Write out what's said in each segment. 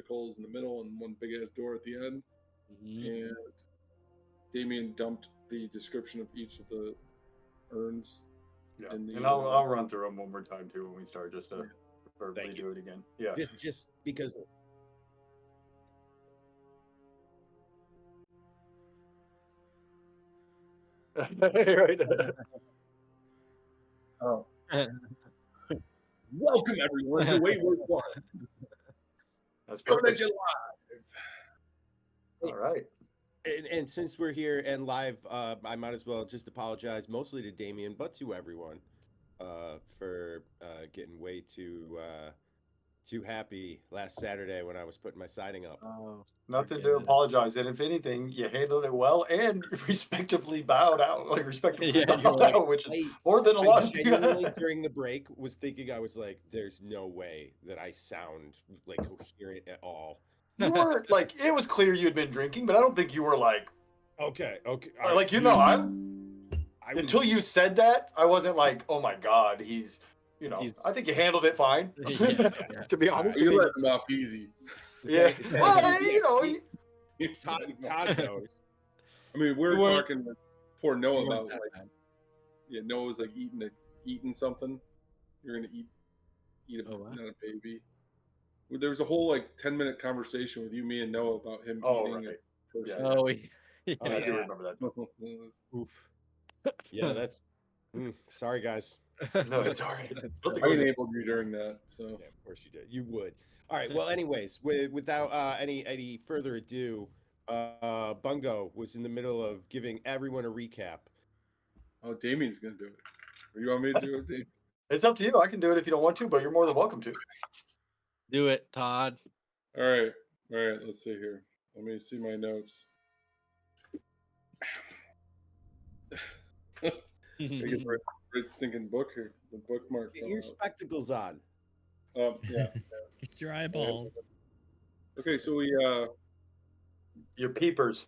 receptacles in the middle and one big ass door at the end. Mm-hmm. And Damien dumped the description of each of the urns. Yeah, in the, and I'll run through them one more time too when we start, just to verbally Thank you. do it again. Yeah. Just because. Right. Oh. Welcome everyone to Wayward One. That's Coming at perfect. you live. All right. And since we're here and live, I might as well just apologize mostly to Damien, but to everyone, for getting way too happy last Saturday when I was putting my siding up. Oh, Nothing forget to it. apologize. And if anything, you handled it well and respectively bowed out, Yeah, you're bowed like, out, which is more than a lot I of people. genuinely during the break was thinking, I was like, "There's no way that I sound like coherent at all." You were like, it was clear you had been drinking, but I don't think you were like, Okay, all like right, you know, dude, I until you said that, I wasn't like, oh my god, he's. He's- I think you handled it fine. Yeah. To be honest, You with let them off easy. yeah. Well, Todd knows. I mean, we were You weren't- talking with poor Noah You weren't about that like, bad. yeah, Noah's like eating something. You're gonna eat Oh, wow. not a baby. There was a whole like 10-minute conversation with you, me, and Noah about him Oh, eating right. a person. Yeah. Oh, yeah. Oh, I yeah. do remember that. Oof. Yeah, that's. Sorry, guys. No, it's all right. I enabled you during that, so Yeah, of course you did. You would. All right. Well, anyways, without any further ado, Bungo was in the middle of giving everyone a recap. oh, Damien's gonna do it. Or you want me to do it, Damien? It's up to you. I can do it if you don't want to, but you're more than welcome to. Do it, Todd. All right. Let's see here. Let me see my notes. I get the right stinking book here. The bookmark. Get your spectacles on. Yeah. Get your eyeballs. Okay, so we Your peepers.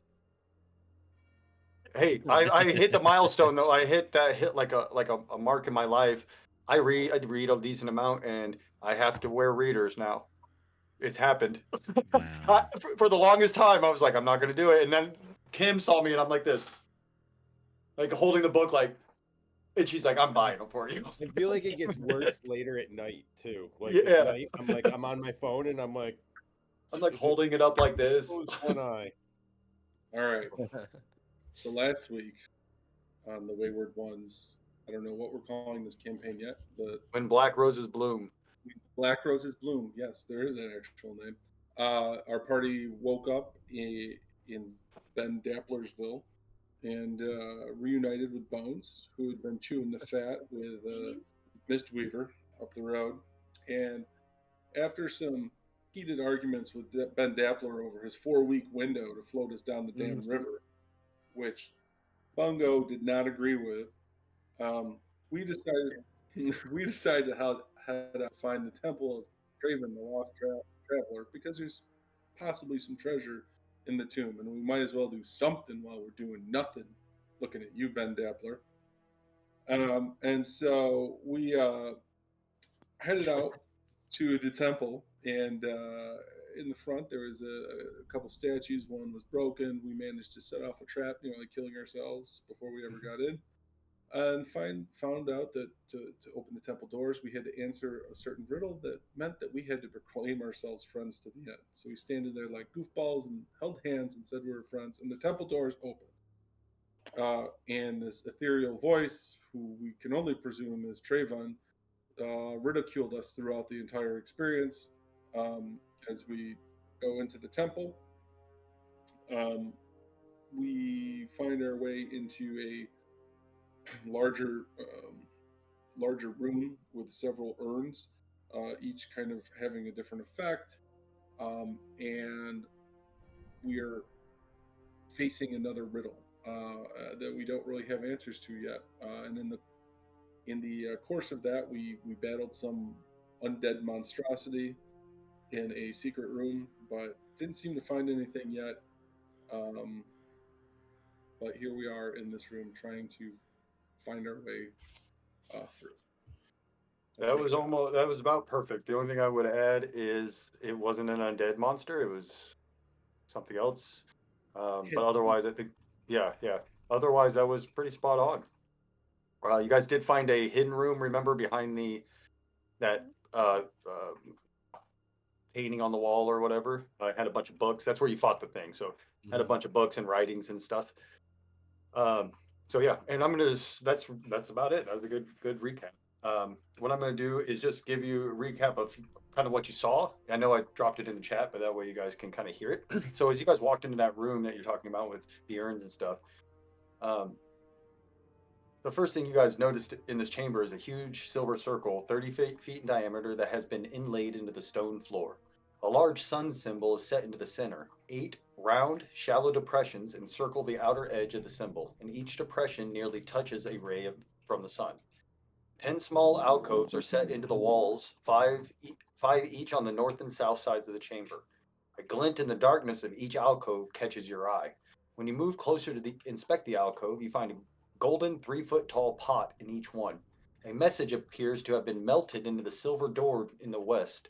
Hey, I hit the milestone though. I hit like a mark in my life. I read a decent amount, and I have to wear readers now. It's happened. Wow. For the longest time, I was like, I'm not gonna do it, and then Kim saw me, and I'm like this, like holding the book, like, and she's like, I'm buying them for you. I feel like it gets worse later at night too. Like Yeah. at night, I'm on my phone and I'm like holding it up like this. close one eye. all right. So last week on the Wayward Ones, I don't know what we're calling this campaign yet, but When black roses bloom. Black Roses Bloom. Yes, there is an actual name. Our party woke up in Ben Dapplersville and reunited with Bones, who had been chewing the fat with Mistweaver up the road. And after some heated arguments with Ben Dappler over his 4-week window to float us down the damn river, which Bungo did not agree with, we decided how to find the temple of Traven, the lost traveler, because there's possibly some treasure in the tomb, and we might as well do something while we're doing nothing. Looking at you, Ben Dappler. And so we headed out to the temple, and in the front there was a couple statues. One was broken. We managed to set off a trap, like killing ourselves before we ever got in. And found out that to open the temple doors, we had to answer a certain riddle that meant that we had to proclaim ourselves friends to the end. So we standed there like goofballs and held hands and said we were friends, and the temple doors opened. And this ethereal voice, who we can only presume is Trayvon, ridiculed us throughout the entire experience. As we go into the temple, we find our way into a larger room with several urns, each kind of having a different effect, and we are facing another riddle that we don't really have answers to yet. And in the course of that, we battled some undead monstrosity in a secret room, but didn't seem to find anything yet. But here we are in this room trying to find our way through. That was about perfect. The only thing I would add is it wasn't an undead monster. It was something else. But otherwise, I think, yeah. Otherwise, that was pretty spot on. You guys did find a hidden room, remember, behind that painting on the wall or whatever. Had a bunch of books. That's where you fought the thing. So had a bunch of books and writings and stuff. So yeah, and that's about it. That was a good recap. What I'm gonna do is just give you a recap of kind of what you saw. I know I dropped it in the chat, but that way you guys can kind of hear it. So as you guys walked into that room that you're talking about with the urns and stuff, um, the first thing you guys noticed in this chamber is a huge silver circle, 30 feet in diameter, that has been inlaid into the stone floor. A large sun symbol is set into the center. 8 round, shallow depressions encircle the outer edge of the symbol, and each depression nearly touches a ray from the sun. 10 small alcoves are set into the walls, five each on the north and south sides of the chamber. A glint in the darkness of each alcove catches your eye. When you move closer to inspect the alcove, you find a golden 3-foot tall pot in each one. A message appears to have been melted into the silver door in the west.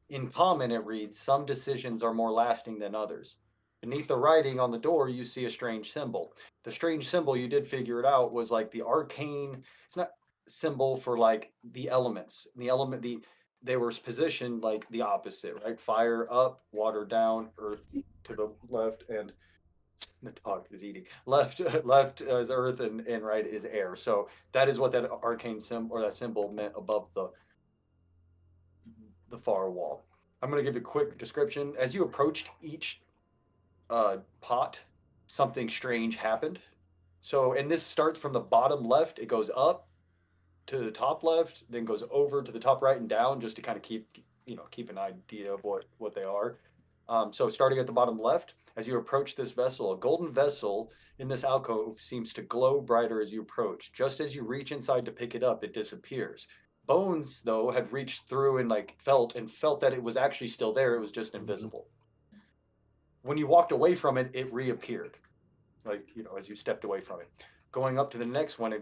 In common, it reads, "Some decisions are more lasting than others." Beneath the writing on the door, you see a strange symbol. The strange symbol, you did figure it out, was like the arcane, it's not symbol for like the elements. They were positioned like the opposite, right? Fire up, water down, earth to the left, and the dog is eating. Left is earth, and right is air. So that is what that arcane symbol or that symbol meant above the far wall. I'm going to give you a quick description. As you approached each pot, something strange happened. So, and this starts from the bottom left, it goes up to the top left, then goes over to the top right and down, just to kind of keep an idea of what they are. So starting at the bottom left, as you approach this vessel, a golden vessel in this alcove seems to glow brighter as you approach. Just as you reach inside to pick it up, it disappears. Bones, though, had reached through and felt that it was actually still there. It was just invisible. When you walked away from it, it reappeared, as you stepped away from it. Going up to the next one,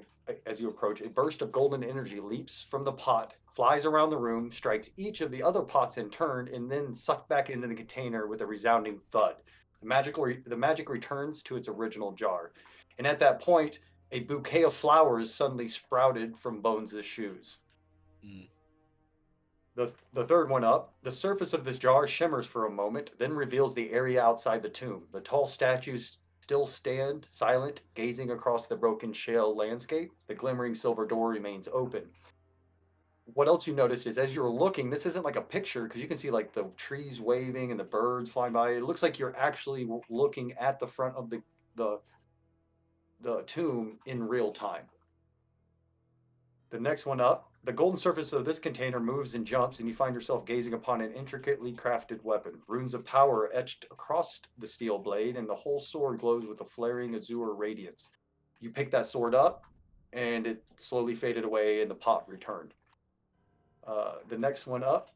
as you approach, a burst of golden energy leaps from the pot, flies around the room, strikes each of the other pots in turn, and then sucked back into the container with a resounding thud. The magic returns to its original jar. And at that point, a bouquet of flowers suddenly sprouted from Bones' shoes. The third one up, the surface of this jar shimmers for a moment, then reveals the area outside the tomb. The tall statues still stand, silent, gazing across the broken shale landscape. The glimmering silver door remains open. What else you noticed is as you're looking, this isn't like a picture, because you can see like the trees waving and the birds flying by. It looks like you're actually looking at the front of the tomb in real time. The next one up, the golden surface of this container moves and jumps, and you find yourself gazing upon an intricately crafted weapon. Runes of power etched across the steel blade, and the whole sword glows with a flaring azure radiance. You pick that sword up, and it slowly faded away, and the pot returned. The next one up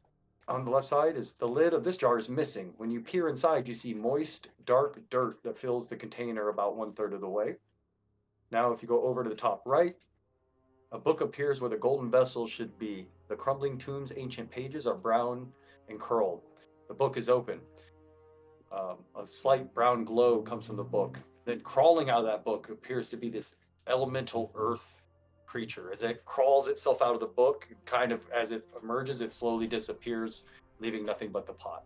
on the left side is the lid of this jar is missing. When you peer inside, you see moist, dark dirt that fills the container about 1/3 of the way. Now, if you go over to the top right, a book appears where the golden vessel should be. The crumbling tomb's ancient pages are brown and curled. The book is open. A slight brown glow comes from the book. Then crawling out of that book appears to be this elemental earth creature. As it crawls itself out of the book, kind of as it emerges, it slowly disappears, leaving nothing but the pot.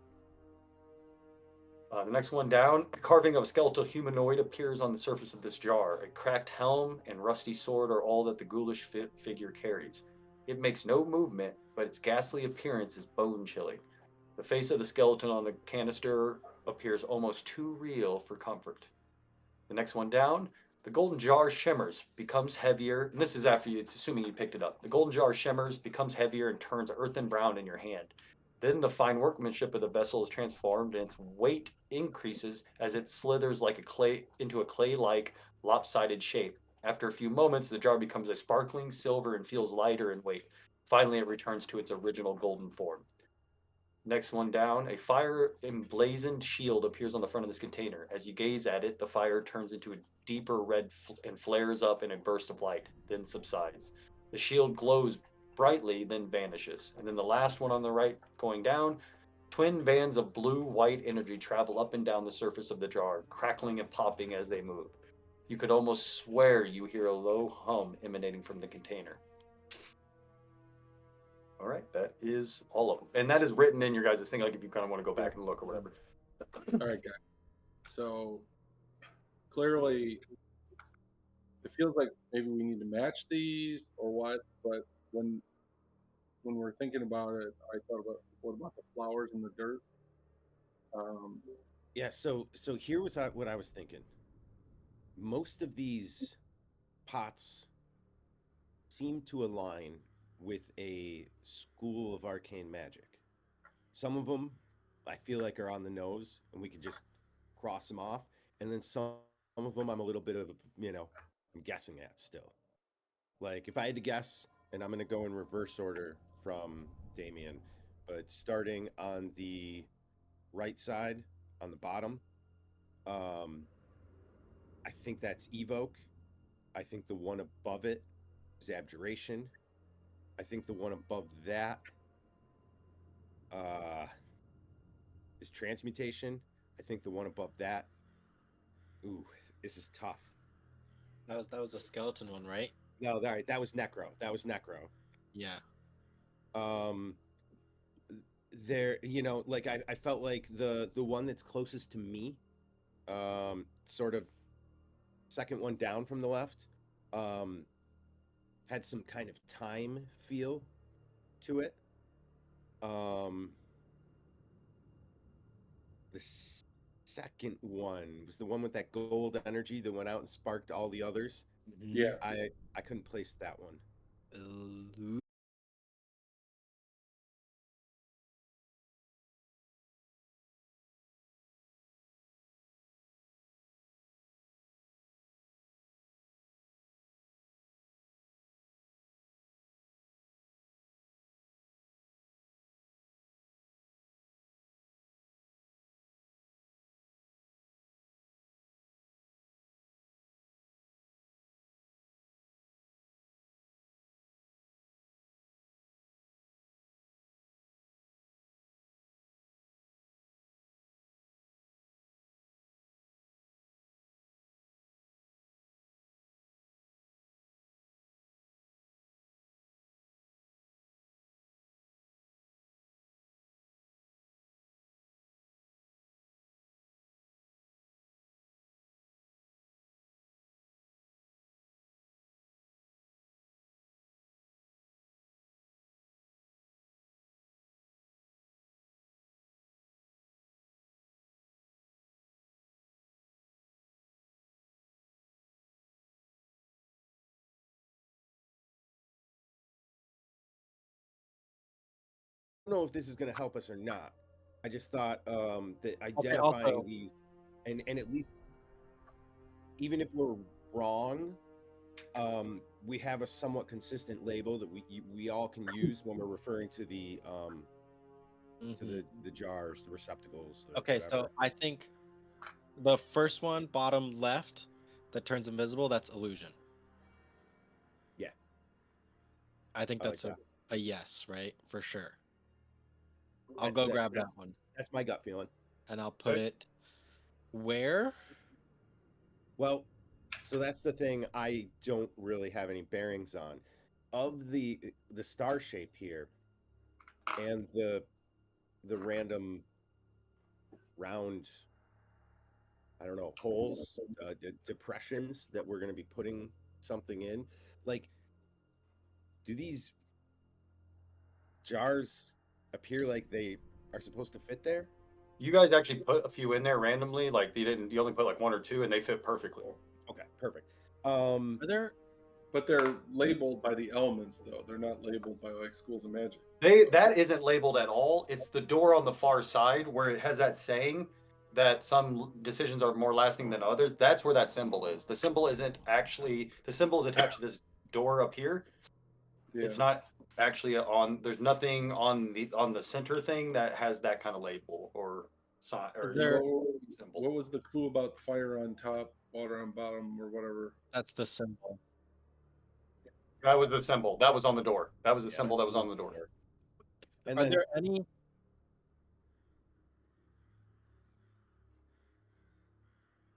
The next one down, a carving of a skeletal humanoid appears on the surface of this jar. A cracked helm and rusty sword are all that the ghoulish figure carries. It makes no movement, but its ghastly appearance is bone-chilling. The face of the skeleton on the canister appears almost too real for comfort. The next one down, the golden jar shimmers, becomes heavier, and this is after it's assuming you picked it up. The golden jar shimmers, becomes heavier, and turns earthen brown in your hand. Then the fine workmanship of the vessel is transformed, and its weight increases as it slithers into a clay-like, lopsided shape. After a few moments, the jar becomes a sparkling silver and feels lighter in weight. Finally, it returns to its original golden form. Next one down, a fire emblazoned shield appears on the front of this container. As you gaze at it, the fire turns into a deeper red and flares up in a burst of light, then subsides. The shield glows brightly, then vanishes. And then the last one on the right going down, twin bands of blue-white energy travel up and down the surface of the jar, crackling and popping as they move. You could almost swear you hear a low hum emanating from the container. All right, that is all of them. And that is written in your guys' thing, like if you kind of want to go back and look or whatever. All right, guys. So clearly, it feels like maybe we need to match these or what. But when we're thinking about it, I thought about what about the flowers in the dirt? Um, Yeah, so here was what I was thinking. Most of these pots seem to align with a school of arcane magic. Some of them I feel like are on the nose and we can just cross them off. And then some of them I'm a little bit of, I'm guessing at still. Like if I had to guess, and I'm going to go in reverse order from Damien, but starting on the right side on the bottom, um, I think that's Evoke. I think the one above it is Abjuration. I think the one above that uh, is Transmutation. I think the one above that, ooh, this is tough. That was a skeleton one, right? No, that was Necro. That was Necro. Yeah. Um, there, like I felt like the one that's closest to me, sort of second one down from the left, um, had some kind of time feel to it. Um, the second one was the one with that gold energy that went out and sparked all the others. yeah, I couldn't place that one. Mhm. I don't know if this is going to help us or not. I just thought that Okay. identifying Also, these, and at least even if we're wrong, we have a somewhat consistent label that we all can use when we're referring to the mhm. the jars, the receptacles, Okay. whatever. So I think the first one, bottom left, that turns invisible, that's illusion. Yeah, I think I like that's that. a yes, right? For sure. I'll go grab that one That's my gut feeling. and I'll put Okay. it where? Well, so that's the thing I don't really have any bearings on. Of the star shape here and the random round, I don't know, holes, depressions that we're going to be putting something in. Like, do these jars appear like they are supposed to fit there? You guys actually put a few in there randomly, like you only put like one or two, and they fit perfectly. Okay, perfect. Are there? but they're labeled by the elements though. They're not labeled by like schools of magic. That isn't labeled at all. It's the door on the far side where it has that saying that some decisions are more lasting than others. That's where that symbol is. The symbol isn't actually the symbol is attached to this door up here. Yeah. It's not actually on. There's nothing on the center thing that has that kind of label or sign or Is there? symbol. What was the clue about fire on top, water on bottom, or whatever? That's the symbol. That was the symbol. That was on the door. That was the Yeah, symbol that was on the door. And Are then there any?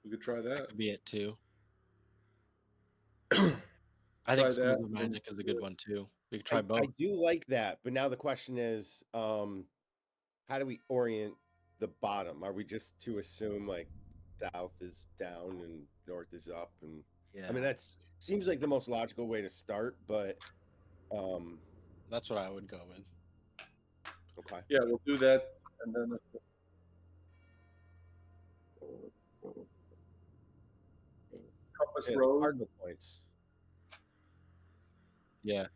We could try That that. could be it too. Try I think that. Schools of Magic is a good one too. We could try I both. do like that, but now the question is, how do we orient the bottom? Are we just to assume like south is down and north is up? And I mean, that's seems like the most logical way to start, but That's what I would go with. okay. Yeah, we'll do that, and then compass Yeah, the rose. cardinal points. Yeah.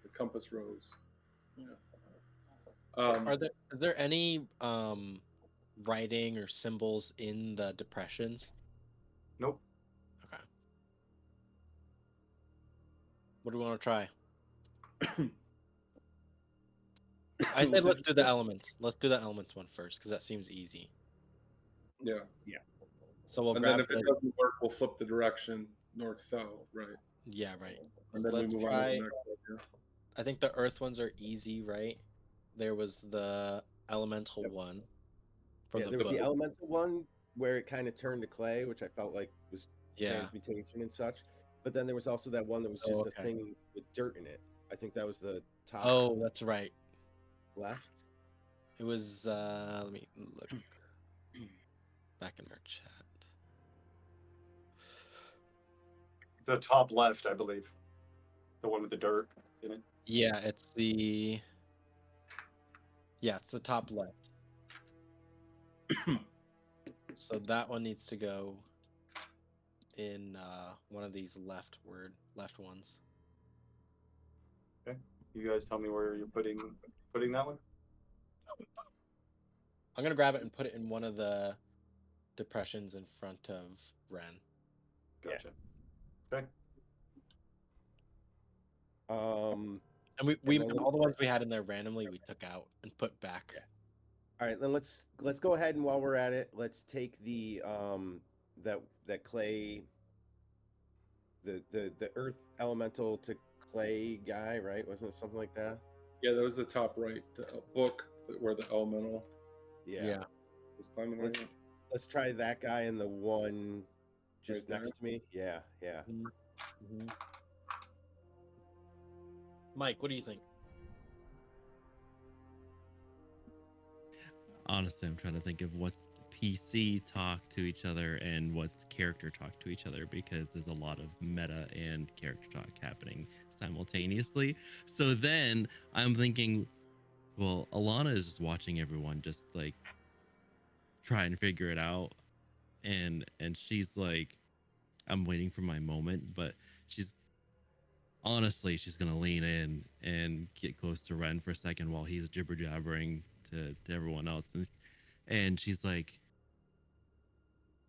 The compass rose. Yeah. Is there any writing or symbols in the depressions? Nope. Okay. What do we want to try? I said let's do the elements. Let's do the elements one first because that seems easy. Yeah. So we'll And grab then if it doesn't work, we'll flip the direction north south, right? Yeah, right. And So then we let's move on to try. the next idea. I think the earth ones are easy, right? There was the elemental one from Yeah, the there was book. the elemental one where it kind of turned to clay, which I felt like was transmutation and such. But then there was also that one that was just a thing with dirt in it. I think that was the top Oh, that's right. left. It was let me look back in our chat. The top left, I believe. The one with the dirt in it. Yeah, it's the top left. So that one needs to go in one of these left ones. Okay. You guys tell me where you're putting that one. I'm gonna grab it and put it in one of the depressions in front of Ren. Gotcha. Okay. And we all the ones we had in there randomly we took out and put back. Yeah. All right, then let's go ahead and while we're at it, let's take the that clay, the earth elemental to clay guy, right? Wasn't it something like that? Yeah, that was the top right, the book where the elemental Yeah. was climbing Let's right. let's try that guy and the one just Right there? next to me. Yeah. Mm-hmm. Mike, what do you think? Honestly, I'm trying to think of what's PC talk to each other and what's character talk to each other because there's a lot of meta and character talk happening simultaneously. So then I'm thinking, well, Alana is just watching everyone just like try and figure it out, and she's like, I'm waiting for my moment, but she's gonna lean in and get close to Ren for a second while he's jibber jabbering to everyone else, and she's like,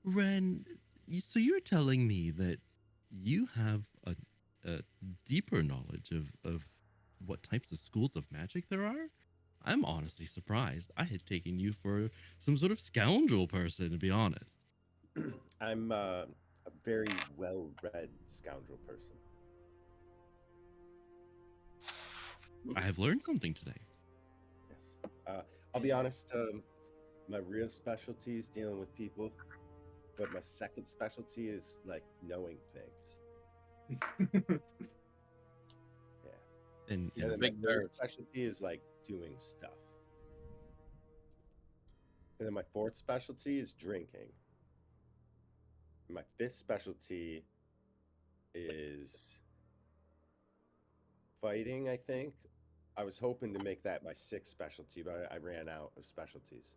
Ren, so you're telling me that you have a deeper knowledge of what types of schools of magic there are? I'm honestly surprised. I had taken you for some sort of scoundrel person, to be honest. I'm a very well-read scoundrel person. I have learned something today. Yes. I'll be honest. My real specialty is dealing with people, but my second specialty is like knowing things. And And then big my third nerd. specialty is like doing stuff. And then my fourth specialty is drinking. My fifth specialty is fighting, I think. I was hoping to make that my sixth specialty, but I ran out of specialties.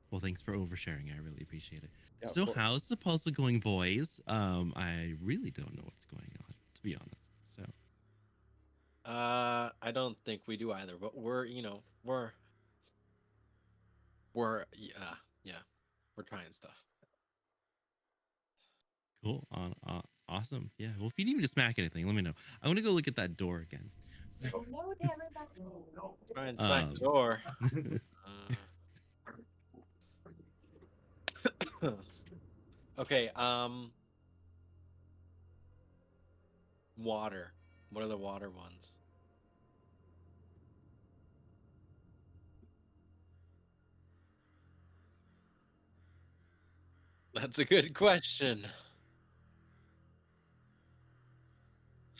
well, thanks for oversharing. I really appreciate it. Yeah, of So course. how's the puzzle going, boys? I really don't know what's going on, to be honest. So I don't think we do either, but we're we're trying stuff. cool. Awesome. Yeah. Well, if you need me to smack anything, let me know. I want to go look at that door again. Try and smack the door. Okay, Water. What are the water ones? That's a good question.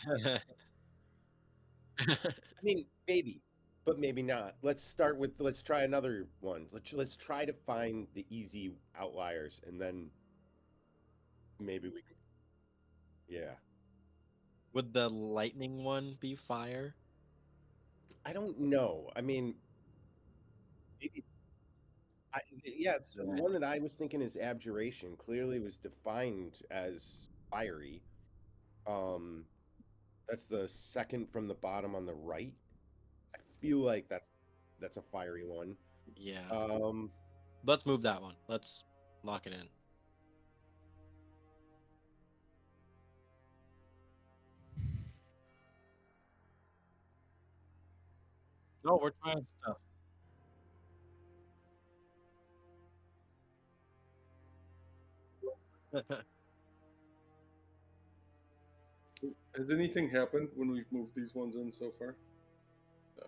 I mean, maybe, but maybe not. Let's try another one. Let's try to find the easy outliers, and then maybe we can. Yeah, Would the lightning one be fire? I don't know. I mean, maybe. Yeah, so the Yeah. one that I was thinking is abjuration. Clearly, was defined as fiery. Um, that's the second from the bottom on the right. I feel like that's a fiery one. Yeah. Um, Let's move that one. Let's lock it in. No, we're trying stuff. Has anything happened when we've moved these ones in so far? No.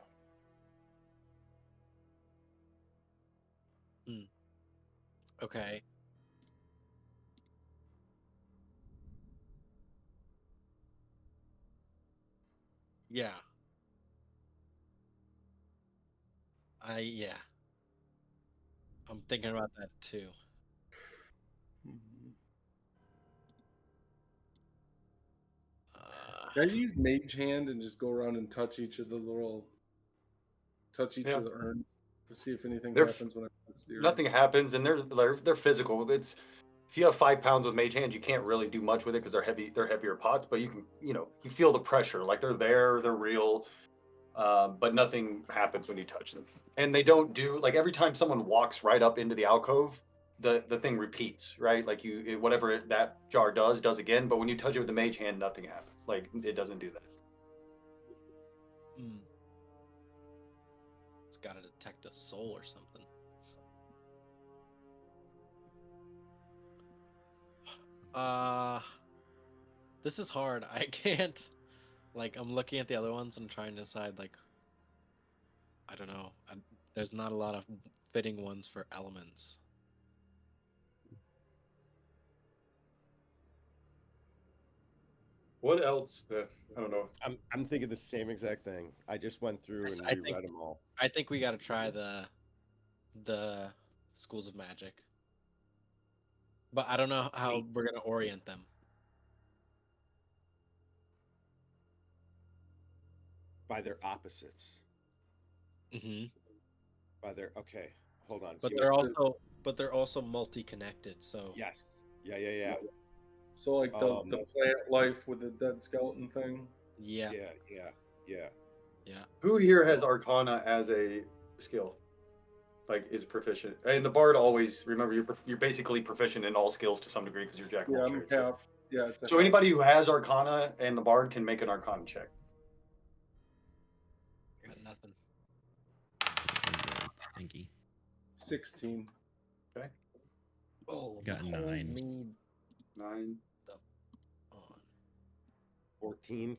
Okay. Yeah. Yeah. I'm thinking about that too. Mhm. Uh, Can I use Mage Hand and just go around and touch each of the Yeah. urns to see if anything They're happens when I touch the urn? Nothing happens, and they're physical. It's if you have 5 pounds with mage hands, you can't really do much with it because they're heavy. They're heavier pots, but you can, you feel the pressure. Like they're there, they're real, but nothing happens when you touch them. And they don't do like every time someone walks right up into the alcove, the thing repeats, right? Like whatever that jar does again. But when you touch it with the mage hand, nothing happens. Like it doesn't do that. it's got to detect a soul or something. Uh, this is hard. I can't. Like, I'm looking at the other ones and trying to decide. Like, I don't know. There's not a lot of fitting ones for elements. What else? I don't know. I'm thinking the same exact thing. I just went through and I think reread them all. I think we got to try the schools of magic, but I don't know how Wait. we're gonna orient them. By their opposites. Mm-hmm. Okay, hold on. But Give me a they're second. also multi-connected. So Yes. Yeah. So like the Um, plant life with the dead skeleton thing. yeah, yeah. yeah. Who here has Arcana as a skill? Like is proficient, and the bard always remember you're basically proficient in all skills to some degree because you're jack of Yeah, all I'm trades. half. Yeah, it's a So half. anybody who has Arcana and the bard can make an Arcana check. Got nothing. Stinky. 16. Okay, Oh, Got hold 9. me 9. on. 14.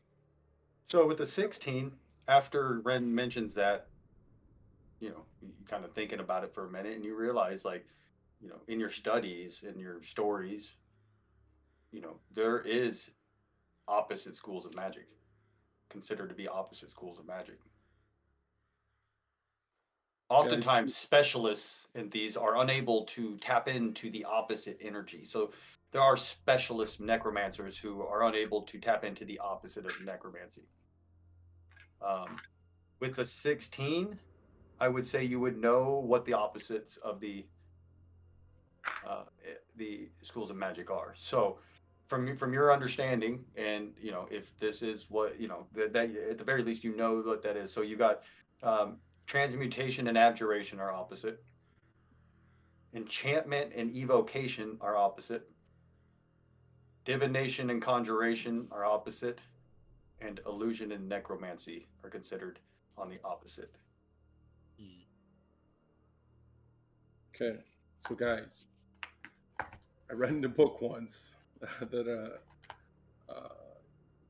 So with the 16, after Ren mentions that, you kind of thinking about it for a minute, and you realize like, in your studies, in your stories, there is opposite schools of magic, considered to be opposite schools of magic. Oftentimes, specialists in these are unable to tap into the opposite energy. So there are specialist necromancers who are unable to tap into the opposite of necromancy. With the 16, I would say you would know what the opposites of the schools of magic are. So from your understanding, and if this is what that at the very least you know what that is. So you got transmutation and abjuration are opposite. Enchantment and evocation are opposite. Divination and conjuration are opposite. And illusion and necromancy are considered on the opposite. Okay, so guys, I read in a book once that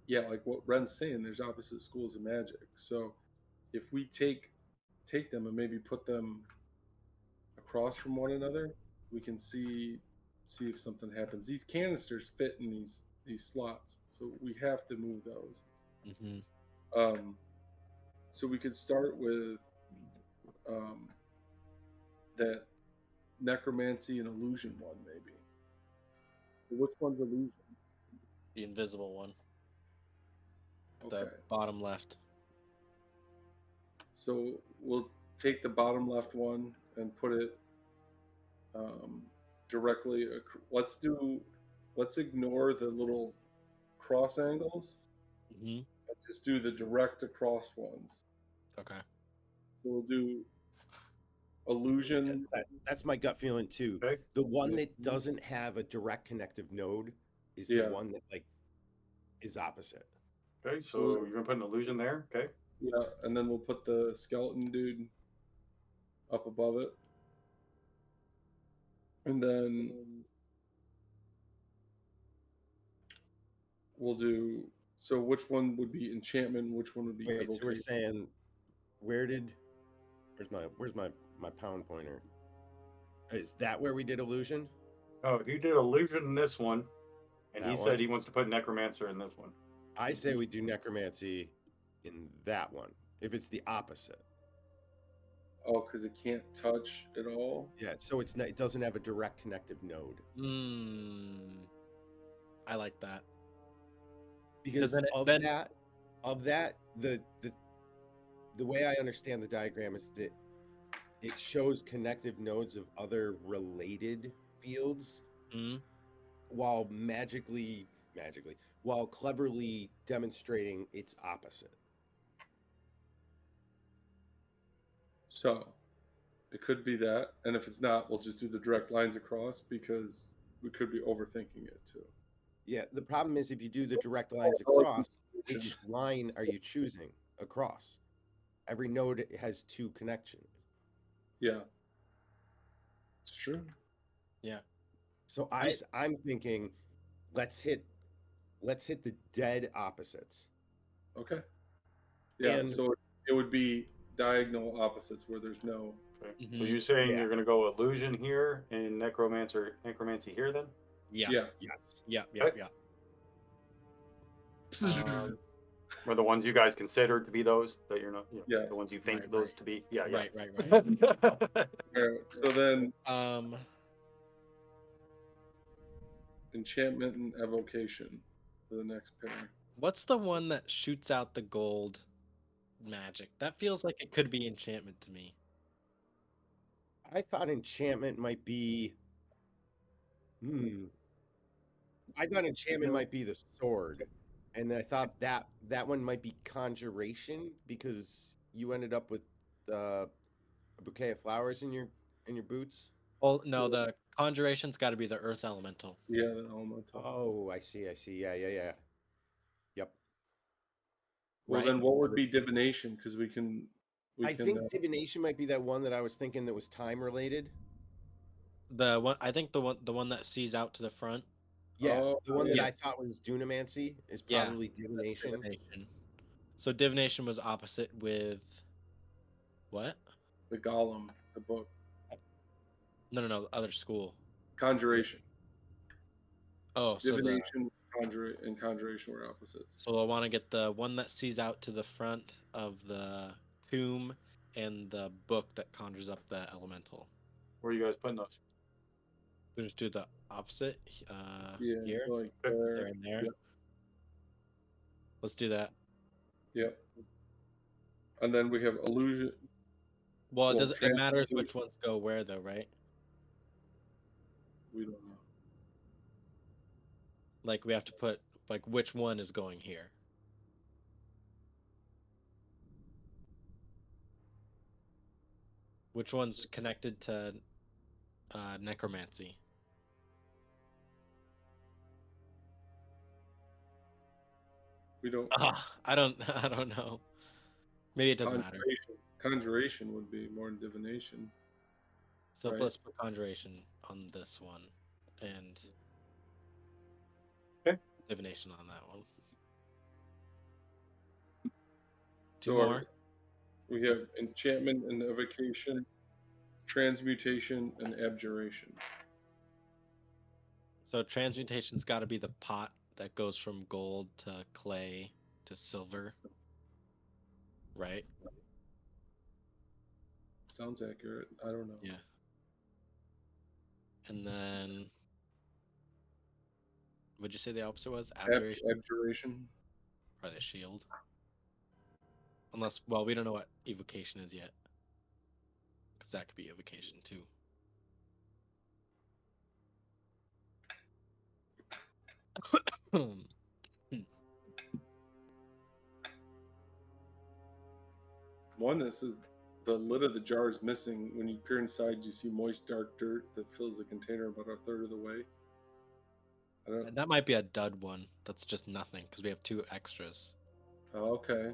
yeah, like what Ren's saying, there's opposite schools of magic. So if we take them and maybe put them across from one another, we can see if something happens. These canisters fit in these slots, so we have to move those. Mm-hmm. So we could start with um, that necromancy and illusion one, maybe. Which one's illusion? The invisible one, Okay, the bottom left. so we'll take the bottom left one and put it um, directly. Let's ignore the little cross angles Mm-hmm. and just do the direct across ones. Okay. So we'll do illusion. That's my gut feeling too. Okay. The one that doesn't have a direct connective node is the Yeah. one that like is opposite. Okay, so you're gonna put an illusion there. Okay. Yeah, and then we'll put the skeleton dude up above it. And then we'll do, so which one would be enchantment, which one would be Wait, so we're evocation? saying where's my pound pointer? Is that where we did illusion? Oh, he did illusion in this one, and he That said one? he wants to put necromancer in this one. I say we do necromancy in that one. If it's the opposite. Oh, because it can't touch at all? Yeah, so it doesn't have a direct connective node. I like that. Because then of that, the way I understand the diagram is that it shows connective nodes of other related fields Mm-hmm. while while cleverly demonstrating its opposite. So it could be that. And if it's not, we'll just do the direct lines across because we could be overthinking it too. Yeah, the problem is if you do the direct lines I like across, this which line are you choosing across? Every node has two connections. Yeah. It's true. Yeah. So I'm thinking let's hit the dead opposites. Okay. Yeah. And- So it would be diagonal opposites where there's no. Okay. So Mhm. you're saying Yeah. you're gonna go illusion here and necromancy here then? Yeah. Yeah. Yes. Yeah. Yeah. Okay. Yeah. Or the ones you guys consider to be those that you're not, Yes. the ones you think Right, those right. to be. Yeah, yeah. Right. Alright, so then Um. enchantment and evocation for the next pair. What's the one that shoots out the gold magic? That feels like it could be enchantment to me. I thought enchantment might be I thought enchantment might be the sword. And then I thought that one might be conjuration because you ended up with a bouquet of flowers in your boots. Well, no, the conjuration's got to be the earth elemental. Yeah, the elemental. Oh, I see. Yeah. Yep. Well, right? then what would be divination? Because we I can. think divination might be that one that I was thinking that was time related. The one I think the one that sees out to the front. Yeah, Oh, the one that yeah. I thought was dunamancy is Yeah, probably That's divination. divination. So divination was opposite with what? the Golem, the book. No, the other school. Conjuration. Oh, so Divination and conjuration were opposites. so I want to get the one that sees out to the front of the tomb and the book that conjures up the elemental. Where are you guys putting those? We just do the opposite. Yeah, Here, so like there, and there. Yep. Let's do that. Yep. And then we have illusion. Well, it Well, doesn't. It matters transmutation. which ones go where, though, right? We don't know. Like we have to put like which one is going here. Which one's connected to necromancy? We don't. I don't. I don't know. Maybe it doesn't matter. Conjuration would be more in divination. So right. let's put conjuration on this one, and Okay. divination on that one. Two So more. we have enchantment and evocation, transmutation, and abjuration. So transmutation's got to be the pot that goes from gold to clay to silver, right? Sounds accurate. I don't know. Yeah. And then, would you say the opposite was abjuration? Abjuration. Probably the shield. Unless, well, we don't know what evocation is yet, because that could be evocation too. One, this is the lid of the jar is missing. When you peer inside, you see moist, dark dirt that fills the container about a third of the way. I don't. And that might be a dud one. That's just nothing because we have 2 extras. Oh, okay.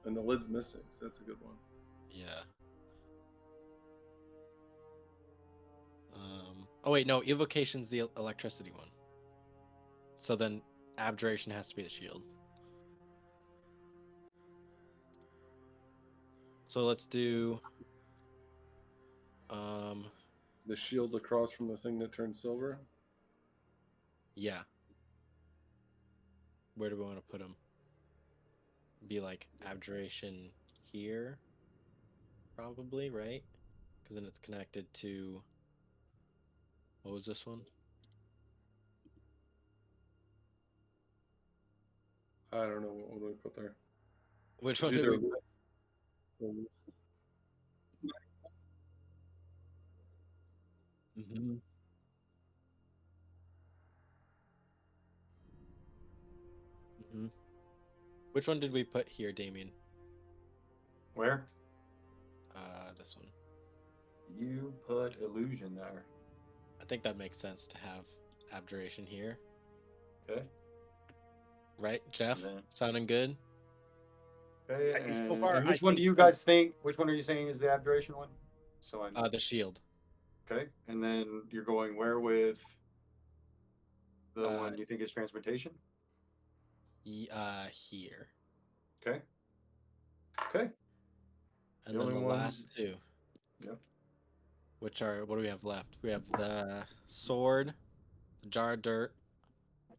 And the lid's missing, so that's a good one. Yeah. Oh wait, no, evocation's the electricity one. So then abjuration has to be the shield. So let's do The shield across from the thing that turns silver. yeah. Where do we want to put them? Be like abjuration here, probably, right? Because then it's connected to what was this one? I don't know what do we put there. Which It's one did either we? Mm-hmm. Mm-hmm. Which one did we put here, Damien? Where? This one. You put illusion there. I think that makes sense to have abjuration here, Okay. right, Jeff? And then- Sounding good? Okay. So And, far, and I which one do think you so. guys think? Which one are you saying is the abjuration one? So I know. The shield. Okay. And then you're going where with the Uh, one you think is transmutation? Here. Okay. Okay. And The then only the ones- last 2. Yep. Which are, what do we have left? We have the sword, the jar of dirt.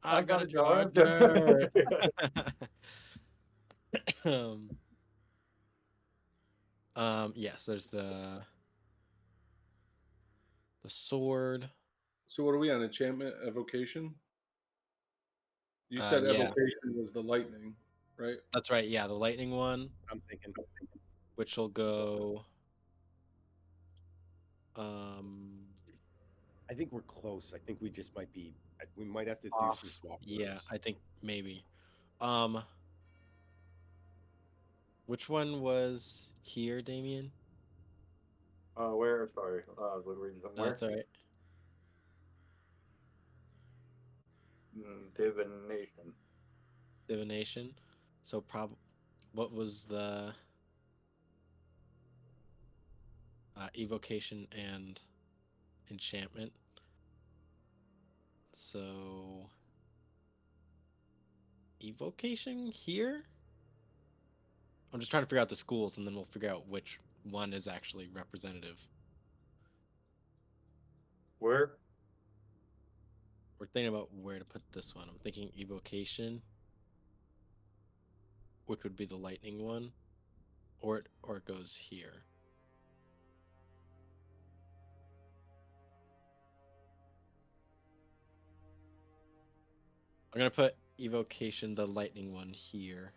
I've got a jar of dirt. Yes, there's the sword. So what are we on? Enchantment, evocation? You said Yeah, evocation was the lightning, right? that's right. Yeah, the lightning one, I'm thinking. which will go. Um, I think we're close. I think we just might be. We might have to do Off. some swap. yeah, words. I think maybe. Which one was here, Damien? Where? Sorry. What were you where? That's all right. Divination. Divination. So what was the evocation and enchantment? So evocation here? I'm just trying to figure out the schools and then we'll figure out which one is actually representative. Where? We're thinking about where to put this one. I'm thinking evocation, which would be the lightning one, or it goes here. I'm gonna put evocation, the lightning one, here.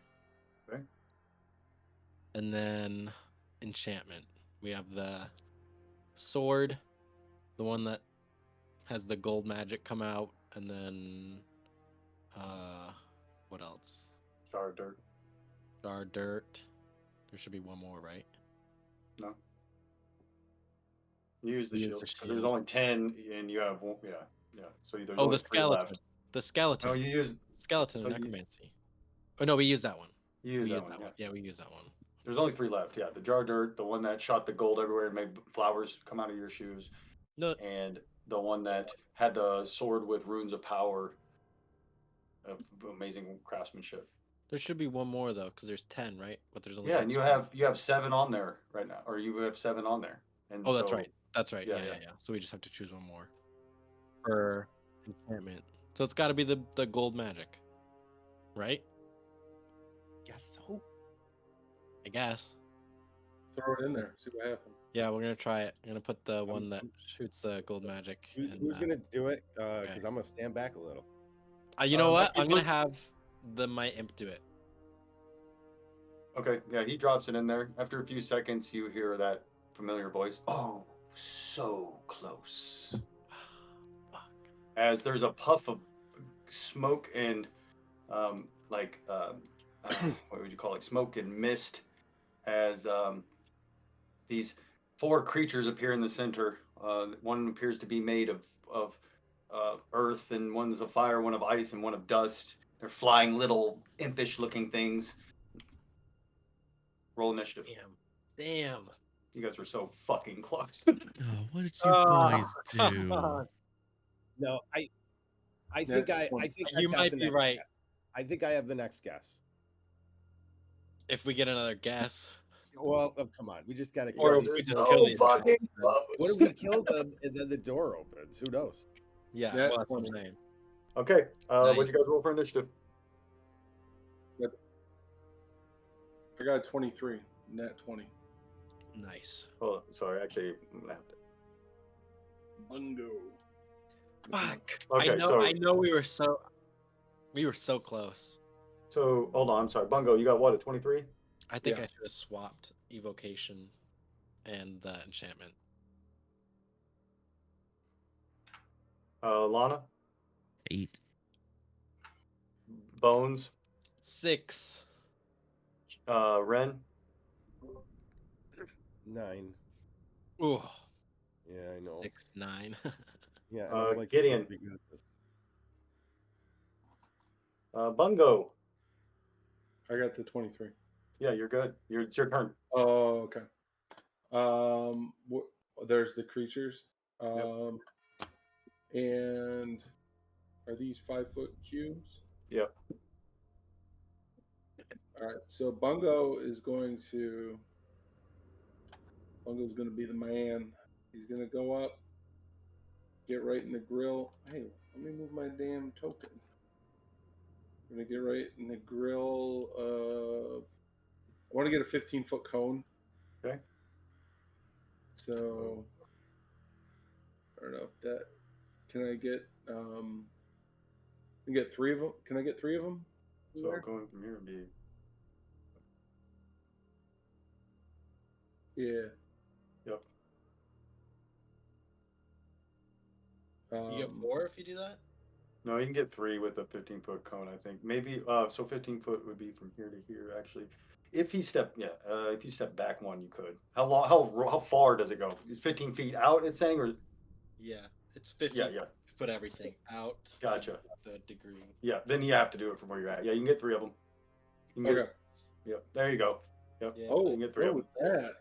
Okay. And then enchantment. We have the sword, the one that has the gold magic come out, and then what else? Jar of dirt. Jar dirt. There should be one more, right? No. Use the Use shield. the 'Cause there's shield. only 10, and you have one. Yeah. Yeah. So there's Oh, only the 3 left. skeleton. The skeleton. No, you use Skeleton and so you- necromancy. Oh no, we used that one. you use We that used one. that Yeah. one. Yeah, we used that one. There's only 3 left. Yeah. The jar of dirt, the one that shot the gold everywhere and made flowers come out of your shoes, No, and the one that had the sword with runes of power of amazing craftsmanship. There should be one more though, because there's 10, right? But there's only Yeah, eight and spots. you have 7 on there right now, or you have 7 on there. And Oh, that's so, right. That's right. yeah, Yeah, yeah. yeah, yeah. So we just have to choose one more for enchantment. So it's got to be the gold magic, right? Guess so. I guess. Throw it in there. See what happens. Yeah, we're gonna try it. I'm gonna put the one that I'm- shoots the gold magic. Who's gonna do it? okay. Because I'm gonna stand back a little. You know what? actually, I'm gonna look- have my imp do it. Okay, yeah, he drops it in there. After a few seconds, you hear that familiar voice. Oh, so close. Fuck. As there's a puff of smoke and what would you call it? Smoke and mist as these 4 creatures appear in the center. One appears to be made of earth, and one's of fire, one of ice, and one of dust. They're flying little impish looking things. Roll initiative. Damn. You guys were so fucking close. Oh, what did you boys come do? on. No, I Yeah, think I one. think You I've got might the be next right. guess. I think I have the next guess. If we get another guess, Well, come on, we just gotta Or kill if we these. just so kill these guys. fucking What close. if we kill them and then the door opens? Who knows? yeah, Nat well, that's what I'm 20. saying. Okay, what'd you Nice. guys roll for initiative? I got a 23. Nat 20. Nice. Oh, sorry, actually, I'm gonna have to. Bungo. Fuck. Okay, I know we were so close. So hold on, I'm sorry, Bungo, you got what, a 23? I think Yeah. I should have swapped evocation and the enchantment. Lana, 8. Bones, 6. Ren, 9. Ooh, Yeah, I know. 6, 9. Yeah, I know. Like Gideon. Bungo. I got the 23. Yeah, you're good. It's your turn. Oh, okay. There's the creatures. And are these 5-foot cubes? Yep. All right. So Bungo's going to be the man. He's going to go up, get right in the grill. Hey, let me move my damn token. I'm going to get right in the grill. I want to get a 15-foot cone. Okay. So I don't know if that. Can I get? Can I get 3 of them? Can I get 3 of them? So going from here would be. Yeah. Yep. You get 4 if you do that? No, you can get 3 with a 15-foot cone, I think. Maybe so 15 foot would be from here to here actually. If you step back 1, you could. How far does it go? Is 15 feet out, it's saying, or Yeah, it's 50. yeah. Put everything out. Gotcha. The degree. Yeah, then you have to do it from where you're at. Yeah, you can get 3 of them. You can get, Okay. Yep, there you go. Yep. Yeah. Oh, you can get 3 of what them. was that?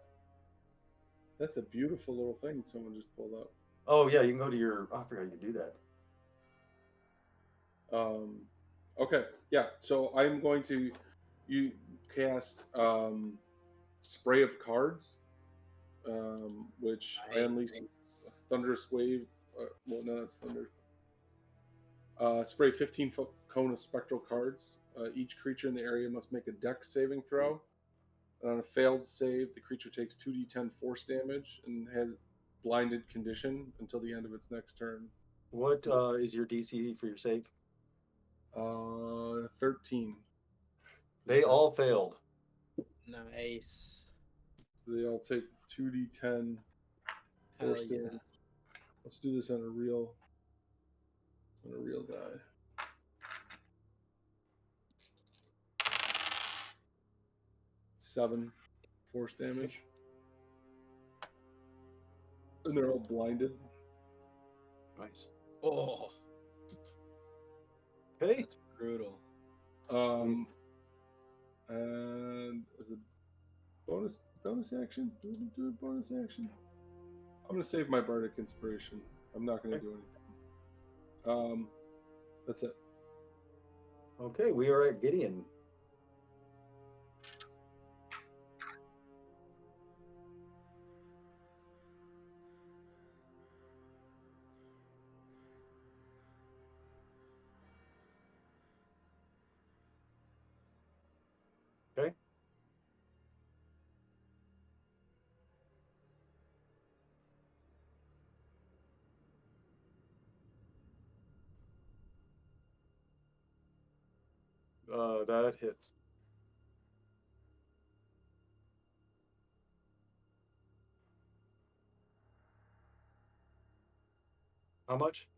That's a beautiful little thing someone just pulled up. Oh yeah, you can go to your. Oh, I forgot you could do that. Okay, yeah. So I'm going to cast spray of cards, which I unleash a thunderous wave. Well, no, that's thunder. Spray 15-foot cone of spectral cards. Each creature in the area must make a dex saving throw. And on a failed save, the creature takes 2d10 force damage and has blinded condition until the end of its next turn. What is your DC for your save? 13. They all failed. Nice. So they all take 2d10 Hell force yeah. damage. Let's do this on a real guy. Seven force damage. And they're all blinded. Nice. Oh, Okay. that's brutal. And as a bonus action, do a bonus action. I'm gonna save my bardic inspiration. I'm not gonna do anything. That's it. Okay, we are at Gideon. That hits. How much?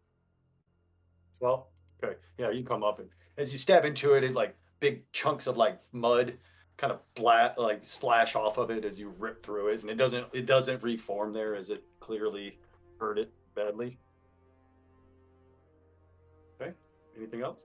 12. Okay. Yeah, you come up and as you stab into it, it like big chunks of like mud kind of like splash off of it as you rip through it, and it doesn't reform there as it clearly hurt it badly. Okay. Anything else?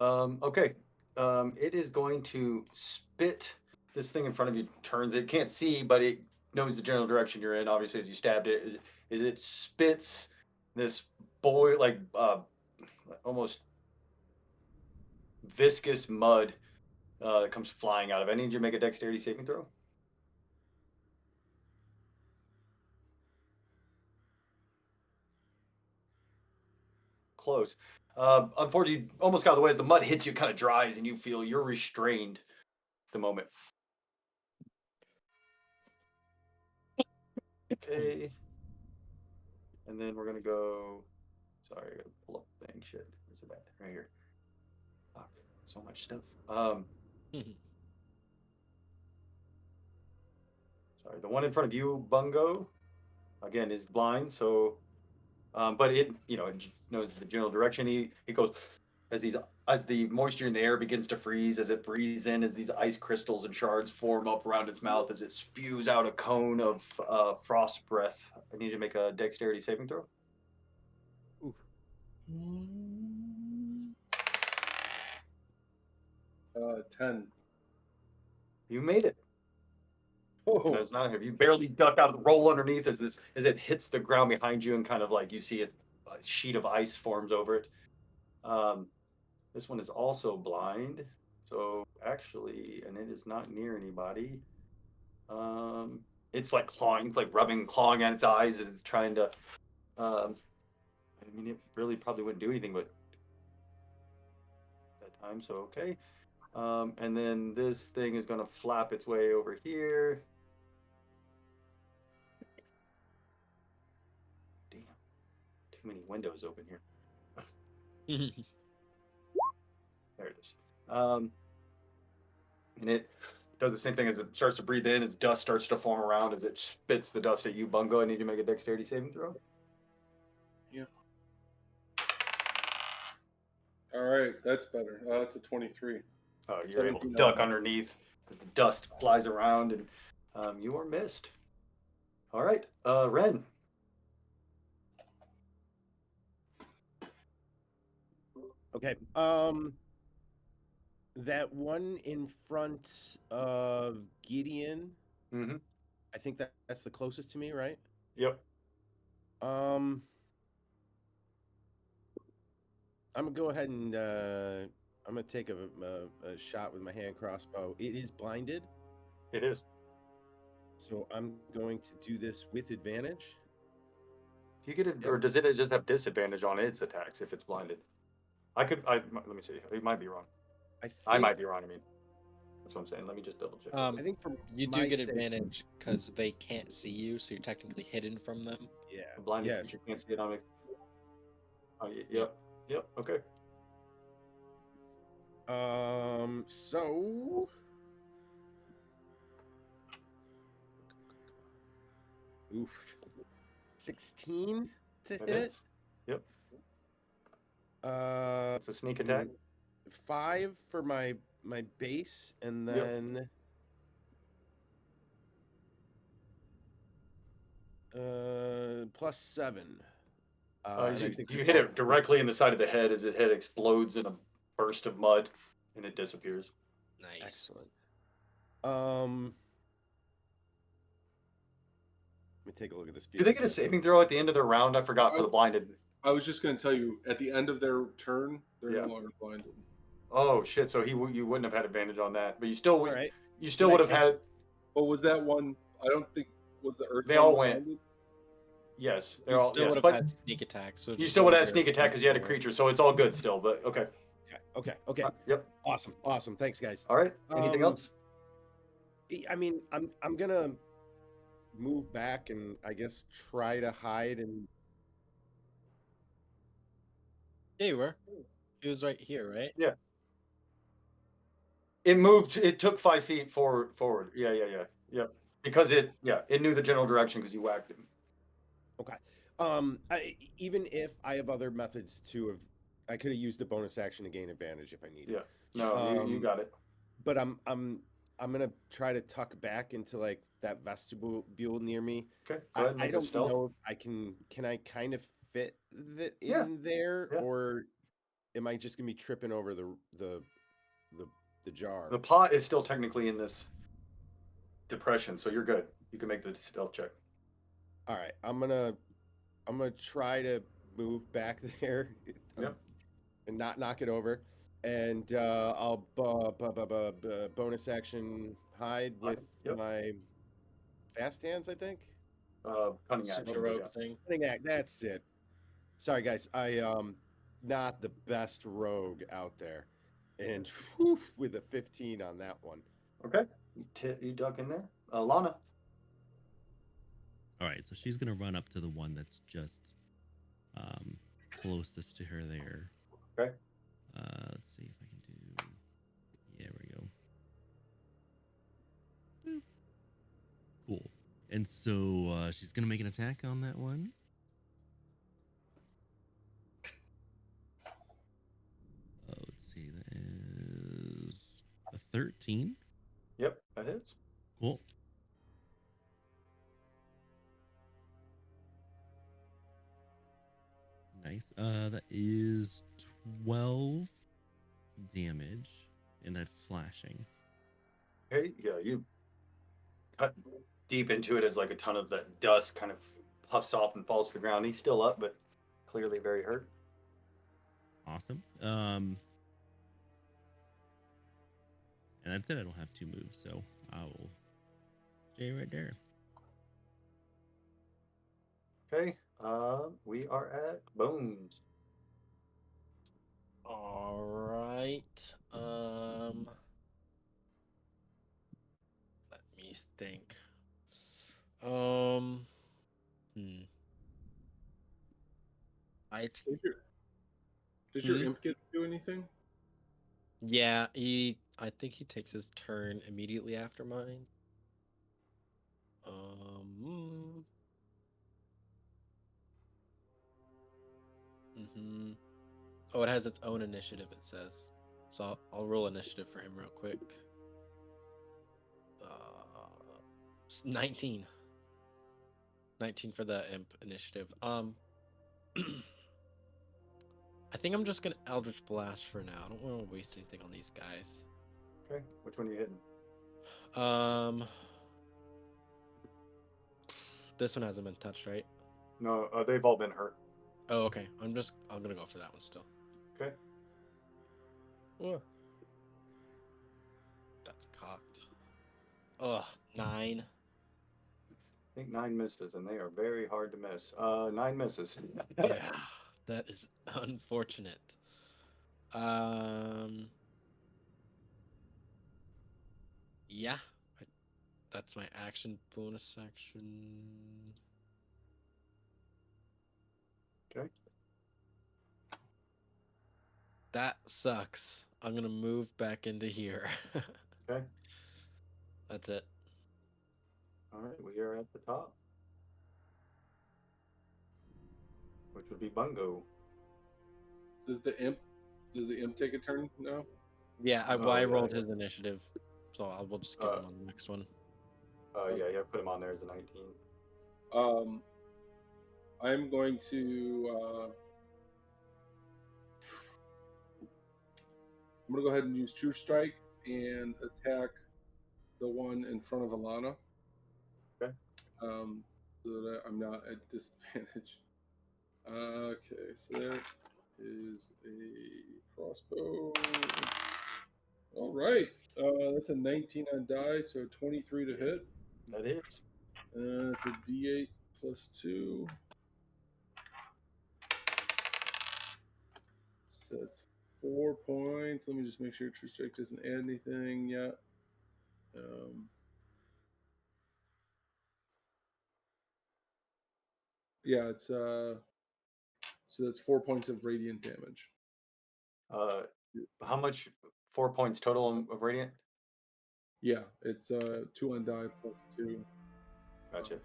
Okay. It is going to spit this thing in front of you, turns it, can't see, but it knows the general direction you're in, obviously, as you stabbed it. Is it spits this like almost viscous mud that comes flying out of it. I need you to make a dexterity saving throw. Close. Unfortunately, you almost got out of the way as the mud hits you, kind of dries, and you feel you're restrained at the moment. Okay. And then we're going to go. Sorry, I got to pull up the thing. Shit. Where's it at? Right here. Fuck. So much stuff. Sorry. The one in front of you, Bungo, again, is blind. So, but it knows the general direction. He goes as the moisture in the air begins to freeze, as it breathes in, as these ice crystals and shards form up around its mouth, as it spews out a cone of frost breath. I need you to make a dexterity saving throw. 10. You made it. Oh, No, it's not. You barely duck out, roll underneath as it hits the ground behind you, and kind of like you see a sheet of ice forms over it. This one is also blind, so actually, and it is not near anybody. It's like clawing, it's like clawing at its eyes as it's trying to. I mean, it really probably wouldn't do anything, but that time. So okay. And then this thing is gonna flap its way over here. Damn, too many windows open here. There it is. And it does the same thing as it starts to breathe in, as dust starts to form around, as it spits the dust at you, Bungo. I need you to make a dexterity saving throw. yeah. All right, that's better. That's a 23. You're able to 17 duck on underneath as the dust flies around, and you are missed. All right, Ren. Okay. That one in front of Gideon, Mm-hmm. I think that's the closest to me, right? Yep. I'm gonna go ahead and I'm gonna take a shot with my hand crossbow. It is blinded, It is. so I'm going to do this with advantage. Do you get it, or does it just have disadvantage on its attacks if it's blinded? Let me see. It might be wrong. I might be wrong. I mean, that's what I'm saying. Let me just double check. I think for You do my get sake- advantage because they can't see you, so you're technically hidden from them. Yeah. The blinded Yes. creature can't see it on me. Oh, yep. Yep. Okay. So. Oof. 16 to That hit. hits. Yep. It's a sneak attack. 5 for my base, and Yep. then +7. And I think You hit it directly in the side of the head as its head explodes in a burst of mud, and it disappears. Nice. Excellent. Let me take a look at this. Do they get a saving throw at the end of their round? I forgot for the blinded. I was just going to tell you, at the end of their turn, they're Yeah. no longer blinded. Oh shit! So you wouldn't have had advantage on that, but you still would. All right. You still Can I would have take- had. But was that one? I don't think was the Earth. They one all went. blinded? Yes, You they're all. still Yes, would have but had sneak attack. So you just still would have had whatever sneak attack because you had a creature, so it's all good still. But okay. Okay. Yep. Awesome. Thanks, guys. All right. Anything Um, else? I mean, I'm gonna move back and I guess try to hide and Yeah, you were. He was right here, right? Yeah. It moved. It took 5 feet forward. Yeah. Yep. Because it knew the general direction because you whacked him. okay. Even if I have other methods I could have used a bonus action to gain advantage if I needed. Yeah. No, you got it. But I'm gonna try to tuck back into like that vestibule near me. Okay. Go ahead and I make a don't stealth. know if I can I kind of fit Yeah, in there, yeah. or am I just gonna be tripping over the jar? The pot is still technically in this depression, so you're good. You can make the stealth check. All right, I'm gonna try to move back there Yep. and not knock it over, and I'll bonus action hide with Yep. my fast hands, I think. Cunning Super action. rogue Yeah. thing. Cunning act. That's it. Sorry, guys. I not the best rogue out there, and whew, with a 15 on that one. Okay. You duck in there. Lana. All right, so she's gonna run up to the one that's just closest to her there. Okay. Let's see if I can do. Yeah, there we go. Boop. Cool. And so she's gonna make an attack on that one. Let's see, that is a 13. Yep, that hits. Cool. Nice. That is 12 damage, and that's slashing. Okay. Yeah, you cut deep into it as like a ton of that dust kind of puffs off and falls to the ground. He's still up, but clearly very hurt. Awesome. And that's it. I don't have 2 moves, so I will stay right there. Okay. We are at Bones. All right. Let me think. Hmm. I Does your imp get to do anything? Yeah, I think he takes his turn immediately after mine. Oh, it has its own initiative, it says. So I'll roll initiative for him real quick. 19. 19 for the imp initiative. I think I'm just gonna Eldritch Blast for now. I don't want to waste anything on these guys. Okay. Which one are you hitting? This one hasn't been touched, right? No, they've all been hurt. Oh, okay. I'm gonna go for that one still. Okay. That's cocked. Ugh, 9. I think 9 misses, and they are very hard to miss. 9 misses. Yeah, that is unfortunate. Yeah, that's my action. Bonus action. Okay. That sucks. I'm gonna move back into here. Okay. That's it. All right. We are at the top, which would be Bungo. Does the imp take a turn now? Yeah, I Oh, yeah, rolled yeah. his initiative, so we'll just skip him on the next one. Yeah. Put him on there as a 19. I'm going to I'm gonna go ahead and use True Strike and attack the one in front of Alana. Okay. So that I'm not at disadvantage. Okay, so that is a crossbow. All right, that's a 19 on die, so 23 to hit. That is. It's a D8 plus 2. So that's 4 points. Let me just make sure True Strike doesn't add anything yet. Yeah, it's so that's 4 points of radiant damage. How much? 4 points total of radiant. Yeah, it's 2 on die plus 2. Gotcha.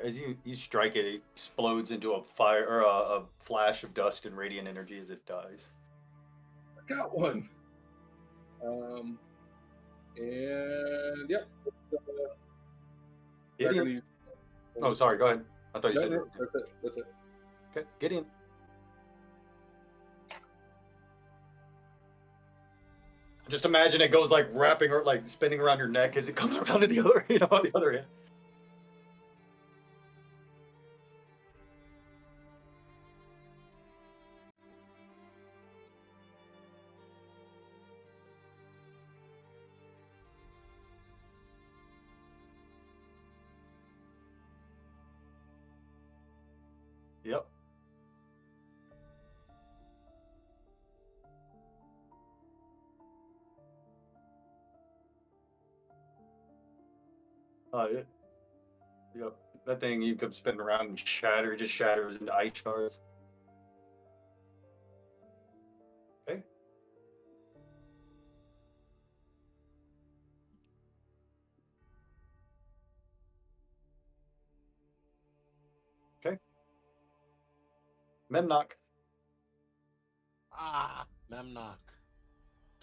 As you strike it, it explodes into a fire or a flash of dust and radiant energy as it dies. I got one. And yep. Gideon. Oh, sorry. Go ahead. I thought you said. No, that's it. That's it. Okay, Gideon. Just imagine it goes like wrapping or like spinning around your neck as it comes around to the other, on the other end. Yep. Yep. That thing you could spin around and shatter, just shatters into ice shards. Okay. Okay. Memnock. Memnock.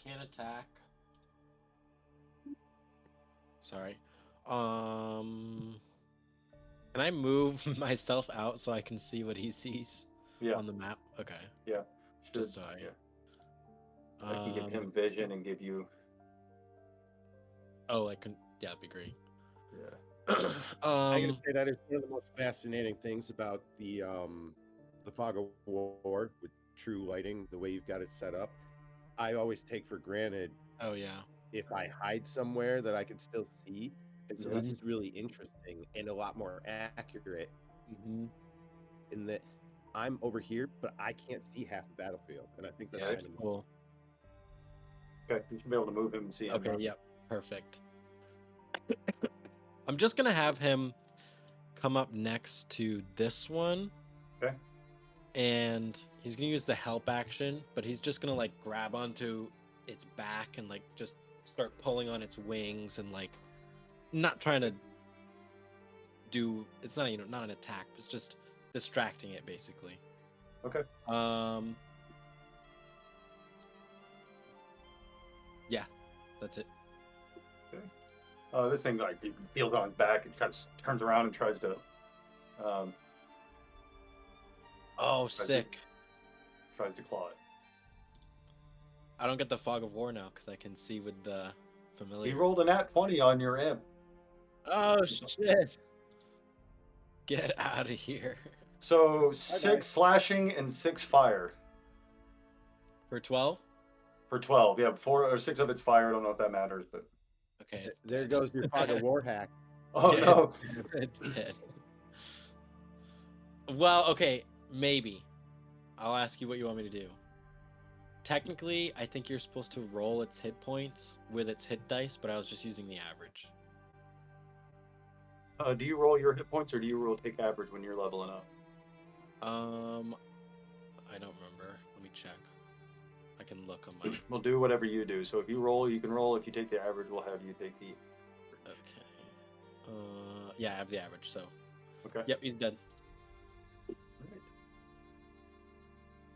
Can't attack. Sorry. Can I move myself out so I can see what he sees Yeah. on the map? Okay. Yeah. Just so Yeah. I can give him vision and give you. Oh, I can. Yeah, that'd be great. Yeah. I gotta say that is one of the most fascinating things about the fog of war with true lighting, the way you've got it set up. I always take for granted Oh yeah. if I hide somewhere that I can still see, and so this Mhm. is really interesting and a lot more accurate Mm-hmm. in that I'm over here, but I can't see half the battlefield, and I think that's Yeah, kind it's of cool. Okay, you should be able to move him and see him. Okay. now. Yep. Perfect. I'm just gonna have him come up next to this one. Okay. And he's gonna use the help action, but he's just gonna like grab onto its back and like just start pulling on its wings and like not trying to do. It's not not an attack. It's just distracting it basically. Okay. Yeah, that's it. This thing like he feels on his back and kind of turns around and tries to Oh, sick. tries to claw it. I don't get the fog of war now because I can see with the familiar. He rolled a nat 20 on your imp. Oh shit! Get out of here. So 6 slashing and 6 fire. For 12? For 12. Yeah, 4 or 6 of it's fire. I don't know if that matters, but Okay. It's there dead. goes your fog of war hack. oh Yeah, no. It's dead. Well, okay, maybe. I'll ask you what you want me to do. Technically, I think you're supposed to roll its hit points with its hit dice, but I was just using the average. Do you roll your hit points or do you roll take average when you're leveling up? I don't remember. Let me check. I can look on my. We'll do whatever you do. So if you roll, you can roll. If you take the average, we'll have you take the. Okay. Yeah, I have the average. So. Okay. Yep, he's dead.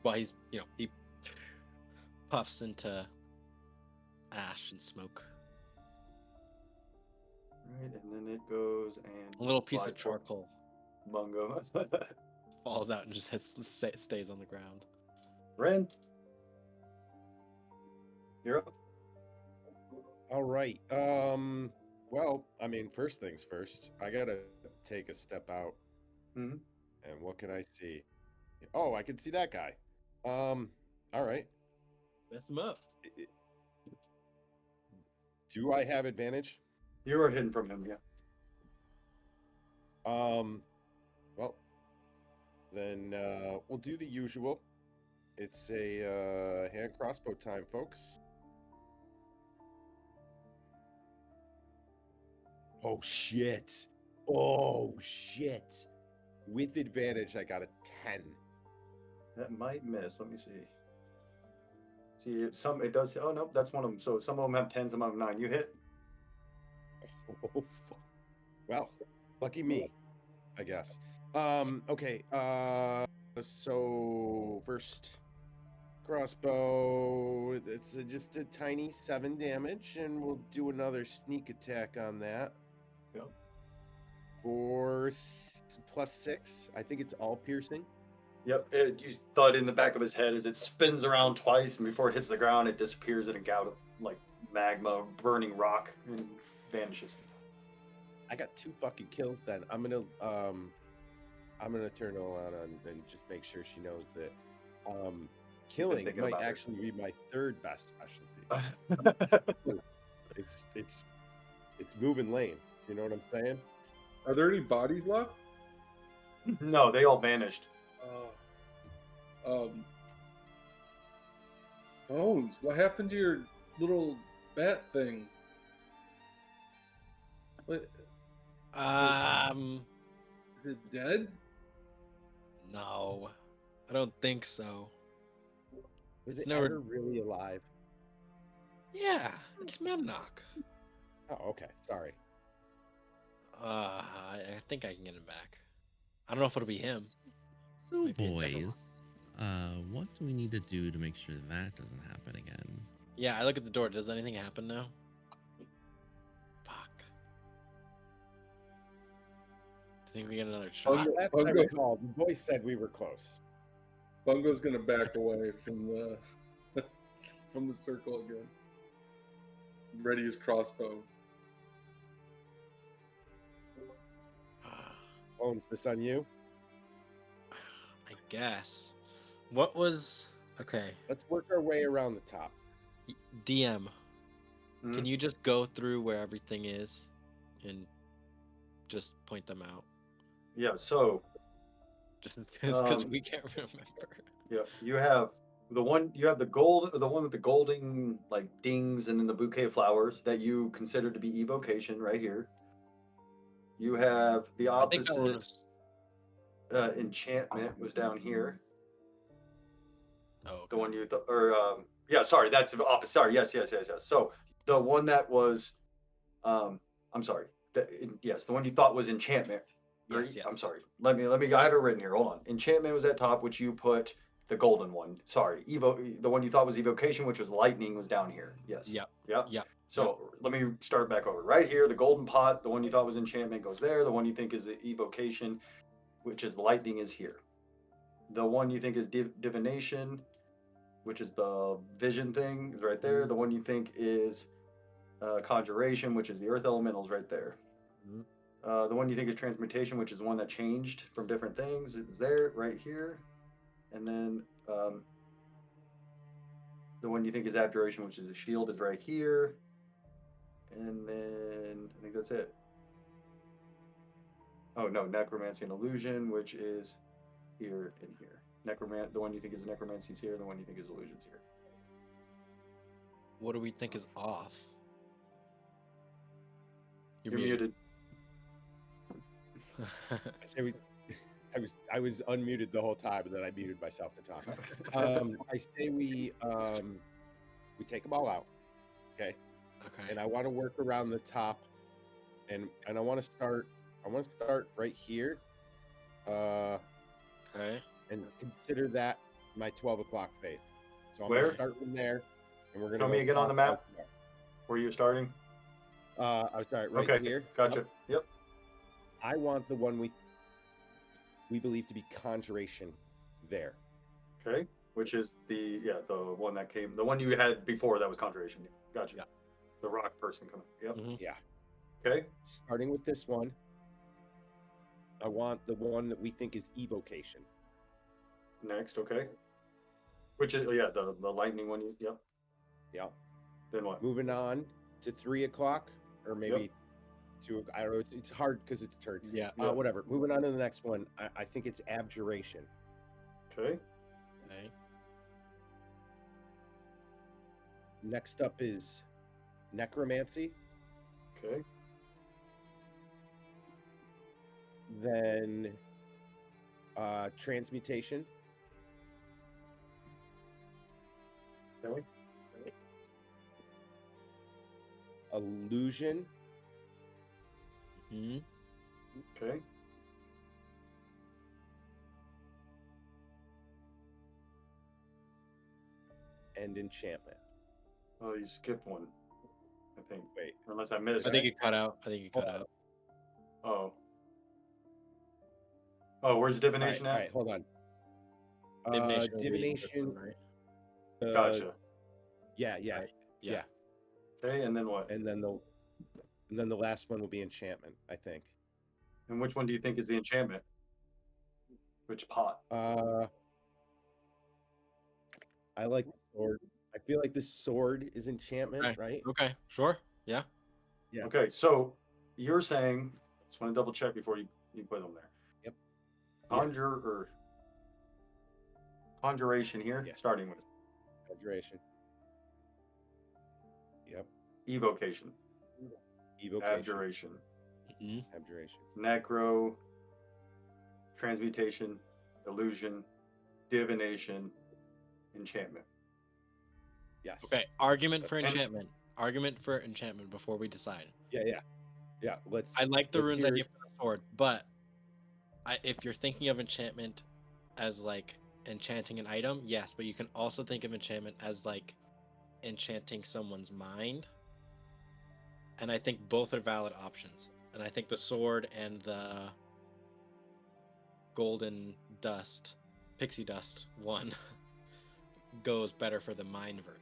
Well, he's he puffs into ash and smoke. Right, and then it goes and A little piece flies of charcoal Bungo. falls out and just stays on the ground. Ren, you're up. All right. Well, I mean, first things first. I gotta take a step out. Mhm. And what can I see? Oh, I can see that guy. All right. Mess him up. Do I have advantage? You were hidden from him, yeah. Well, then we'll do the usual. It's a hand crossbow time, folks. Oh shit! Oh shit! With advantage, I got a 10. That might miss. Let me see. See, it does. Oh no, that's one of them. So some of them have 10, some of them 9. You hit. Oh fuck! Well, lucky me, I guess. Okay. So first crossbow. It's just a tiny 7 damage, and we'll do another sneak attack on that. Yep. For +6. I think it's all piercing. Yep. You thud in the back of his head as it spins around twice, and before it hits the ground, it disappears in a gout of like magma, burning rock, and vanishes. I got 2 fucking kills. Then I'm gonna turn Alana and just make sure she knows that killing thinking might about it. actually be my 3rd best specialty. It's moving lanes. You know what I'm saying? Are there any bodies left? No, they all vanished. Bones, what happened to your little bat thing? What, is it dead? No, I don't think so. Was it Never- ever really alive? Yeah, it's Memnock. Oh, okay. Sorry. I think I can get him back. I don't know if it'll be him. So, Maybe a different boys, what do we need to do to make sure that doesn't happen again? Yeah, I look at the door. Does anything happen now? Fuck. Think we get another shot? Last I Bungo. recall, the voice said we were close. Bungo's gonna back away from the from the circle again. Ready his crossbow. Bones, this on you? I guess. What was okay? Let's work our way around the top. DM. Mhm. Can you just go through where everything is, and just point them out? Yeah. So Just because Um, we can't remember. yeah, you have the one. You have the gold, the one with the golden like dings, and then the bouquet of flowers that you consider to be evocation right here. You have the I think that opposite. one was. Enchantment was down here. Oh, The okay. one you yeah, sorry, that's the opposite. Sorry, yes. So the one that was I'm sorry. Yes, the one you thought was enchantment. Yes, I'm yes. sorry. Let me I have it written here. Hold on. Enchantment was at top, which you put the golden one. Sorry. The one you thought was evocation, which was lightning, was down here. Yes. Yep. Yep. Yep. So let me start back over. Right here, the golden pot, the one you thought was enchantment goes there. The one you think is evocation, which is lightning, is here. The one you think is divination, which is the vision thing, is right there. The one you think is conjuration, which is the earth elementals, right there. Mhm. The one you think is transmutation, which is the one that changed from different things, is there, right here. And then the one you think is abjuration, which is a shield, is right here. And then I think that's it. Oh no, necromancy and illusion, which is here and here. The one you think is necromancy is here. The one you think is illusions here. What do we think is off? You're muted. I say I was unmuted the whole time, and then I muted myself to talk. I say we take them all out, okay? Okay. And I want to work around the top, and I want to start. I want to start right here, Okay. and consider that my 12 o'clock phase. So I'm Where? gonna start from there, and we're gonna Show me go again on the map. top. Where are you starting? I'm sorry, right Okay, here. gotcha. Yep. I want the one we believe to be conjuration there. Okay. Which is the one that came, the one you had before that was conjuration. Gotcha. Yeah. The rock person coming. Yep. Mhm. Yeah. Okay. Starting with this one, I want the one that we think is evocation. Next. Okay. Which is the lightning one. Yep. Yeah. Then what? Moving on to 3 o'clock, or maybe 2. I don't know. It's hard because it's turn. Yeah. Yep. Whatever. Moving on to the next one. I think it's abjuration. Okay. Okay. Next up is necromancy. Okay. Then transmutation. Okay. Illusion. Hmm. Okay. And enchantment. Oh, you skipped one, I think. Wait. Unless I missed. I think you cut out. I think you cut out. Oh. Oh, where's divination All at? right, hold on. Divination. would be the first Divination. one, right? Gotcha. Yeah. Right. Yeah. Okay, and then what? And then the last one will be enchantment, I think. And which one do you think is the enchantment? Which pot? I like the sword. I feel like the sword is enchantment, Okay. right? Okay. Sure. Yeah. Yeah. Okay, so you're saying, just want to double check before you put them there. Yep. Yeah. Conjuration here, Yeah. starting with Conjuration. Yep. evocation, Evocation. abjuration, Hmm. Abjuration. necro, transmutation, illusion, divination, enchantment. Yes. Okay. Argument for And- enchantment. Argument for enchantment before we decide. Yeah. Let's. I like the let's runes hear idea for the sword, but if you're thinking of enchantment as like enchanting an item, yes, but you can also think of enchantment as like enchanting someone's mind. And I think both are valid options. And I think the sword and the golden dust, pixie dust one goes better for the mind version.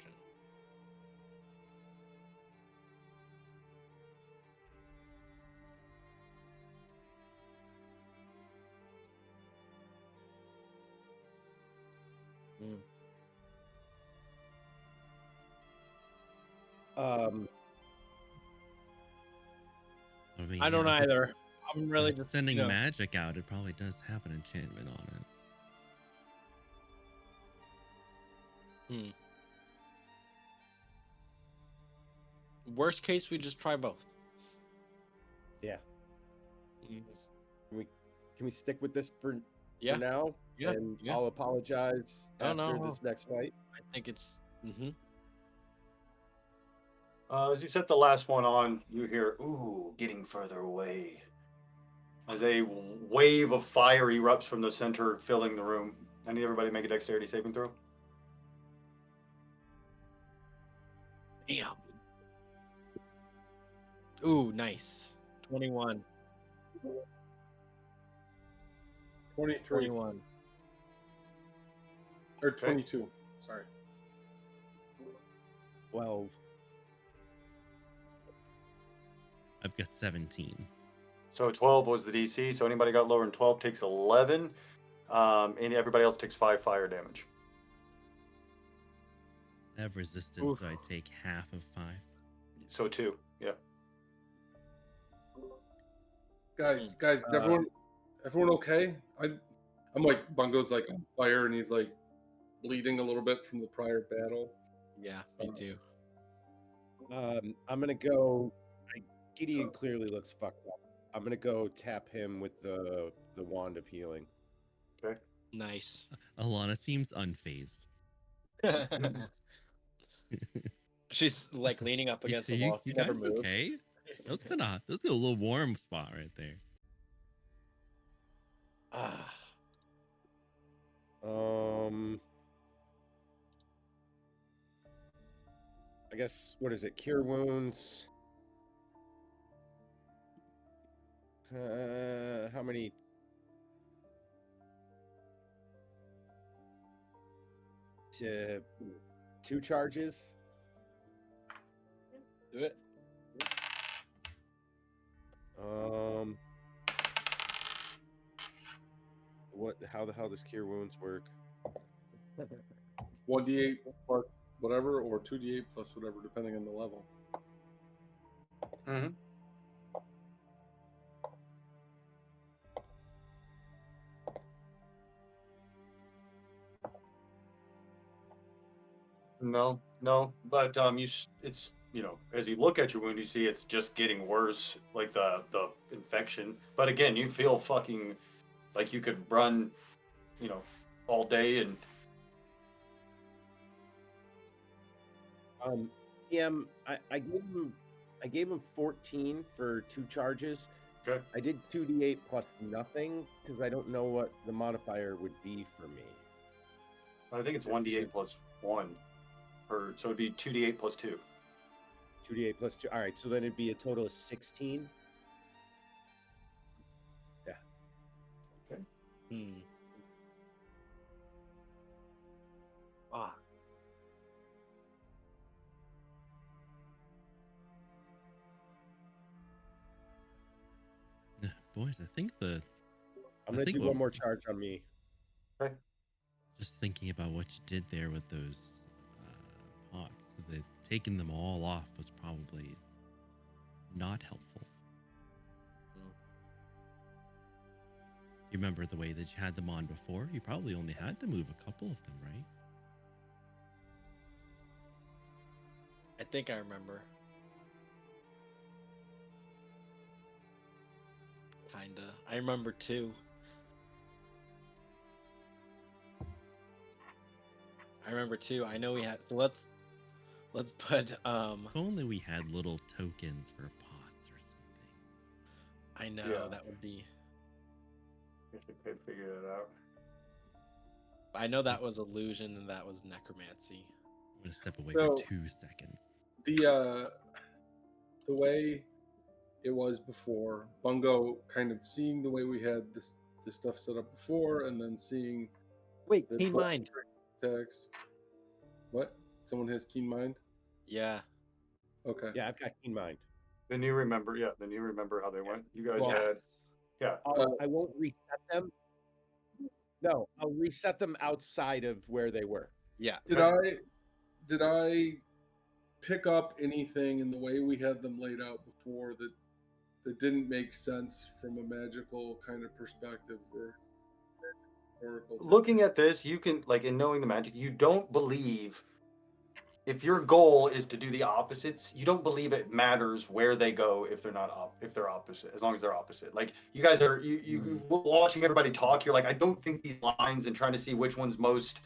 I mean, I don't if it's- either. I'm if really it's just sending you know, magic out. It probably does have an enchantment on it. worst case we just try both. Yeah. Mm. Can we stick with this for Yeah. now? Yeah, And yeah. I'll apologize No, after no. this next fight. I think it's As you set the last one on, you hear, ooh, getting further away. As a wave of fire erupts from the center, filling the room. I need everybody to make a dexterity saving throw. damn. Ooh, nice. 21. 23 21. or 22. Sorry. 12. I've got 17. So 12 was the DC. So anybody got lower than 12 takes 11. And everybody else takes 5 fire damage. I have resistance, Oof. so I take half of 5. So 2. Yeah. Guys, is everyone okay? I'm like, Bungo's like on fire and he's like bleeding a little bit from the prior battle. Yeah, me too. I'm gonna go. Gideon clearly looks fucked up. I'm gonna go tap him with the wand of healing. Okay. Nice. Alana seems unfazed. She's like leaning up against the wall. She You never guys moves. okay? That's a little warm spot right there. Ah, I guess what is it? Cure wounds. How many? Two charges. do it. What? How the hell does cure wounds work? 1d8 plus whatever, or 2d8 plus whatever, depending on the level. Mm-hmm. No, but it's as you look at your wound, you see it's just getting worse, like the infection. But again, you feel fucking like you could run, all day and TM, I gave him 14 for 2 charges. okay. I did 2d8 plus nothing because I don't know what the modifier would be for me. I think it's 1d8 plus 1, or so it'd be 2d8 plus 2. 2d8 plus 2. All right, so then it'd be a total of 16. Yeah. Ah. Boys, I think I'm I gonna think do what- one more charge on me. Okay. just thinking about what you did there with those pots, that taking them all off was probably not helpful. You remember the way that you had them on before? You probably only had to move a couple of them, right? I think I remember. Kinda. I remember too. I know we had. So let's put. If only we had little tokens for pots or something. I know Yeah. that would be. Guess we could figure it out. I know that was illusion and that was necromancy. I'm gonna step away So- for 2 seconds. The way it was before, Bungo kind of seeing the way we had this stuff set up before, and then seeing Wait, the keen 12 mind. attacks. What? Someone has keen mind? Yeah. Okay. Yeah, I've got keen mind. Then you remember how they went. You guys Well, had, yeah. I won't reset them. No, I'll reset them outside of where they were. Yeah. Did I pick up anything in the way we had them laid out before that didn't make sense from a magical kind of perspective or historical? Looking at this, you can in knowing the magic, you don't believe if your goal is to do the opposites, you don't believe it matters where they go if they're not if they're opposite, as long as they're opposite. Like you guys are you watching everybody talk, you're like, I don't think these lines and trying to see which one's most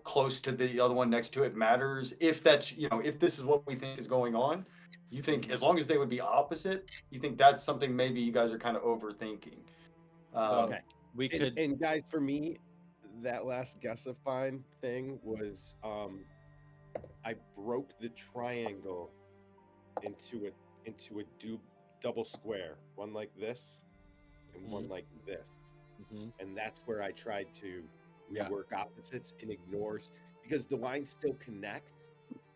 close to the other one next to it matters. If that's if this is what we think is going on, you think as long as they would be opposite, you think that's something maybe you guys are kind of overthinking. Okay. We could. And guys, for me, that last Guessifine thing was I broke the triangle into a double square, one like this and one like this. And that's where I tried to Yeah. rework opposites and ignores, because the lines still connect,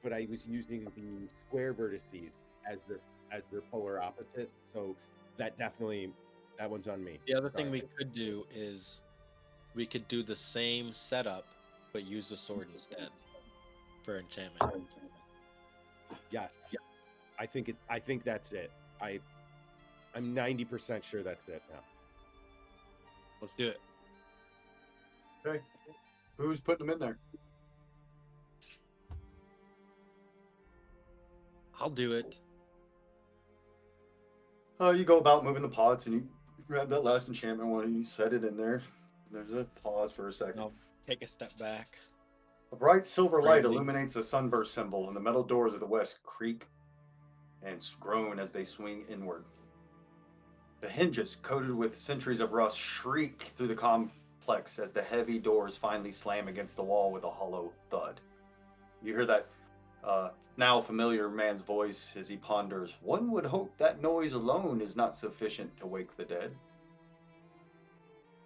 but I was using the square vertices as their polar opposite. So that one's on me. The other thing Sorry. we could do is we could do the same setup but use the sword instead for enchantment. Yes. Yeah. I think that's it. I'm 90% sure that's it now. Let's do it. Okay. Who's putting them in there? I'll do it. You go about moving the pots and you grab that last enchantment one and you set it in there. There's a pause for a second. I'll take a step back. A bright silver light Branding. illuminates the sunburst symbol, and the metal doors of the west creak and groan as they swing inward. The hinges, coated with centuries of rust, shriek through the complex as the heavy doors finally slam against the wall with a hollow thud. You hear that now familiar man's voice as he ponders, "One would hope that noise alone is not sufficient to wake the dead."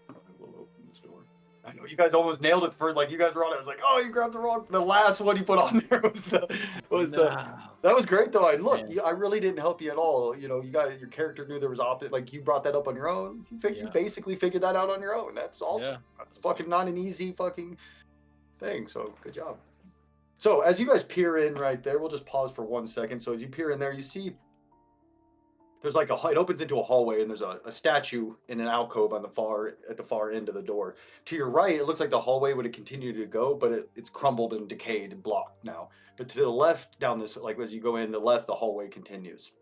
I will open this door. I know you guys almost nailed it for you guys were on it. I was like, oh, you grabbed the last one you put on there that was great though. And look, Man. I really didn't help you at all. Your character knew there was opposite. You brought that up on your own. You basically figured that out on your own. That's awesome. Yeah. That's fucking not an easy fucking thing. So good job. So as you guys peer in right there, we'll just pause for 1 second. So as you peer in there, you see there's like it opens into a hallway, and there's a statue in an alcove on at the far end of the door. To your right, it looks like the hallway would have continued to go, but it's crumbled and decayed and blocked now. But to the left, down this, like as you go in the left, the hallway continues.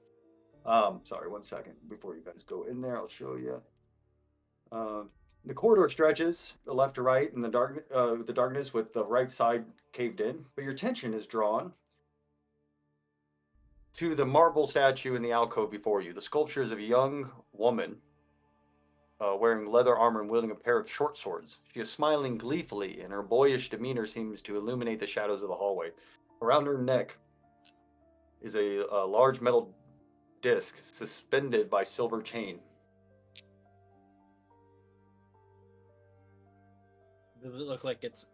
Sorry, 1 second before you guys go in there, I'll show you. The corridor stretches the left to right in the darkness with the right side caved in, but your attention is drawn to the marble statue in the alcove before you. The sculpture is of a young woman wearing leather armor and wielding a pair of short swords. She is smiling gleefully, and her boyish demeanor seems to illuminate the shadows of the hallway. Around her neck is a large metal disc suspended by silver chain. Does it look like it's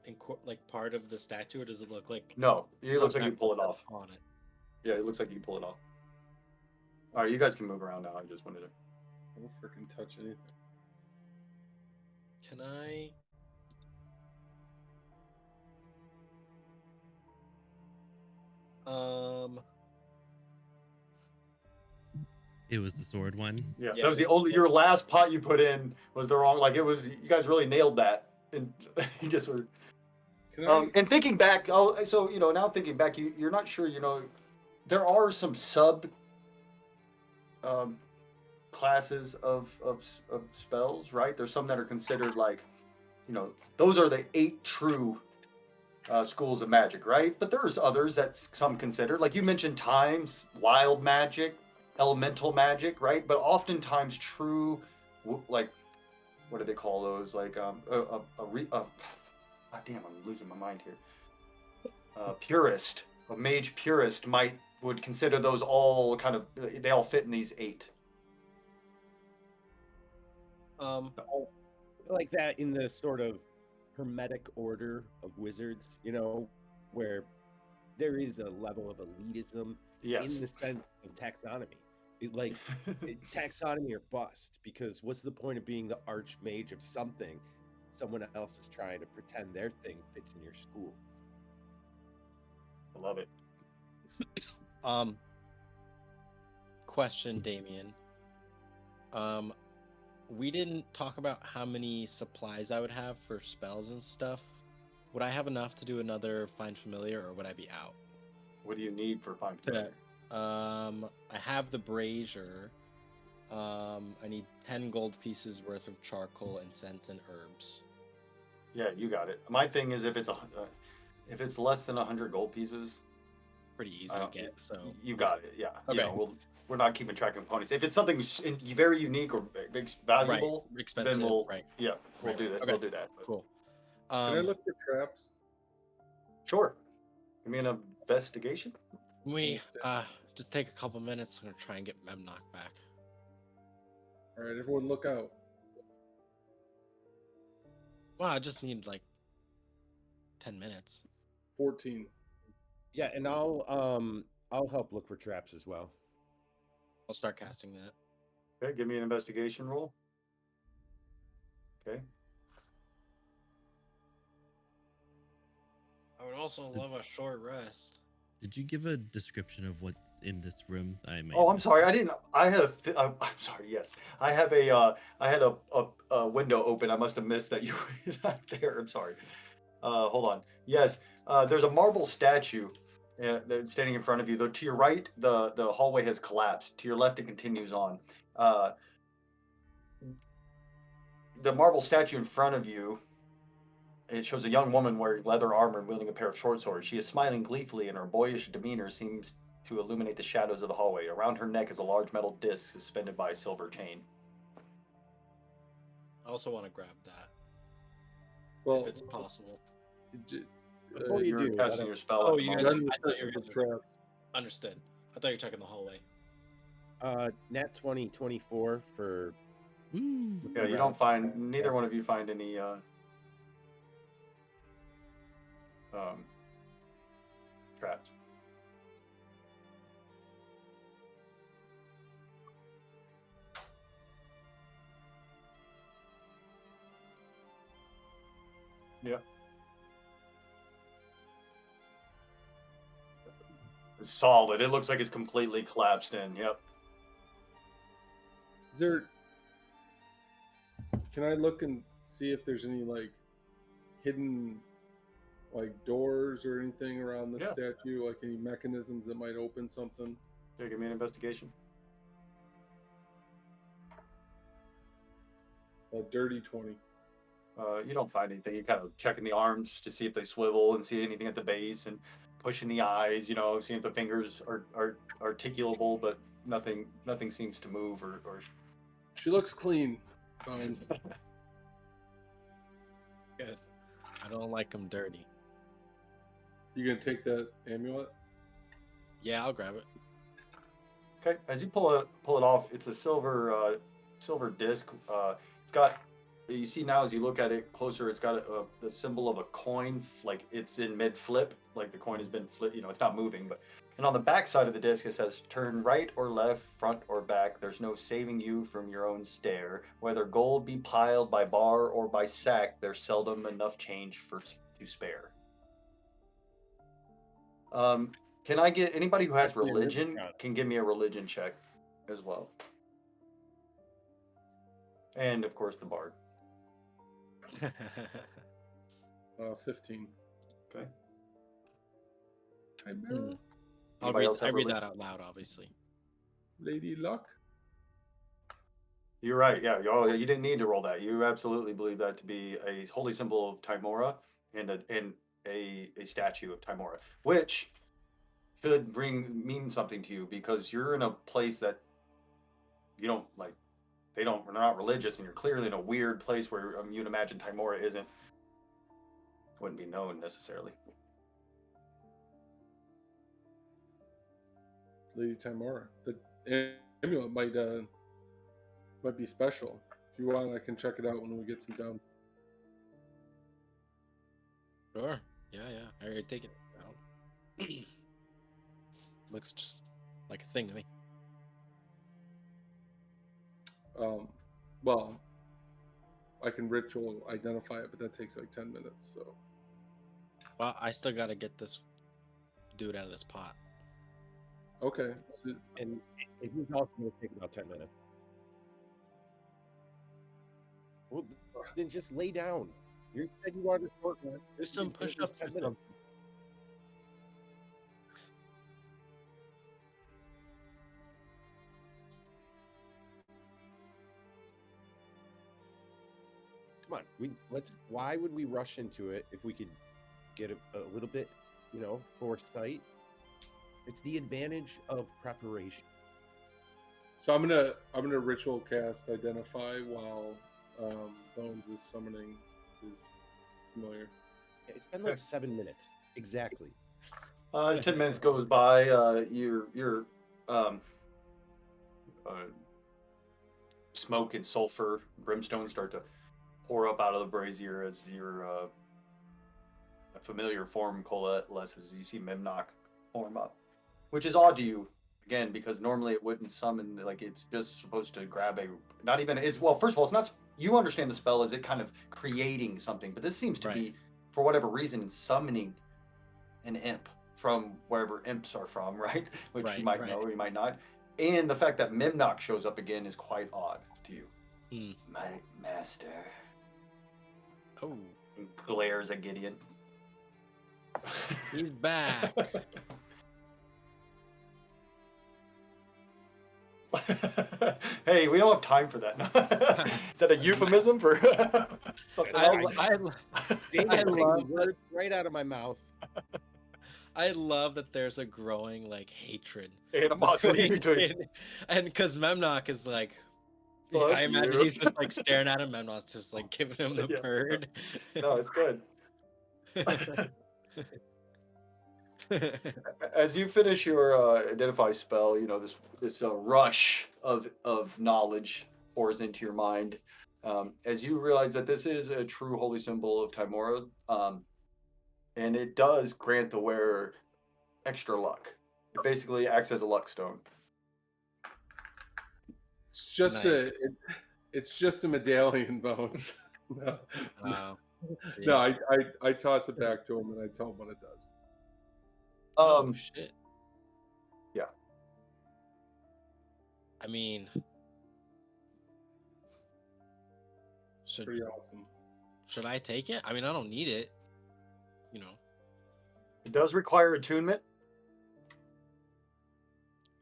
like part of the statue, or does it look like No, it looks like you something pull it off. on it? Yeah, it looks like you pull it off. All right, you guys can move around now. I just wanted to. Don't freaking touch anything. Can I? It was the sword one. Yeah, Yeah, that was the only. Your last pot you put in was the wrong. Like it was. You guys really nailed that, and you just were. Can I? And thinking back, so now thinking back, you're not sure. There are some sub classes of spells, right? There's some that are considered like, those are the 8 true schools of magic, right? But there's others that some consider, like you mentioned, times wild magic, elemental magic, right? But oftentimes true, like, what do they call those? Like God damn, I'm losing my mind here. Purist, a mage purist would consider those all kind of, they all fit in these 8. Like that in the sort of hermetic order of wizards, where there is a level of elitism Yes. in the sense of taxonomy. Taxonomy or bust, because what's the point of being the archmage of something? Someone else is trying to pretend their thing fits in your school. I love it. Question, Damien. We didn't talk about how many supplies I would have for spells and stuff. Would I have enough to do another Find Familiar, or would I be out? What do you need for Find Familiar? I have the brazier. I need 10 gold pieces worth of charcoal, incense, and herbs. Yeah, you got it. My thing is if it's less than 100 gold pieces, Pretty easy to get. So you got it. Yeah. Okay. We're not keeping track of components. If it's something very unique or valuable, right. Expensive, then we'll right. we'll Right. do that. Okay. We'll do that. But Cool. Can I look for traps? Sure. Give me an investigation. We just take a couple minutes. I'm gonna try and get Memnock back. All right, everyone, look out. Well, I just need like 10 minutes. 14. Yeah, and I'll help look for traps as well. I'll start casting that. Okay, give me an investigation roll. Okay. I would also love a short rest. Did you give a description of what's in this room? Oh, I'm sorry. I didn't. I had I'm sorry. Yes, I have I had a window open. I must have missed that you were not there. I'm sorry. Hold on. Yes, there's a marble statue that's standing in front of you. Though to your right, the hallway has collapsed. To your left, it continues on. The marble statue in front of you. It shows a young woman wearing leather armor and wielding a pair of short swords. She is smiling gleefully, and her boyish demeanor seems to illuminate the shadows of the hallway. Around her neck is a large metal disc suspended by a silver chain. I also want to grab that. Well, if it's possible. Before you You're do, casting let your us- spell. Oh, at the you moment. guys- Then I thought you were the gonna- traps. Understood. I thought you were checking the hallway. Nat 20, 24 for. Woo. Yeah, you don't find. Neither one of you find any. Traps. Yeah. It's solid. It looks like it's completely collapsed in. Yep. Is there? Can I look and see if there's any like hidden like doors or anything around the Yeah. statue? Like any mechanisms that might open something? Yeah, give me an investigation. A dirty 20. You don't find anything. You kind of checking the arms to see if they swivel and see anything at the base, and pushing the eyes. Seeing if the fingers are articulable, but nothing seems to move or She looks clean, Bones. Good. I don't like them dirty. You gonna take that amulet? Yeah, I'll grab it. Okay, as you pull it off, it's a silver disc. It's got, you see now as you look at it closer, it's got the symbol of a coin, like it's in mid flip, like the coin has been flipped. It's not moving, and on the back side of the disc it says, "Turn right or left, front or back. There's no saving you from your own stare. Whether gold be piled by bar or by sack, there's seldom enough change to spare." Can I get anybody who has Actually, religion can give me a religion check as well? And of course the bard. 15. Okay. Chimera? Anybody else I have read religion? that out loud, obviously. Lady Luck? You're right. Yeah. You didn't need to roll that. You absolutely believe that to be a holy symbol of Timora and a statue of Timora, which should mean something to you because you're in a place that you don't like. They're not religious, and you're clearly in a weird place where you'd imagine Timora wouldn't be known necessarily. Lady Timora. The amulet might be special. If you want, I can check it out when we get some down. Sure. Yeah. I already taken it out. Looks just like a thing to me. Well, I can ritual identify it, but that takes like 10 minutes. So Well, I still gotta get this dude out of this pot. okay. So, And he's also going to take about 10 minutes. Well, then just lay down. You said you wanted a short rest. Do some Give us push-ups 10 or minutes. something. Come on, why would we rush into it if we could get a little bit, foresight? It's the advantage of preparation. so I'm gonna ritual cast identify while Bones is summoning his familiar. It's been like 7 minutes. Exactly. 10 minutes goes by. Your smoke and sulfur, brimstone start to pour up out of the brazier as your familiar form coalesces. You see Memnock form up, which is odd to you again because normally it wouldn't summon. Like it's just supposed to grab not even. It's well. First of all, it's not. You understand the spell as it kind of creating something, but this seems to be, for whatever reason, summoning an imp from wherever imps are from, right? Which you might know or you might not. And the fact that Memnock shows up again is quite odd to you. My master. Oh, And glares at Gideon. he's back. Hey, we don't have time for that. Is that a euphemism for something else? I love words right out of my mouth. I love that there's a growing like hatred, Animosity between. and because Memnock is like, Fuck I imagine you. he's just like staring at him. Memnock's just like giving him the Yeah. bird. No, it's good. As you finish your identify spell, this rush of knowledge pours into your mind. As you realize that this is a true holy symbol of Timora, and it does grant the wearer extra luck. It basically acts as a luck stone. It's just Nice. it's just a medallion, Bones. No, See? no, I toss it back to him and I tell him what it does. Oh shit. Yeah. I mean, Should Pretty awesome. should I take it? I mean, I don't need it. You know. It does require attunement.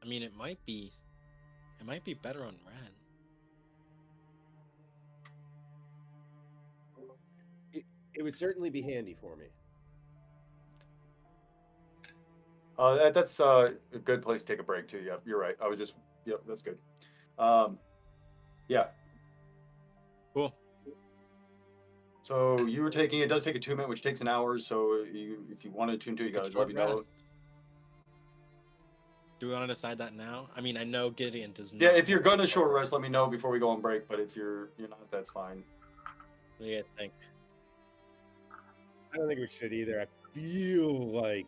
I mean, it might be better on red. It would certainly be handy for me. That's a good place to take a break too. Yeah, you're right. I was just, yep, that's good. Yeah. Cool. So you were taking, it does take attunement, which takes an hour. So if you want to attune to, you It's a gotta let short me know. rest. Do we want to decide that now? I mean, I know Gideon does not. Yeah, if you're gonna short rest, let me know before we go on break. But if you're not, that's fine. What do you guys think? I don't think we should either. I feel like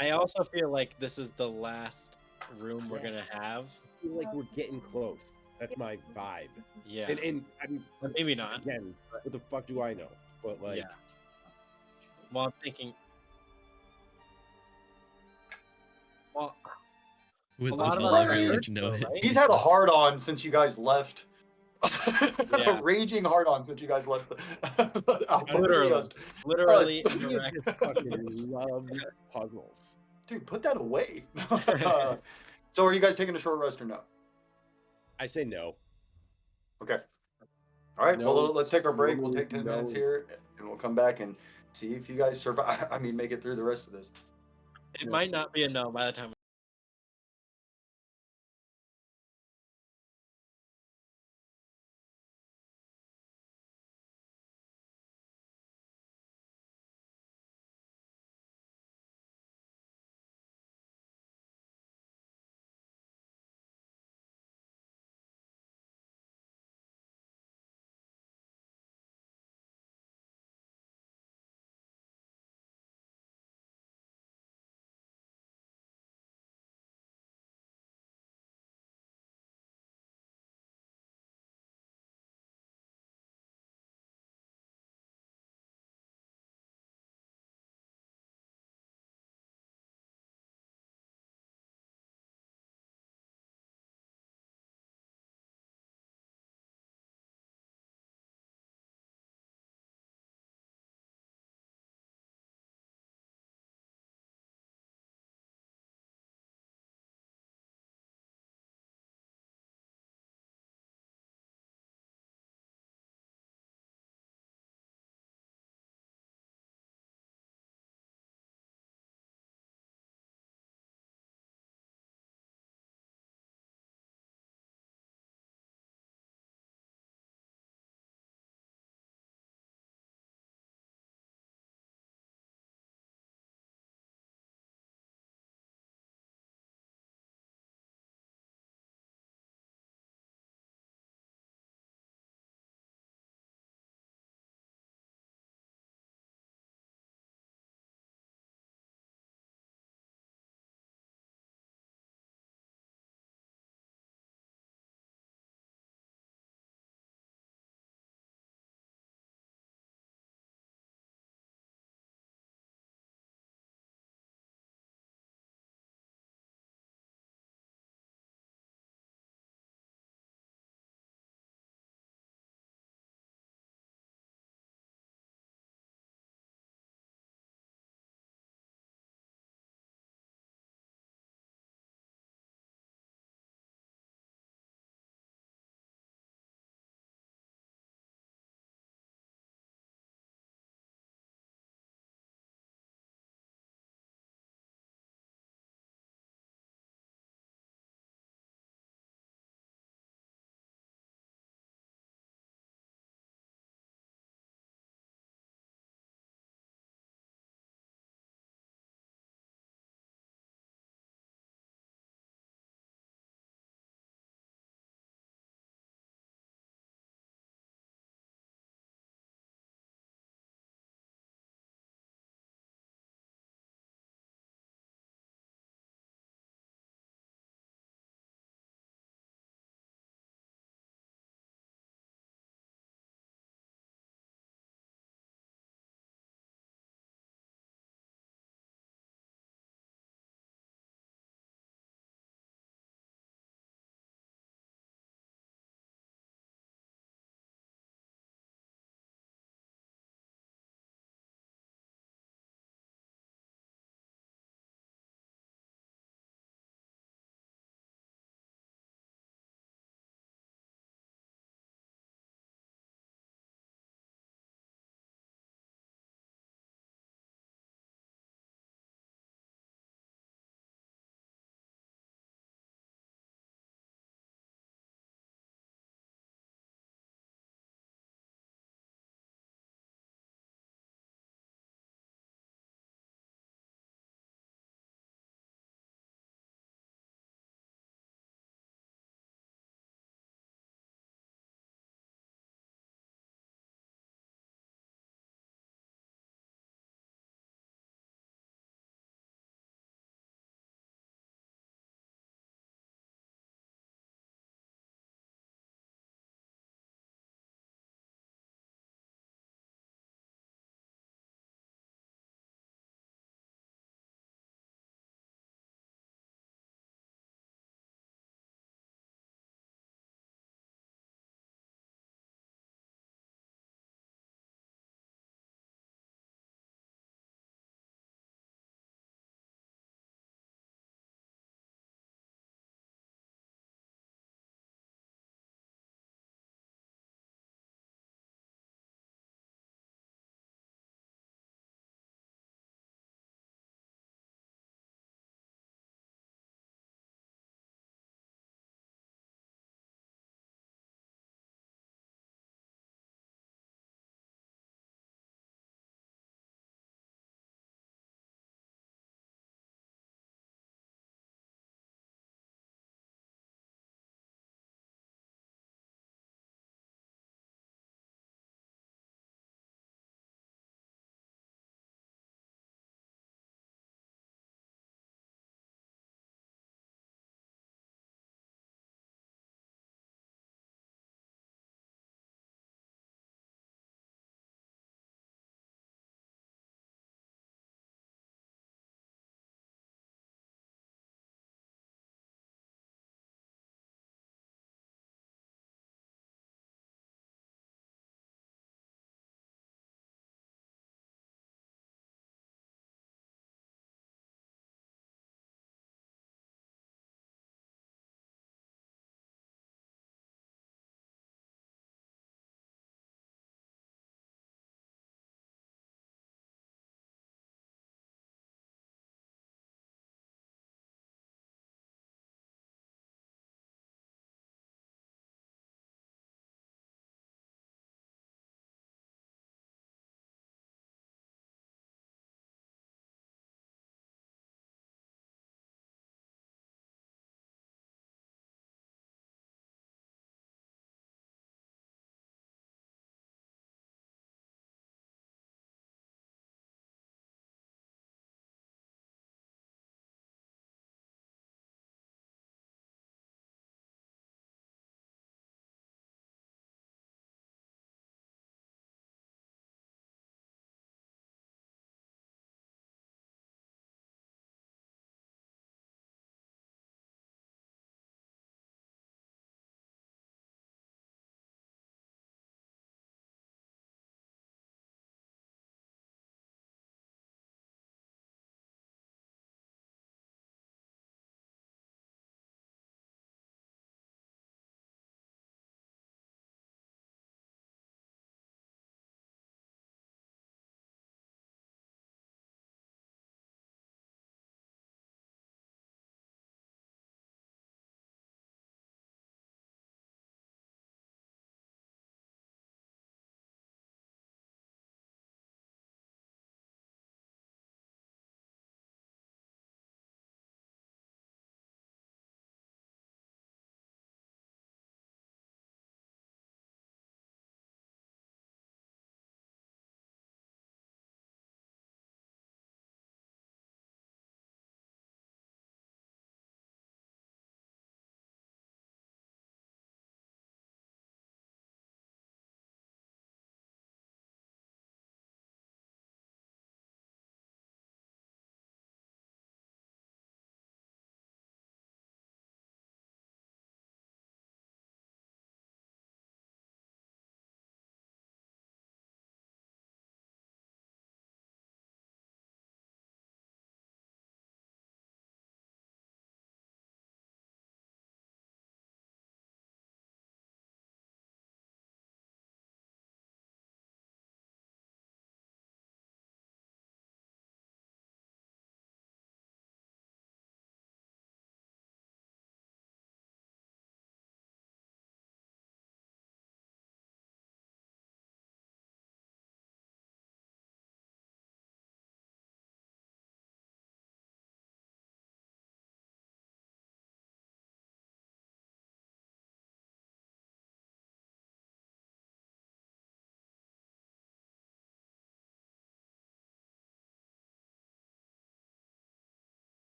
I also feel like this is the last room we're Yeah. gonna have. we're getting close. That's my vibe. Yeah. And I mean, But maybe not. again, what the fuck do I know? But like, Yeah. Well, I'm thinking. Well, With a the lot of us volume, are like, hurt, no though, hit. right? He's had a hard on since you guys left. Yeah. A raging hard on since you guys left. Literally. Literally. Us. in he direct- just fucking loves puzzles. Dude, put that away. So are you guys taking a short rest or no? I say no. Okay. All right. No, Well, let's take our break. We'll normally take 10 no. minutes here, and we'll come back and see if you guys survive. I mean, make it through the rest of this. It might not be a no by the time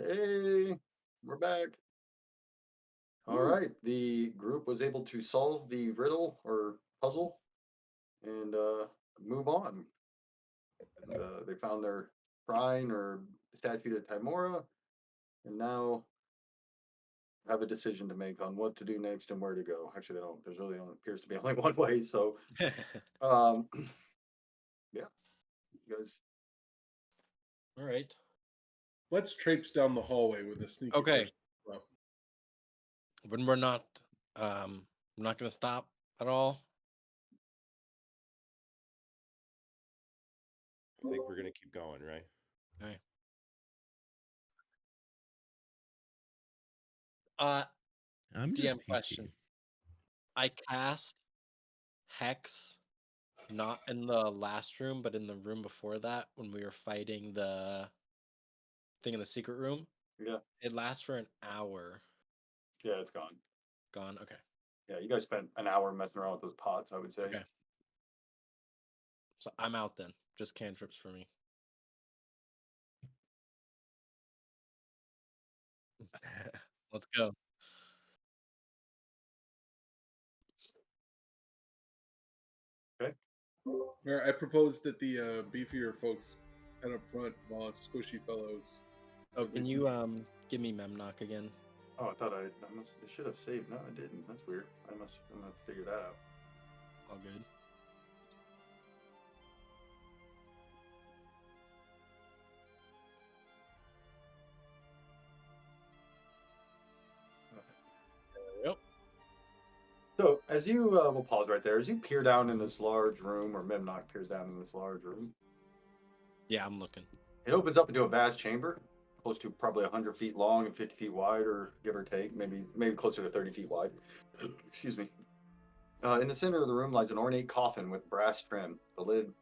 Hey, we're back. All right, the group was able to solve the riddle or puzzle and move on. And, they found their shrine or statue to Timora, and now have a decision to make on what to do next and where to go. Actually, they don't. There's really only appears to be only one way. So, um, yeah, you guys. All right. Let's traipse down the hallway with a sneaky Okay. person. Well, When we're not gonna stop at all. I think we're gonna keep going, right? Okay. Uh, I'm just DM peachy. question. I cast Hex not in the last room, but in the room before that when we were fighting the thing in the secret room. Yeah, It lasts for an hour. yeah, it's gone. Gone. Okay. Yeah, you guys spent an hour messing around with those pots. I would say. Okay. So I'm out then. Just cantrips for me. Let's go. all right, I propose that the beefier folks head up front while us squishy fellows. Oh, at can least- you give me Memnock again? Oh, I thought I should have saved. No, I didn't. That's weird. I'm gonna figure that out. All good. Yep. So as you we'll pause right there. As you peer down in this large room, or Memnock peers down in this large room, Yeah, I'm looking. it opens up into a vast chamber, close to probably 100 feet long and 50 feet wide, or give or take, maybe closer to 30 feet wide. Excuse me. In the center of the room lies an ornate coffin with brass trim. The lid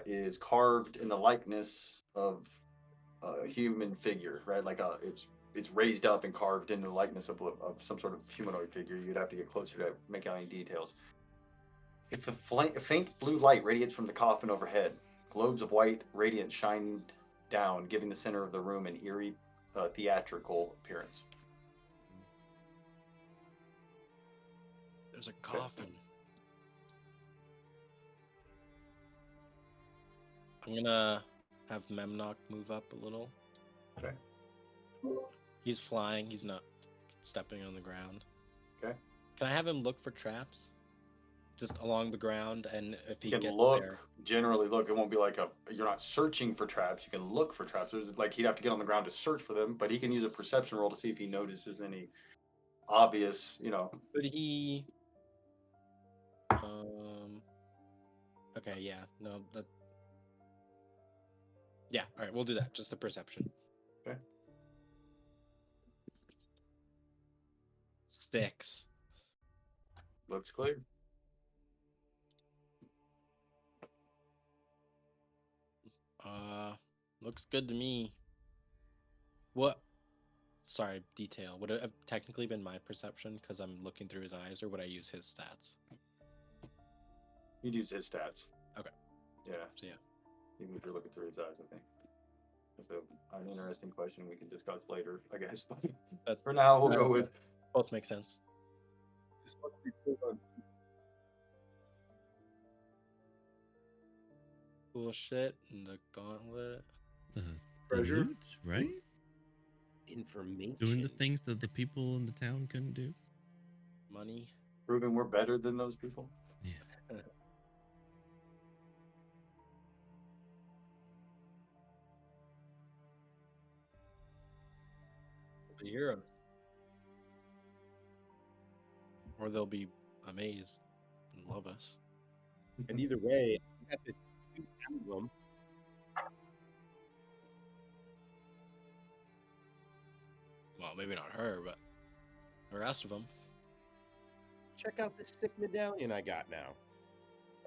is carved in the likeness of a human figure, right? Like it's raised up and carved into the likeness of some sort of humanoid figure. You'd have to get closer to make out any details. If a faint blue light radiates from the coffin overhead, globes of white radiance shine down, giving the center of the room an eerie, theatrical appearance. There's a coffin. I'm gonna have Memnock move up a little. Okay. He's flying. He's not stepping on the ground. Okay. Can I have him look for traps? Just along the ground, and if he You can gets look, there, generally look. It won't be like you're not searching for traps. You can look for traps. There's like he'd have to get on the ground to search for them, but he can use a perception roll to see if he notices any obvious, could he? Okay, yeah, no, that. Yeah, all right, we'll do that. Just the perception. Okay. 6. Looks clear. Looks good to me. What? Sorry, detail. Would it have technically been my perception because I'm looking through his eyes, or would I use his stats? He'd use his stats. Okay. Yeah. So yeah. Even if you're looking through his eyes, I think. That's an interesting question we can discuss later, I guess. But For now, we'll go with both make sense. This must be pulled on. Cool shit and the gauntlet. The Treasure? loot, right? Information. Doing the things that the people in the town couldn't do. Money. proving we're better than those people. Yeah. The heroes. Or they'll be amazed and love us. And either way, you got this huge emblem. Well, maybe not her, but the rest of them. Check out this sick medallion I got now.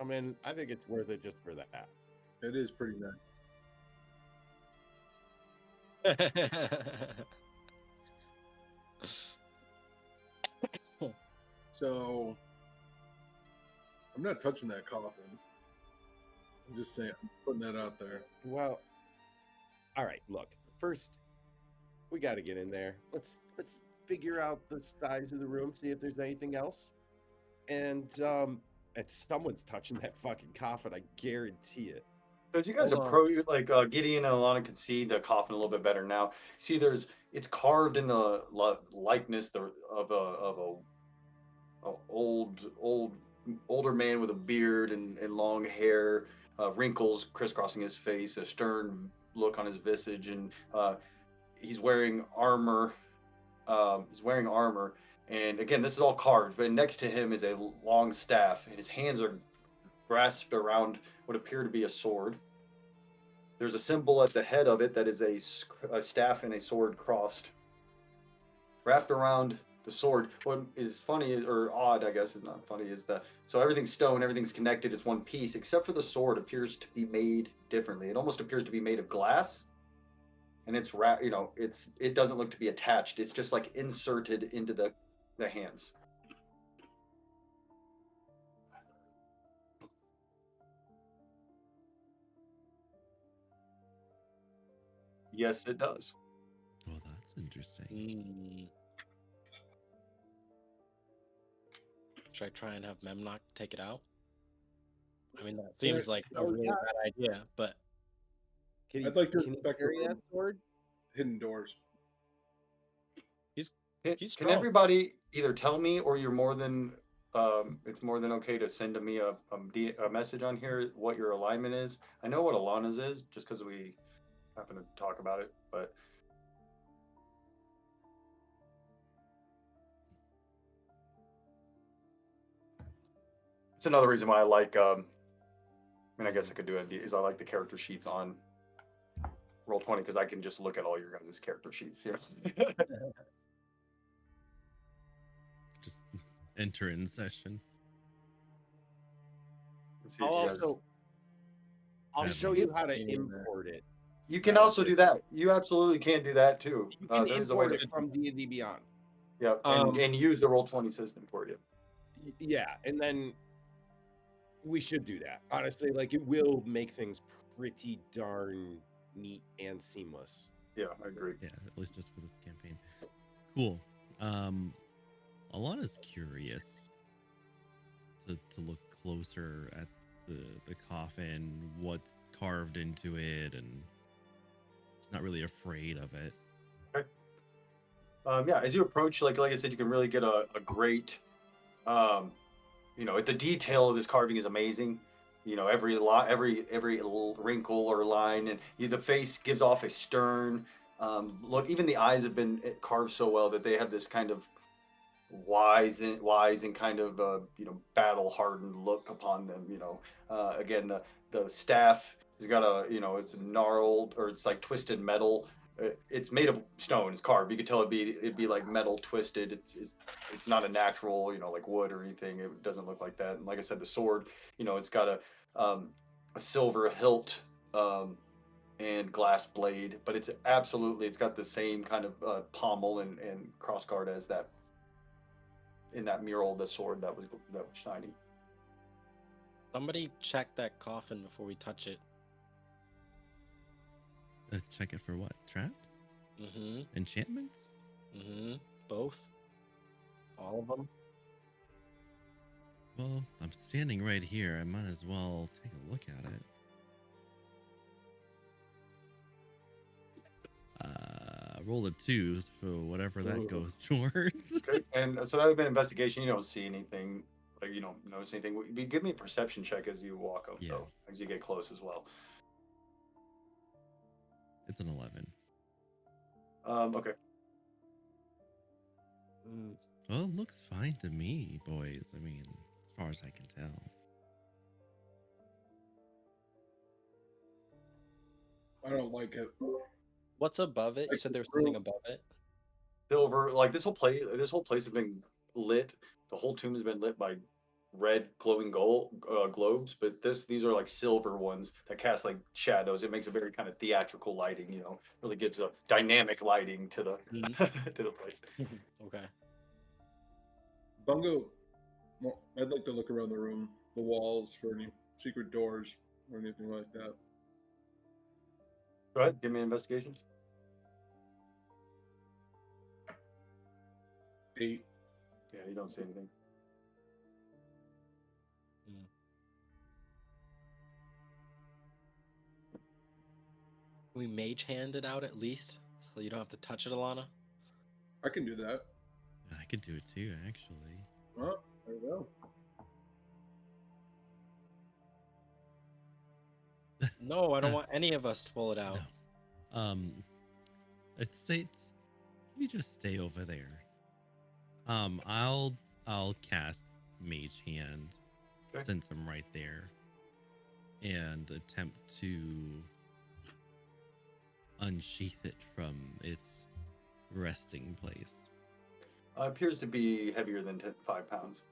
I mean, I think it's worth it just for that. It is pretty nice. So I'm not touching that coffin. I'm just saying, I'm putting that out there. Well, all right, look. First, We got to get in there. Let's figure out the size of the room, see if there's anything else. And someone's touching that fucking coffin. I guarantee it. So as you guys Hold on. approach, like Gideon and Alana can see the coffin a little bit better now. See, it's carved in the likeness of a older man with a beard and long hair, wrinkles crisscrossing his face, a stern look on his visage, and he's wearing armor. And again, this is all carved. But next to him is a long staff, and his hands are grasped around what appear to be a sword. There's a symbol at the head of it that is a staff and a sword crossed. Wrapped around the sword, what is funny or odd, I guess, is not funny, is that so everything's stone, everything's connected, it's one piece, except for the sword appears to be made differently. It almost appears to be made of glass, and it doesn't look to be attached. It's just like inserted into the hands. Yes, it does. Well, that's interesting. Should I try and have Memnock take it out? I mean, that Sir, seems like a oh, really yeah. bad idea, but Can I'd like to can inspect the carry that room. sword? Hidden doors. he's Can strong. everybody either tell me, or you're more than it's more than okay to send me a message on here what your alignment is. I know what Alana's is just because we happen to talk about it, but it's another reason why I like. I mean, I guess I could do it. Is I like the character sheets on Roll20 because I can just look at all your guys' character sheets. You know? Just enter in session. Let's see if I'll you guys- also I'll Have show one. you how to Yeah. import it. You can also do that. You absolutely can do that too. You can There's a way import to it from D&D Beyond. yeah, and use the Roll20 system for you. Yeah, and then we should do that. Honestly, like it will make things pretty darn neat and seamless. Yeah, I agree. Yeah, at least just for this campaign. Cool. Alana's curious to look closer at the coffin, what's carved into it, and she's not really afraid of it. Yeah, as you approach, like I said, you can really get a great, the detail of this carving is amazing. You know, every little wrinkle or line, and the face gives off a stern look. Even the eyes have been carved so well that they have this kind of wise and kind of battle hardened look upon them. Again, the staff has got it's gnarled, or it's like twisted metal. It's made of stone. It's carved. You could tell it'd be like metal twisted. It's not a natural, like wood or anything. It doesn't look like that. And like I said, the sword, it's got a silver hilt and glass blade, but it's got the same kind of pommel and cross guard as that in that mural, the sword that was shiny. Somebody check that coffin before we touch it. Check it for what? Traps? Mm-hmm. Enchantments? Mm-hmm. Both. All of them. Well, I'm standing right here. I might as well take a look at it. Roll a 2 for whatever that goes towards. Okay. And so that would have been investigation. You don't see anything, like you don't notice anything. Give me a perception check as you walk up, Yeah. though, as you get close as well. It's an 11. Okay. Well, it looks fine to me, boys. I mean, as far as I can tell. I don't like it. What's above it? You said there was something above it. Silver, like this whole place has been lit. The whole tomb has been lit by red glowing gold globes, but these are like silver ones that cast like shadows. It makes a very kind of theatrical lighting. Really gives a dynamic lighting to the to the place. Okay. Bungo, well, I'd like to look around the room, the walls, for any secret doors or anything like that. Go ahead, give me an investigation. 8. Yeah, you don't see anything. Can we mage hand it out at least, so you don't have to touch it, Alana? I can do that. I could do it too, actually. Well, there you go. No, I don't want any of us to pull it out. No. It's you just stay over there. I'll cast Mage Hand Okay. since I'm right there, and attempt to unsheath it from its resting place. Appears to be heavier than 5 pounds.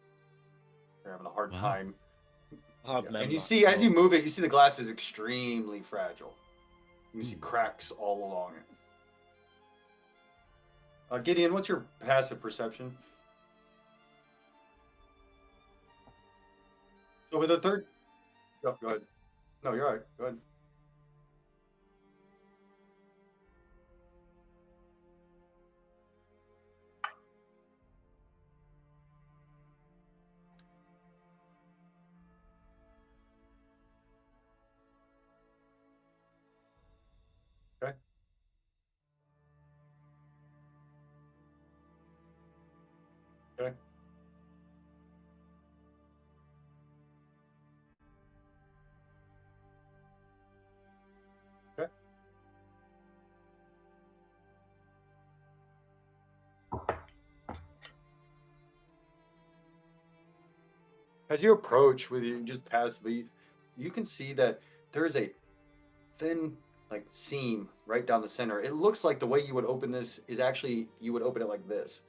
You're having a hard Wow. time. I'll have Yeah. And you Memnock see, as go. you move it, you see the glass is extremely fragile. You see Hmm. cracks all along it. Gideon, what's your passive perception? So with a third... Oh, go ahead. No, you're all right. Go ahead. Okay. Okay. Okay. As you approach with you just past lead, you can see that there is a thin like seam right down the center. It looks like the way you would open this is actually you would open it like this.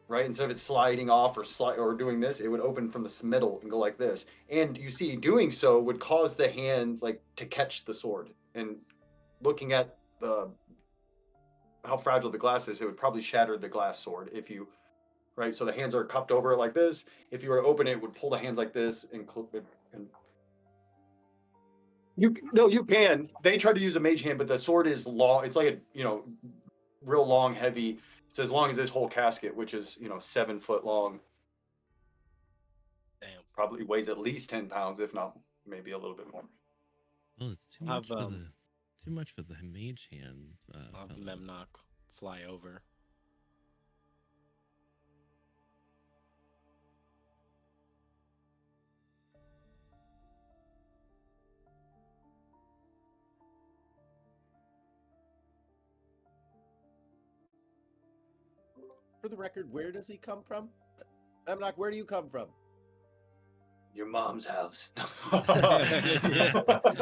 Right? Instead of it sliding off or doing this, it would open from the middle and go like this. And you see, doing so would cause the hands like to catch the sword. And looking at the how fragile the glass is, it would probably shatter the glass sword if you, right? So the hands are cupped over like this. If you were to open it, it would pull the hands like this and clip it. And you can. They tried to use a mage hand, but the sword is long. It's like a real long, heavy. It's as long as this whole casket, which is 7 foot long. Damn. Probably weighs at least 10 pounds, if not maybe a little bit more. Well, it's too Have, much for the Mage Hand. I'll have fellas. Memnock fly over. For the record, where does he come from? Memnock, where do you come from? Your mom's house. That's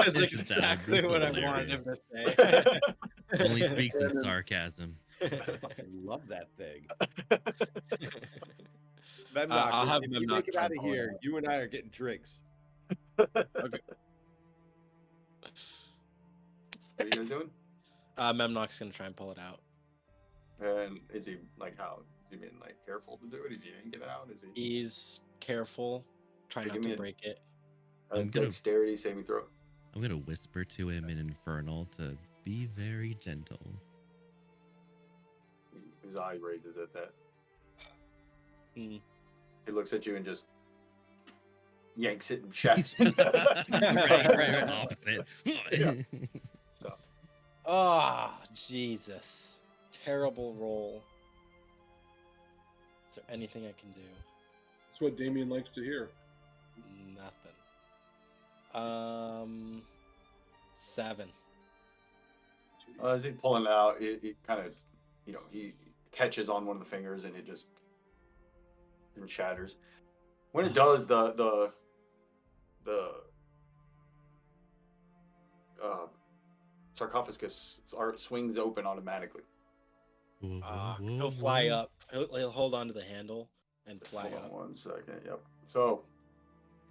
It's just exactly what I wanted hilarious. him to say. Only speaks in sarcasm. I love that thing. Memnock, I'll have if you Memnock make it try out and of pull it here, out. you and I are getting drinks. Okay. What are you guys doing? Memnock's gonna try and pull it out. And is he like how? Is he being like careful to do it? Is he ain't get it out? Is he? He's careful. Try Okay, not give to me a- break it. I'm gonna- Dexterity saving throw. I'm gonna whisper to him in Infernal to be very gentle. His eye raises at that. Hmm. He looks at you and just yanks it and shatters it. right, opposite. Yeah. Ah, Jesus. Terrible roll. Is there anything I can do? That's what Damien likes to hear. Nothing. 7. As he's pulling it out, it kind of, he catches on one of the fingers and it just shatters. When it does, the sarcophagus swings open automatically. Whoa, whoa, He'll fly whoa. up. He'll hold on to the handle and fly Hold on up. 1 second. Yep. So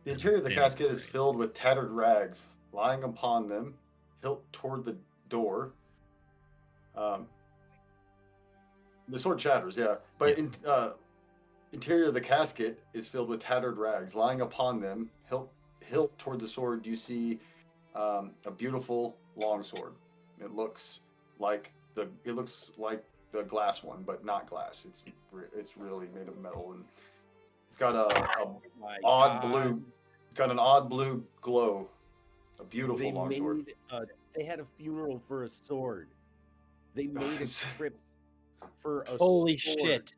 the And interior of the standing casket is upright. filled with tattered rags, lying upon them, hilt toward the door. The sword shatters, yeah, but interior of the casket is filled with tattered rags, lying upon them, hilt toward the sword. You see a beautiful long sword. It looks like a glass one, but not glass. It's really made of metal, and it's got a My odd God. blue. It's got an odd blue glow. A beautiful They longsword. they had a funeral for a sword. They made a Guys. crypt for a Holy sword. shit!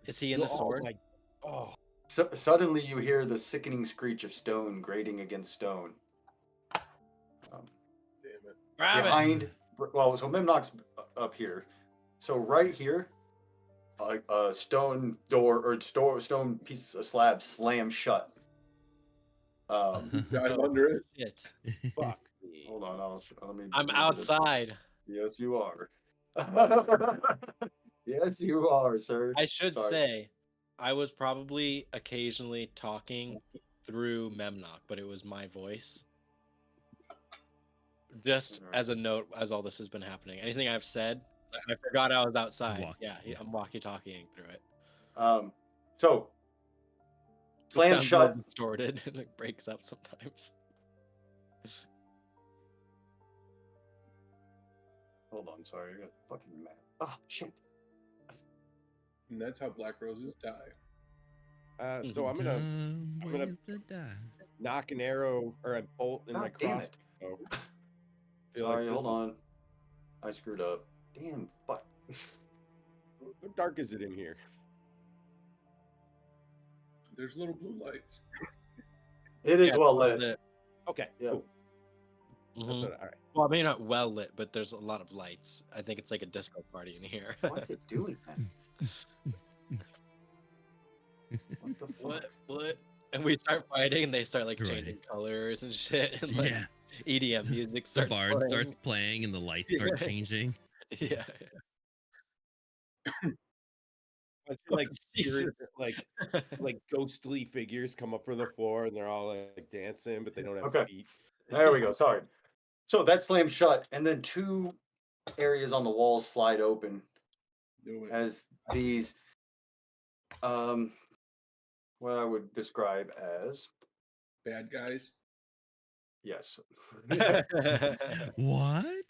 Is he in the Oh sword? my- oh, Suddenly, you hear the sickening screech of stone grating against stone. Damn it. Grab it! Behind, well, so Memnock's up here. So right here, a stone door or stone piece of slab slams shut. Dive under it. Shit. fuck me. Hold on, let me. I'm let me get it. outside. Yes, you are. Yes, you are, sir. I should Sorry. say, I was probably occasionally talking through Memnock, but it was my voice. Just as a note, as all this has been happening, anything I've said, I forgot I was outside. Yeah, I'm walkie-talkieing through it. So It slam sounds real shut. distorted and it breaks up sometimes. Hold on, sorry, I got fucking mad. Oh shit. And that's how black roses die. So I'm gonna Ways to die. knock an arrow or a bolt in my God damn it. crossbow. Feel Sorry, like hold this is- on. I screwed up. Damn, fuck. How dark is it in here? There's little blue lights. It is Yeah, well well lit. lit. Okay, Yeah. cool. That's Mhm. what, all right. Well, maybe not well lit, but there's a lot of lights. I think it's like a disco party in here. What's it doing, man? What the fuck? What? And we start fighting, and they start like Right. changing colors and shit, and like Yeah, EDM music the starts bard playing. starts playing and the lights start Yeah. changing. Yeah. I feel like Jesus. spirit, like ghostly figures come up from the floor and they're all like dancing, but they don't have Okay. feet. There we go. Sorry. So that slams shut, and then two areas on the walls slide open Do it. as these, what I would describe as, Bad guys. yes, What?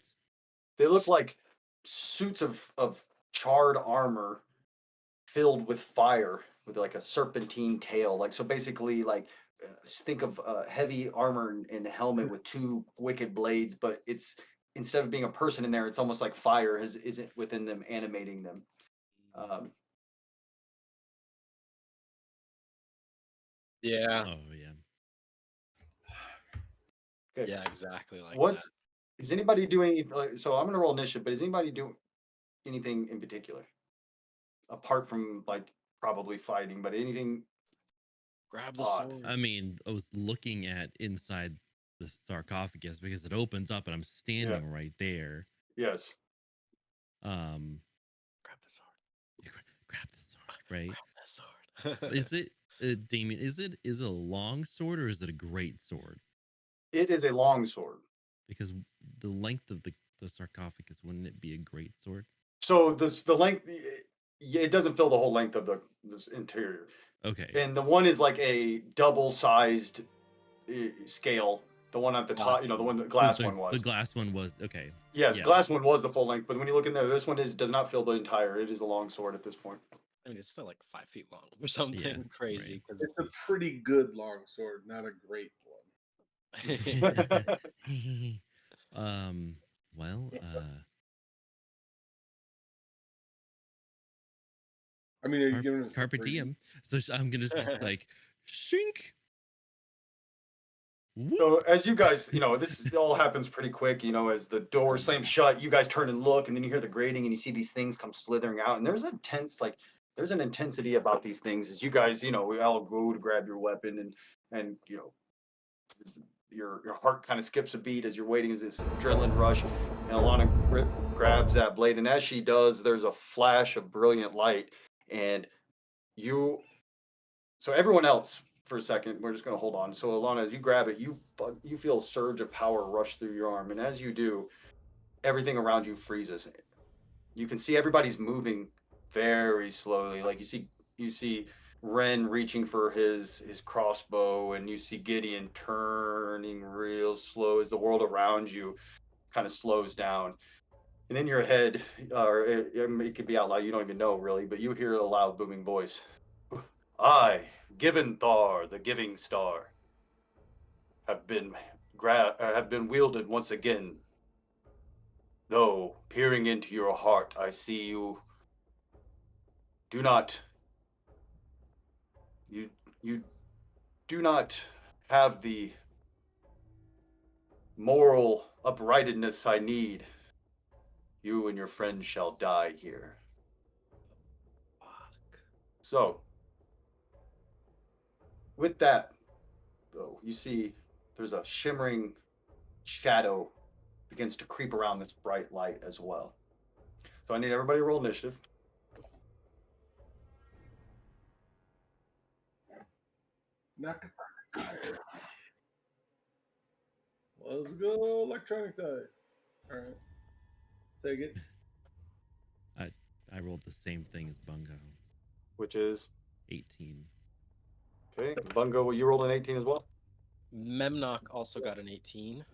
they look like suits of charred armor filled with fire with like a serpentine tail. Like, so basically, like, think of heavy armor and helmet with two wicked blades, but it's instead of being a person in there, it's almost like fire isn't within them, animating them. Yeah. Oh yeah. Okay. Yeah, exactly like What's is anybody doing? So I'm gonna roll initiative, but is anybody doing anything in particular apart from like probably fighting? But anything that. Grab the odd? sword. I mean, I was looking at inside the sarcophagus because it opens up and I'm standing right there. Yes. Um, Grab the sword. you grab the sword, right? Grab the sword. Is it, Damien? Is it a long sword or is it a great sword? It is a long sword. Because the length of the sarcophagus, wouldn't it be a great sword? So the length, it doesn't fill the whole length of this interior. Okay. And the one is like a double-sized scale. The one at the top, the one the glass one was. The glass one was okay. Yes, yeah. glass one was the full length, but when you look in there, this one does not fill the entire. It is a long sword at this point. I mean, it's still like 5 feet long or something crazy. right. It's a pretty good long sword, not a great one. Well, I mean, are you giving us carpe diem? So I'm gonna just like shink. So as you guys, this all happens pretty quick. As the door slams shut, you guys turn and look, and then you hear the grating, and you see these things come slithering out. And there's an intensity about these things. As you guys, we all go to grab your weapon, and your heart kind of skips a beat as you're waiting. As this adrenaline rush, and Alana grabs that blade, and as she does, there's a flash of brilliant light, and you. So everyone else, for a second, we're just going to hold on. So Alana, as you grab it, you feel a surge of power rush through your arm, and as you do, everything around you freezes. You can see everybody's moving very slowly. Like you see Ren reaching for his crossbow, and you see Gideon turning real slow as the world around you kind of slows down. And in your head, or it could be out loud, you don't even know really, but you hear a loud booming voice. I, given Thor, the giving star, have been have been wielded once again. Though peering into your heart, I see you do not you you do not have the moral uprightness I need. You and your friends shall die here. Fuck. So, with that, though, you see there's a shimmering shadow begins to creep around this bright light as well. So I need everybody to roll initiative. Knock. Let's go, electronic die. All right, take it. I rolled the same thing as Bungo. Which is 18. okay. Bungo, you rolled an 18 as well. Memnock also got an 18.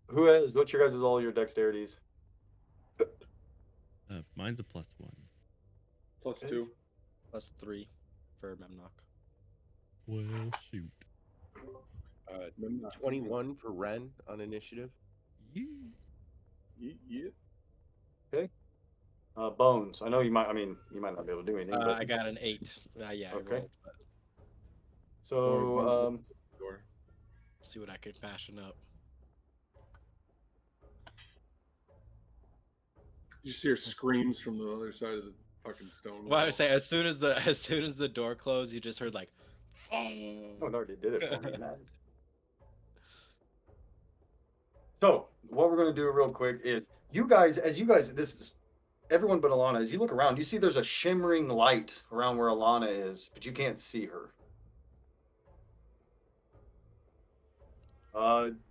Who has what's your guys' all your dexterities? Mine's a +1. Plus Okay. 2. Plus 3 for Memnock. Well, shoot. Memnock. 21 for Ren on initiative. Yeah. Yeah. Okay. Bones. I know you might. I mean, you might not be able to do anything. But I got an 8. Yeah, I Okay. rolled. But so Door. see what I can fashion up. You just hear screams from the other side of the fucking stone. Well, I wall. would say as soon as the door closed, you just heard like. oh, it already did it for me. Nice. So what we're gonna do real quick is you guys, this is everyone but Alana. As you look around, you see there's a shimmering light around where Alana is, but you can't see her.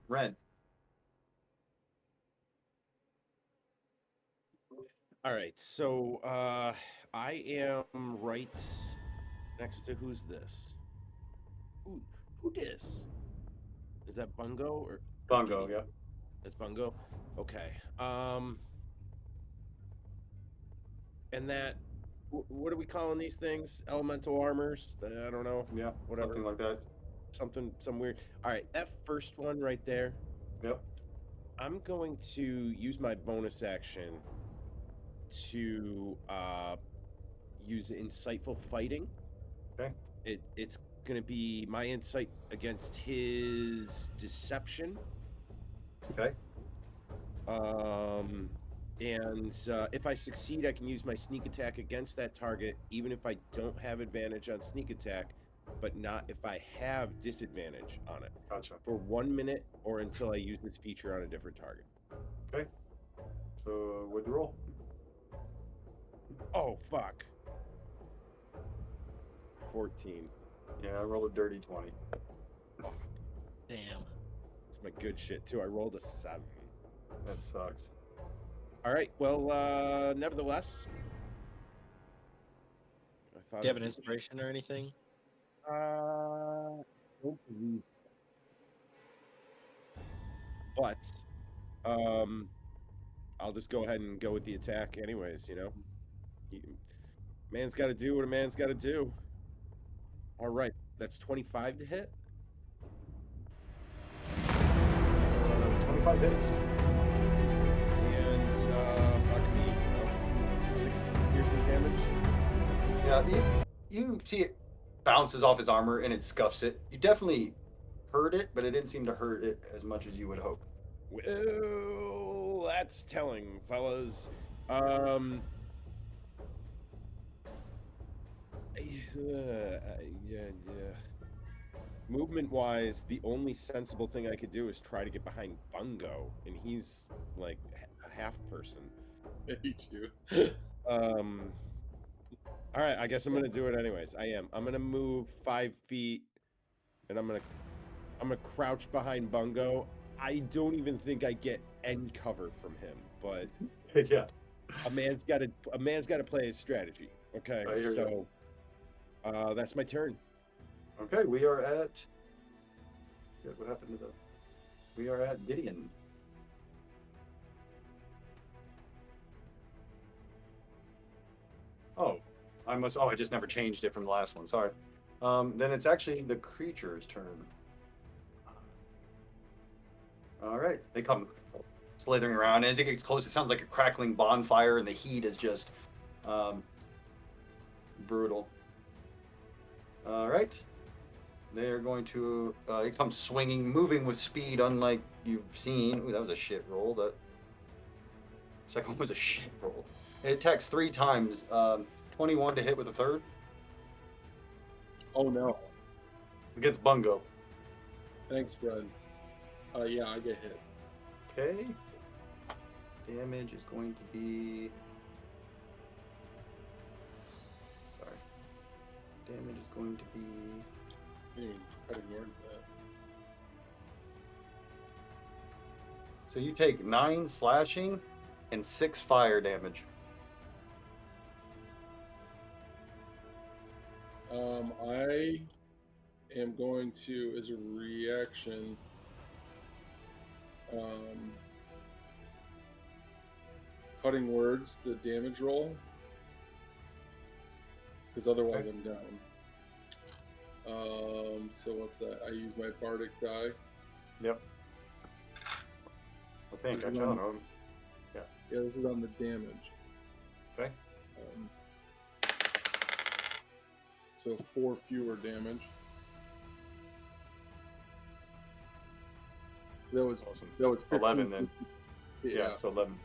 Ren. All right, so I am right next to who's this? Who this? Is that Bungo or Bungo, Gideon? yeah. That's Bungo. Okay. And that what are we calling these things? Elemental armors? I don't know. Yeah, Whatever. something like that. Some weird. All right, that first one right there. Yep. I'm going to use my bonus action to use insightful fighting. Okay. It's going to be my insight against his deception. Okay. And if I succeed, I can use my sneak attack against that target, even if I don't have advantage on sneak attack, but not if I have disadvantage on it. Gotcha. For 1 minute or until I use this feature on a different target. Okay. So what'd you roll? Oh, fuck. 14. Yeah, I rolled a dirty 20. Damn. It's my good shit, too. I rolled a 7. That sucks. All right. Well, nevertheless. I thought Do you have an inspiration or anything? don't believe so. But I'll just go ahead and go with the attack anyways, you know. Man's got to do what a man's got to do. All right, that's 25 to hit. 25 hits. And fuck me, 6 piercing damage. Yeah, you see it bounces off his armor and it scuffs it. You definitely heard it, but it didn't seem to hurt it as much as you would hope. Well, that's telling, fellas. Yeah. Movement-wise, the only sensible thing I could do is try to get behind Bungo, and he's like a half person. I hate you. All right, I guess I'm gonna do it anyways. I am. I'm gonna move 5 feet, and I'm gonna crouch behind Bungo. I don't even think I get end cover from him, but Yeah. a man's got to play his strategy. Okay, I hear so that's my turn. Okay, we are at. What happened to the? We are at Gideon. I must. Oh, I just never changed it from the last one. Sorry. Then it's actually the creature's turn. All right, they come slithering around. As it gets close, it sounds like a crackling bonfire, and the heat is just brutal. All right, they're going to. It comes swinging, moving with speed, unlike you've seen. Ooh, that was a shit roll. That second one was a shit roll. It attacks 3 times. 21 to hit with a third Oh no. against Bungo. Thanks, Fred. Yeah, I get hit. Okay. Damage is going to be. Sorry. Damage is going to be. Cutting yards that. So you take 9 slashing and 6 fire damage. I am going to, as a reaction, cutting words, the damage roll, because otherwise I'm down. So what's that? I use my bardic die. Yep. I think. I don't know. Yeah, this is on the damage. Okay. So 4 fewer damage. So that was Awesome. that was 15, 11 then. Yeah. So 11.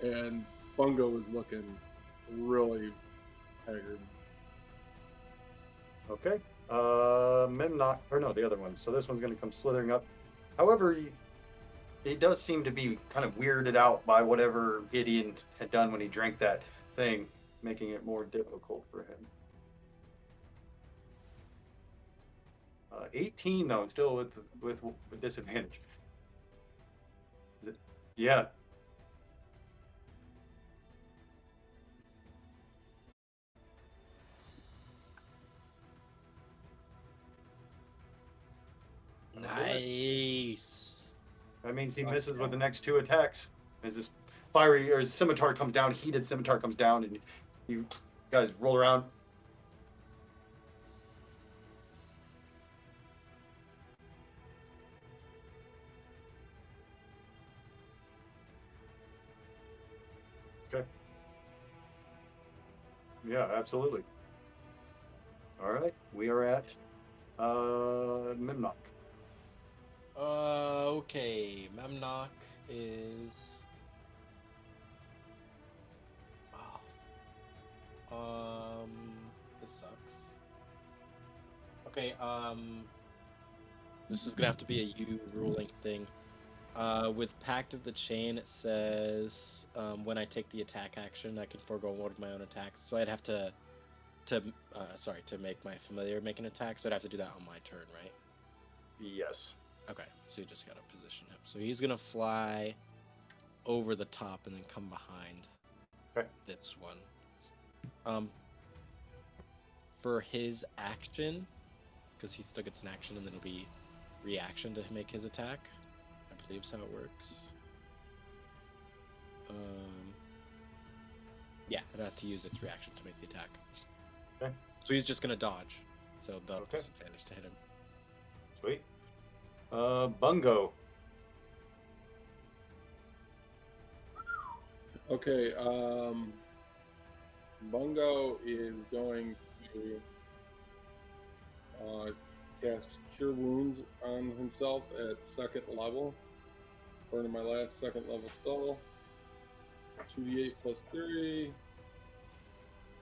And Bungo was looking really haggard. Okay. Memnock, or no, the other one. So this one's going to come slithering up. However, he does seem to be kind of weirded out by whatever Gideon had done when he drank that thing, making it more difficult for him. 18 though, still with disadvantage. Is it? Yeah. Nice. That means he misses with the next 2 attacks. As this fiery or scimitar comes down, heated scimitar comes down, and you guys roll around. Okay. Yeah, absolutely. All right, we are at Memnock. Okay. Memnock is. Oh. This sucks. Okay. This is gonna have to be a you ruling thing. With Pact of the Chain, it says when I take the attack action, I can forego one of my own attacks. So I'd have to make my familiar make an attack. So I'd have to do that on my turn, right? Yes. Okay, so you just gotta position him. So he's gonna fly over the top and then come behind this one. For his action, because he still gets an action and then it'll be reaction to make his attack. I believe is how it works. Yeah, it has to use its reaction to make the attack. Okay. So he's just gonna dodge. So the Okay. disadvantage to hit him. Sweet. Bungo. Okay, Bungo is going to cast Cure Wounds on himself at 2nd level. According to my last 2nd level spell. 2d8 plus 3.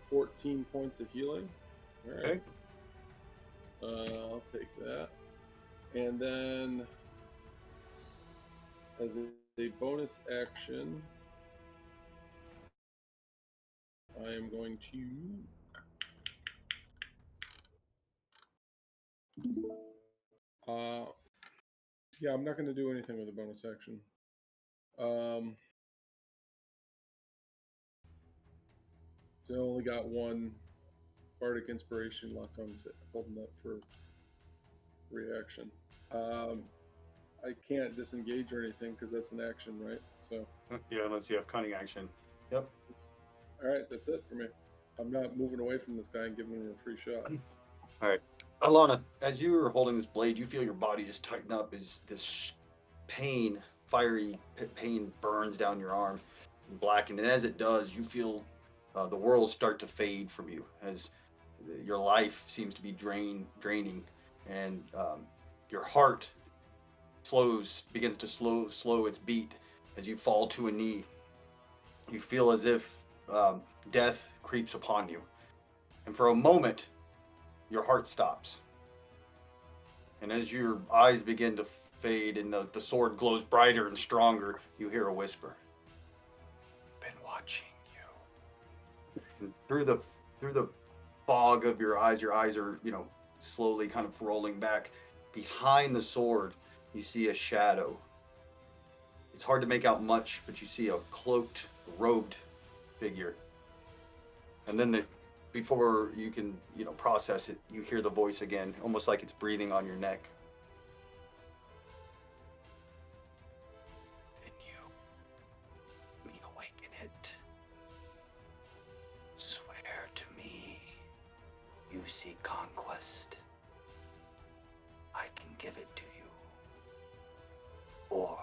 14 points of healing. Alright. Okay. I'll take that. And then, as a bonus action, I am going to yeah, I'm not going to do anything with a bonus action. So I only got 1 Bardic Inspiration left. I'm holding that for reaction. I can't disengage or anything because that's an action, right? So Yeah, unless you have cunning action. Yep. all right, that's it for me. I'm not moving away from this guy and giving him a free shot. All right, Alana, as you are holding this blade, you feel your body just tighten up as this pain, fiery pain burns down your arm and blacken. And as it does, you feel the world start to fade from you as your life seems to be draining, and your heart begins to slow its beat as you fall to a knee. You feel as if death creeps upon you, and for a moment, your heart stops. And as your eyes begin to fade and the sword glows brighter and stronger, you hear a whisper. Been watching you. And through the fog of your eyes are, slowly kind of rolling back. Behind the sword, you see a shadow. It's hard to make out much, but you see a cloaked, robed figure. And then before you can, process it, you hear the voice again, almost like it's breathing on your neck. And you, me awaken it. Swear to me, you seek conquest. I can give it to you. Or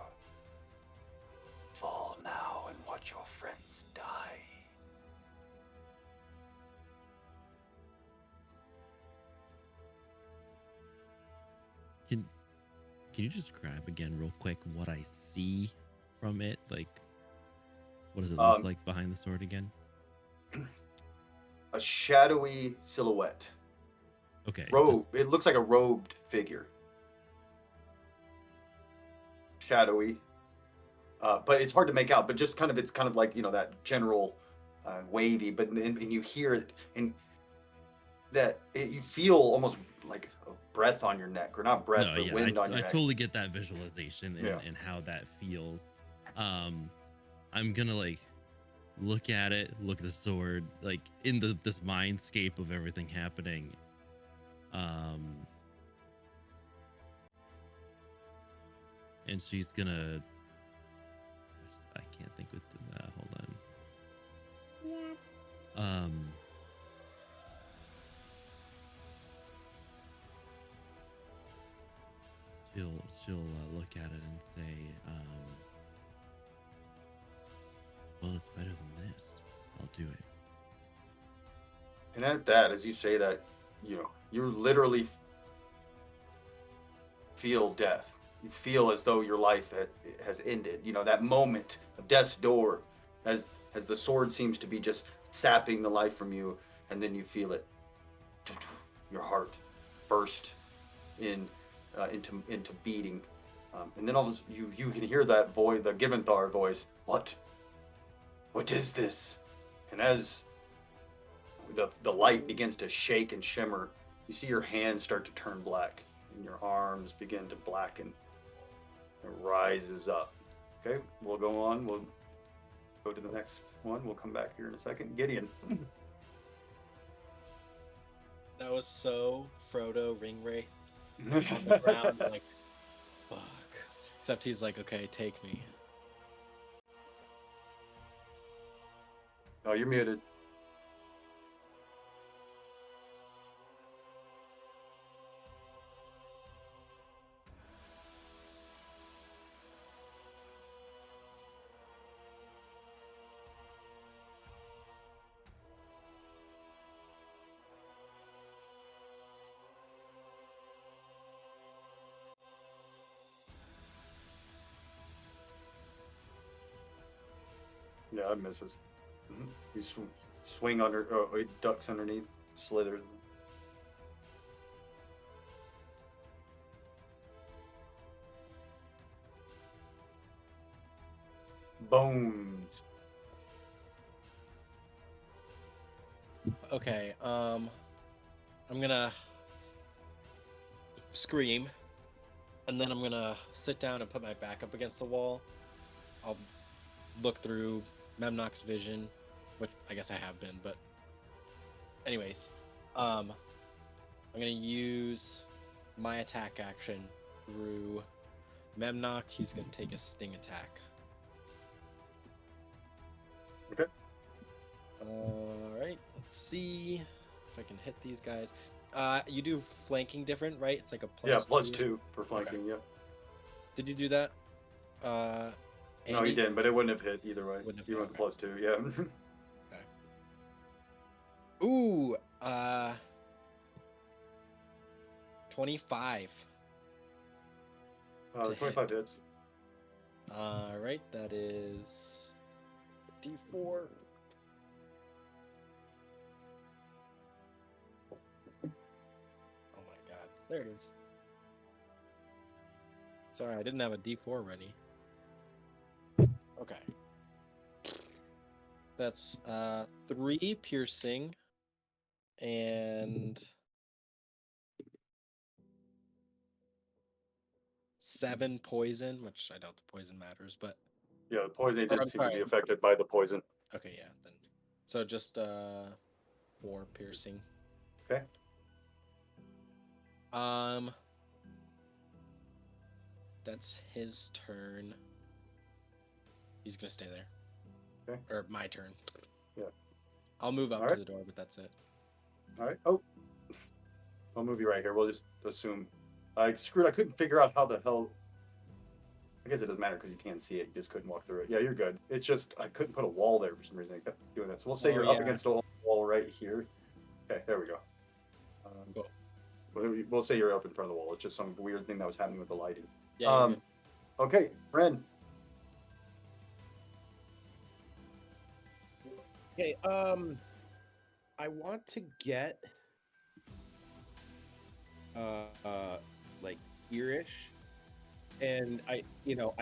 fall now and watch your friends die. Can you describe again real quick what I see from it? Like, what does it look like behind the sword again? A shadowy silhouette. Okay. It looks like a robed figure. Shadowy. But it's hard to make out, but it's kind of like, that general wavy, and you hear it, and you feel almost like a breath on your neck, or not breath, but wind on your I neck. totally get that visualization and how that feels. I'm gonna look at it, look at the sword, like in this mindscape of everything happening. And she's gonna. I can't think with hold on. She'll look at it and say, well, it's better than this. I'll do it. And at that, as you say that, you literally feel death. You feel as though your life has ended. That moment of death's door, as the sword seems to be just sapping the life from you, and then you feel it. Your heart burst into beating, and then all of you can hear that voice, the Giventhar voice. What is this? And as the light begins to shake and shimmer, you see your hands start to turn black, and your arms begin to blacken. It rises up. Okay, we'll go on. We'll go to the next one. We'll come back here in a second. Gideon. That was so Frodo Ringwraith on the ground, like, fuck. Except he's like, okay, take me. Oh, you're muted. Yeah, it misses. You swing under, he ducks underneath, slithers. Bones. Okay, I'm gonna scream, and then I'm gonna sit down and put my back up against the wall. I'll look through Memnock's vision, which I guess I have been, but anyways, I'm gonna use my attack action through Memnock. He's gonna take a sting attack. Okay. All right, see if I can hit these guys. You do flanking different, right? It's like a Yeah, plus +2 2. for flanking. Yep. Did you do that? No, he Andy? didn't, but it wouldn't have hit either way. Wouldn't have He hit, went okay. +2. Yeah. Ooh, 25. To 25 hit. hits. All right, that is D4. Oh my god, there it is. Sorry, I didn't have a D4 ready. Okay. That's 3 piercing and 7 poison, which I doubt the poison matters, but Yeah, the poison or didn't I'm seem to be sorry. affected by the poison. Okay, yeah, then. So just 4 piercing. Okay. That's his turn. He's gonna stay there. Okay. Or my turn. Yeah. I'll move up All to right. the door, but that's it. All right. Oh, I'll move you right here. We'll just assume. I screwed. I couldn't figure out how the hell. I guess it doesn't matter because you can't see it. You just couldn't walk through it. Yeah, you're good. It's just I couldn't put a wall there for some reason. I kept doing that. So we'll say Oh, you're up yeah. against a wall right here. Okay, there we go. Cool. We'll say you're up in front of the wall. It's just some weird thing that was happening with the lighting. Yeah, you're good. Okay, Ren. Okay, I want to get like here-ish, and I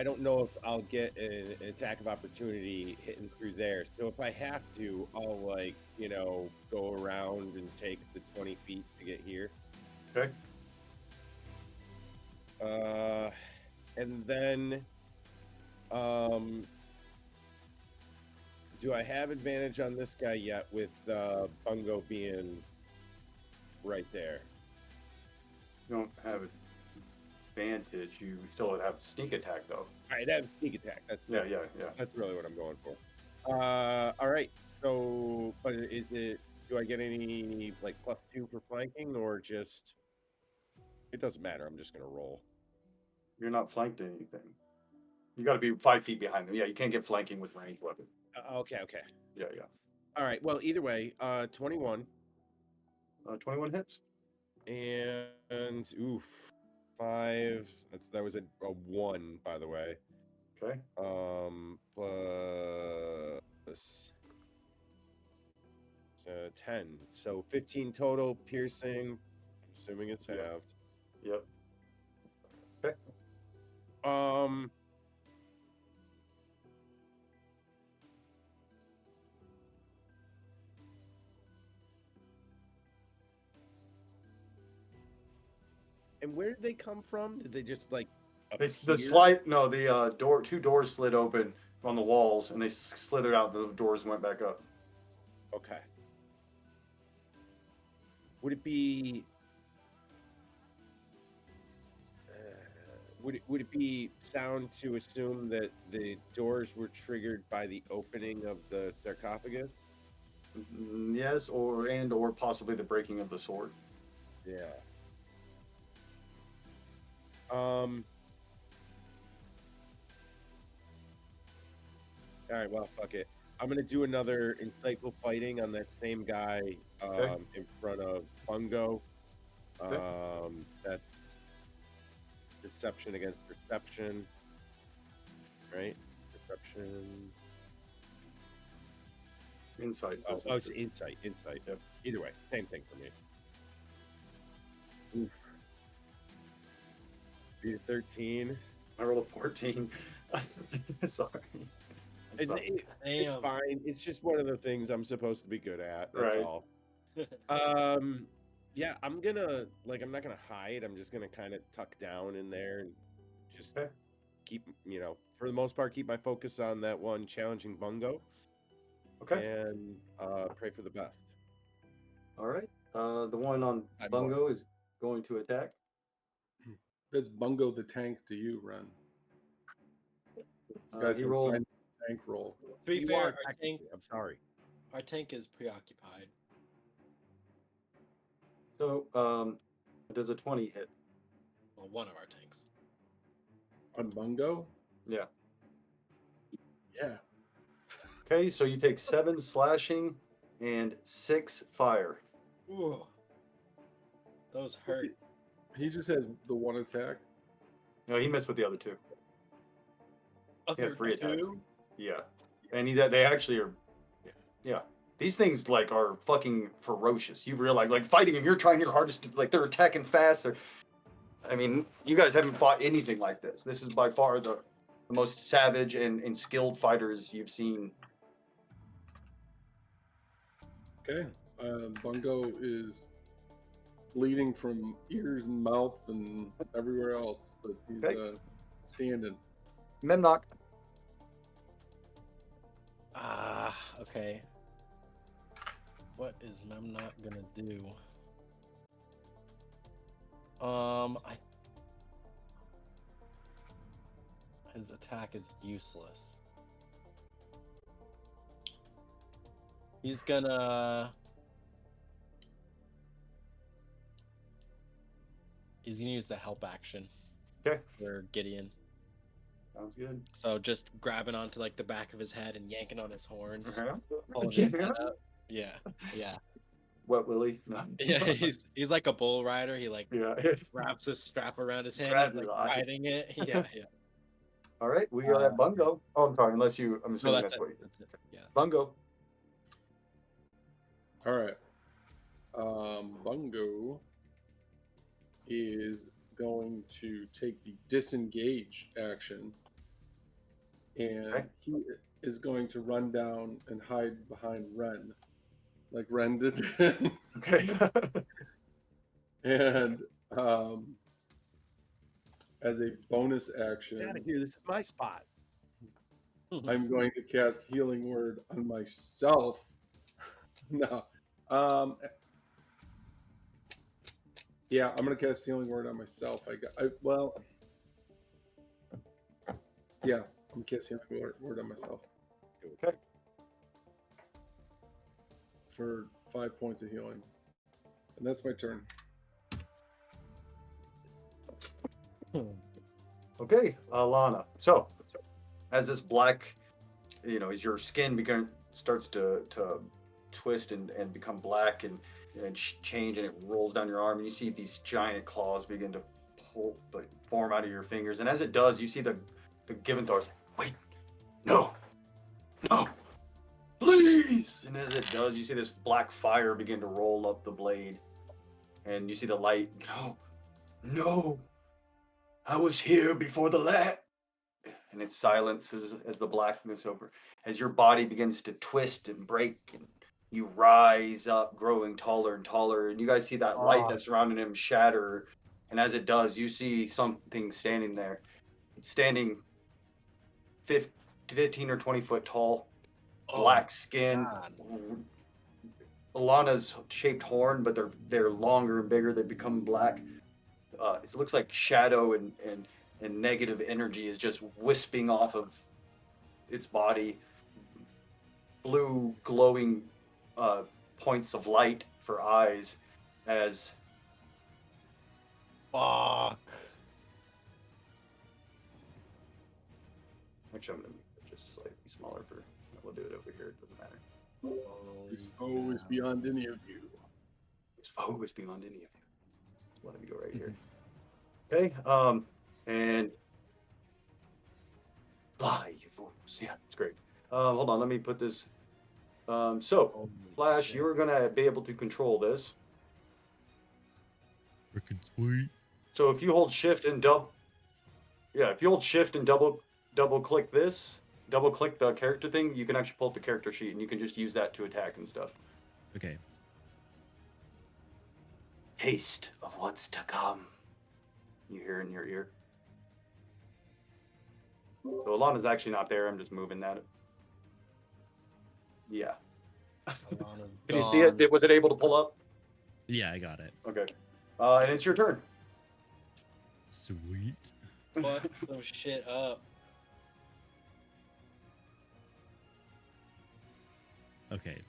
don't know if I'll get an attack of opportunity hitting through there. So if I have to, I'll go around and take the 20 feet to get here. Okay. And then do I have advantage on this guy yet with Bungo being right there? You don't have advantage. You still have sneak attack though. All right, that's sneak attack. That's Yeah. That's really what I'm going for. All right. So, but is it? Do I get any like +2 for flanking, or just? It doesn't matter. I'm just gonna roll. You're not flanked in anything. You got to be 5 feet behind them. Yeah, you can't get flanking with ranged weapon. Okay. Yeah. All right. Well, either way, 21. 21 hits. And oof, 5. That was a 1, by the way. Okay. Plus 10, so 15 total piercing. I'm assuming it's halved. Yep. Okay. And where did they come from? Did they just like It's appear? the slide. No, the door. 2 doors slid open on the walls, and they slithered out. The doors went back up. Okay. Would it be? Would it be sound to assume that the doors were triggered by the opening of the sarcophagus? Yes, or possibly the breaking of the sword. Yeah. All right, well, fuck it. I'm gonna do another insightful fighting on that same guy in front of Bungo. That's deception against perception, right? Perception. Insight. Oh, it's insight. Yep. Either way, same thing for me. Oof. 13. I rolled a 14. Sorry. It's fine. It's just one of the things I'm supposed to be good at. That's Right. all. Yeah, I'm not gonna hide. I'm just gonna kind of tuck down in there and just keep, for the most part, keep my focus on that one challenging Bungo. Okay. And pray for the best. All right. The one on Bungo is going to attack. That's Bungo the tank to you, Ren. He rolled tank roll. To be fair, I'm sorry. our tank is preoccupied. So, does a 20 hit? Well, one of our tanks. On Bungo? Yeah. Yeah. Okay, so you take 7 slashing and 6 fire. Ooh. Those hurt. He just has the one attack. No, he missed with the other 2. He has 3 attacks. Two? Yeah, and they actually are. Yeah, these things like are fucking ferocious. You realize, like fighting them, you're trying your hardest to, like they're attacking fast. I mean, you guys haven't fought anything like this. This is by far the most savage and skilled fighters you've seen. Okay. Bungo is bleeding from ears and mouth and everywhere else, but he's Okay. standing. Memnock. Okay. What is Memnock gonna do? His attack is useless. He's gonna use the help action. Okay. For Gideon. Sounds good. So just grabbing onto like the back of his head and yanking on his horns. Uh-huh. Pulling his head up. Yeah. Wet Willie. No. Yeah, he's like a bull rider. He like Yeah. wraps his strap around his hand. Grabs He's his like eye. riding it. Yeah. All right, we are at Bungo. Oh, I'm sorry. Unless you, I'm No, assuming that's that's what you. it. Yeah. Bungo. All right. Bungo is going to take the disengage action, and Okay. he is going to run down and hide behind Ren, like Ren did. Okay. And as a bonus Get out action, of here. This is my spot. I'm going to cast Healing Word on myself. No. Yeah, I'm going to cast Healing Word on myself. Yeah, I'm casting Healing Word on myself Okay. for 5 points of healing. And that's my turn. Okay, Alana. So, as this black, as your skin starts to twist and become black and change, and it rolls down your arm, and you see these giant claws begin to form out of your fingers. And as it does, you see the Giventhars. Wait, no, please! And as it does, you see this black fire begin to roll up the blade, and you see the light. No. I was here before the light. And it silences as the blackness as your body begins to twist and break, and you rise up, growing taller and taller. And you guys see that light that's surrounding him shatter. And as it does, you see something standing there. It's standing 15 or 20 foot tall, black skin. God. Alana's shaped horn, but they're longer and bigger. They become black. It looks like shadow and negative energy is just wisping off of its body. Blue glowing points of light for eyes as Fuck. actually I'm gonna make it just slightly smaller we'll do it over here, it doesn't matter. This foe is beyond any of you. This foe is beyond any of you. Let me go right here. Okay, and fly, you fools. Yeah, it's great. Hold on, let me put this. So, Flash, you're gonna be able to control this. Freaking sweet. So if you hold Shift and double click this, double click the character thing, you can actually pull up the character sheet, and you can just use that to attack and stuff. Okay. Taste of what's to come. You hear in your ear. So Alana's actually not there. I'm just moving that. Yeah. Can you see it? Was it able to pull up? Yeah, I got it. Okay. And it's your turn. Sweet. Fuck some shit up. Okay.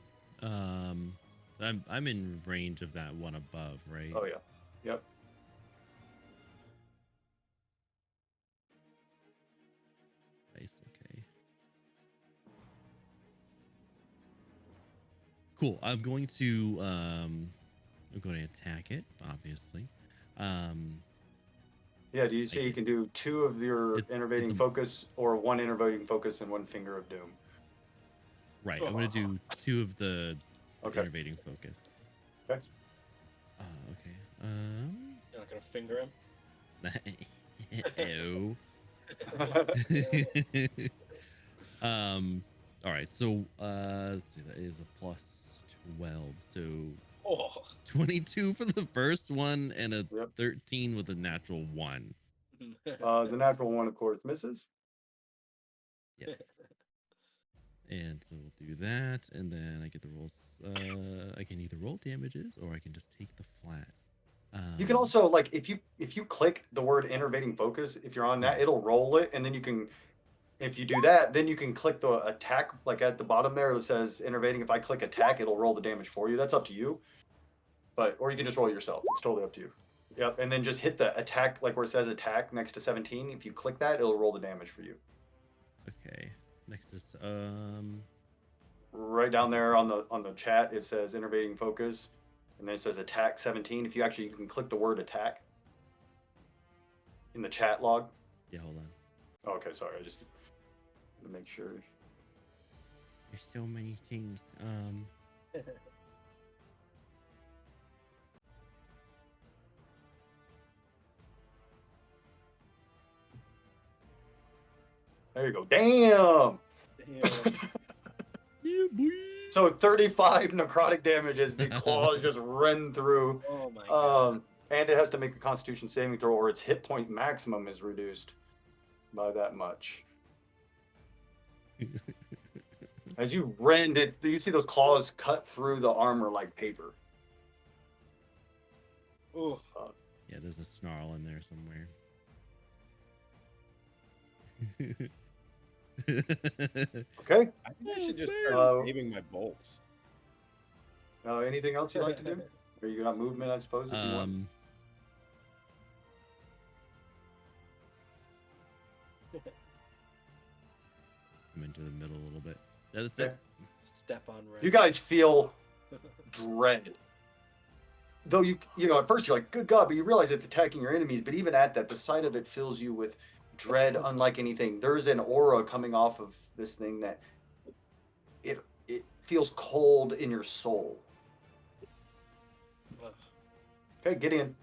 I'm in range of that one above, right? Oh yeah. Yep. Nice. Okay. Cool. I'm going to attack it, obviously. Yeah, do you I see you get can do 2 of your it's innervating a focus or 1 innervating focus and 1 finger of doom? right. I'm going to do 2 of the Okay. innervating focus. Okay. Okay. You're not gonna finger him. Ew. All right. So let's see. That is a plus 12. So Oh. 22 for the first one and a Yep. 13 with a natural 1. The natural 1, of course, misses. Yep. And so we'll do that, and then I get the rolls. I can either roll damages or I can just take the flat. You can also, like, if you click the word innervating focus, if you're on that, Yeah. it'll roll it, and then you can, if you do that, then you can click the attack, like at the bottom there, it says innervating. If I click attack, it'll roll the damage for you. That's up to you. But or you can just roll it yourself. It's totally up to you. Yep, and then just hit the attack, like where it says attack next to 17. If you click that, it'll roll the damage for you. Okay. Next is Right down there on the chat, it says innervating focus, and then it says attack 17. If you actually, you can click the word attack in the chat log. yeah. Hold on. Oh, okay, sorry. I just want to make sure. There's so many things. There you go. Damn. Yeah, boy. So 35 necrotic damage as the claws just run through. Oh my god. And it has to make a Constitution saving throw, or its hit point maximum is reduced by that much. As you rend it, you see those claws cut through the armor like paper. Ooh. Yeah, there's a snarl in there somewhere. Okay. I think I should just man. start saving my bolts. Anything else you'd like to do? Or you got movement, I suppose, if you want. I'm into the middle a little bit. That's Okay. it. Step on red. You guys feel dread. Though you know, at first you're like, good God, but you realize it's attacking your enemies. But even at that, the sight of it fills you with dread unlike anything. There's an aura coming off of this thing that it feels cold in your soul. Ugh. Okay, Gideon.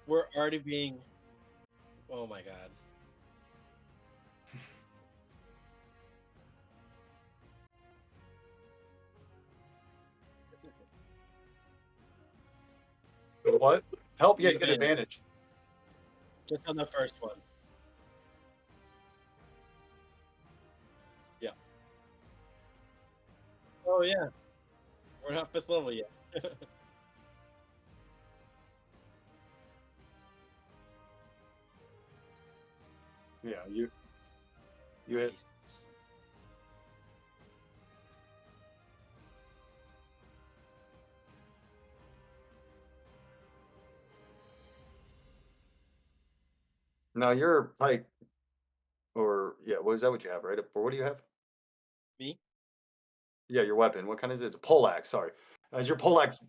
We're already being. Oh my god. What? Help? Yeah, You you get advantage. advantage. Just on the first one. Yeah. Oh yeah. We're not 5th level yet. Yeah, you hit. Nice. Now you're like, or yeah, what is that? What you have, right? Or what do you have? Me? Yeah, your weapon. What kind is it? It's a poleaxe. Sorry. Is your poleaxe?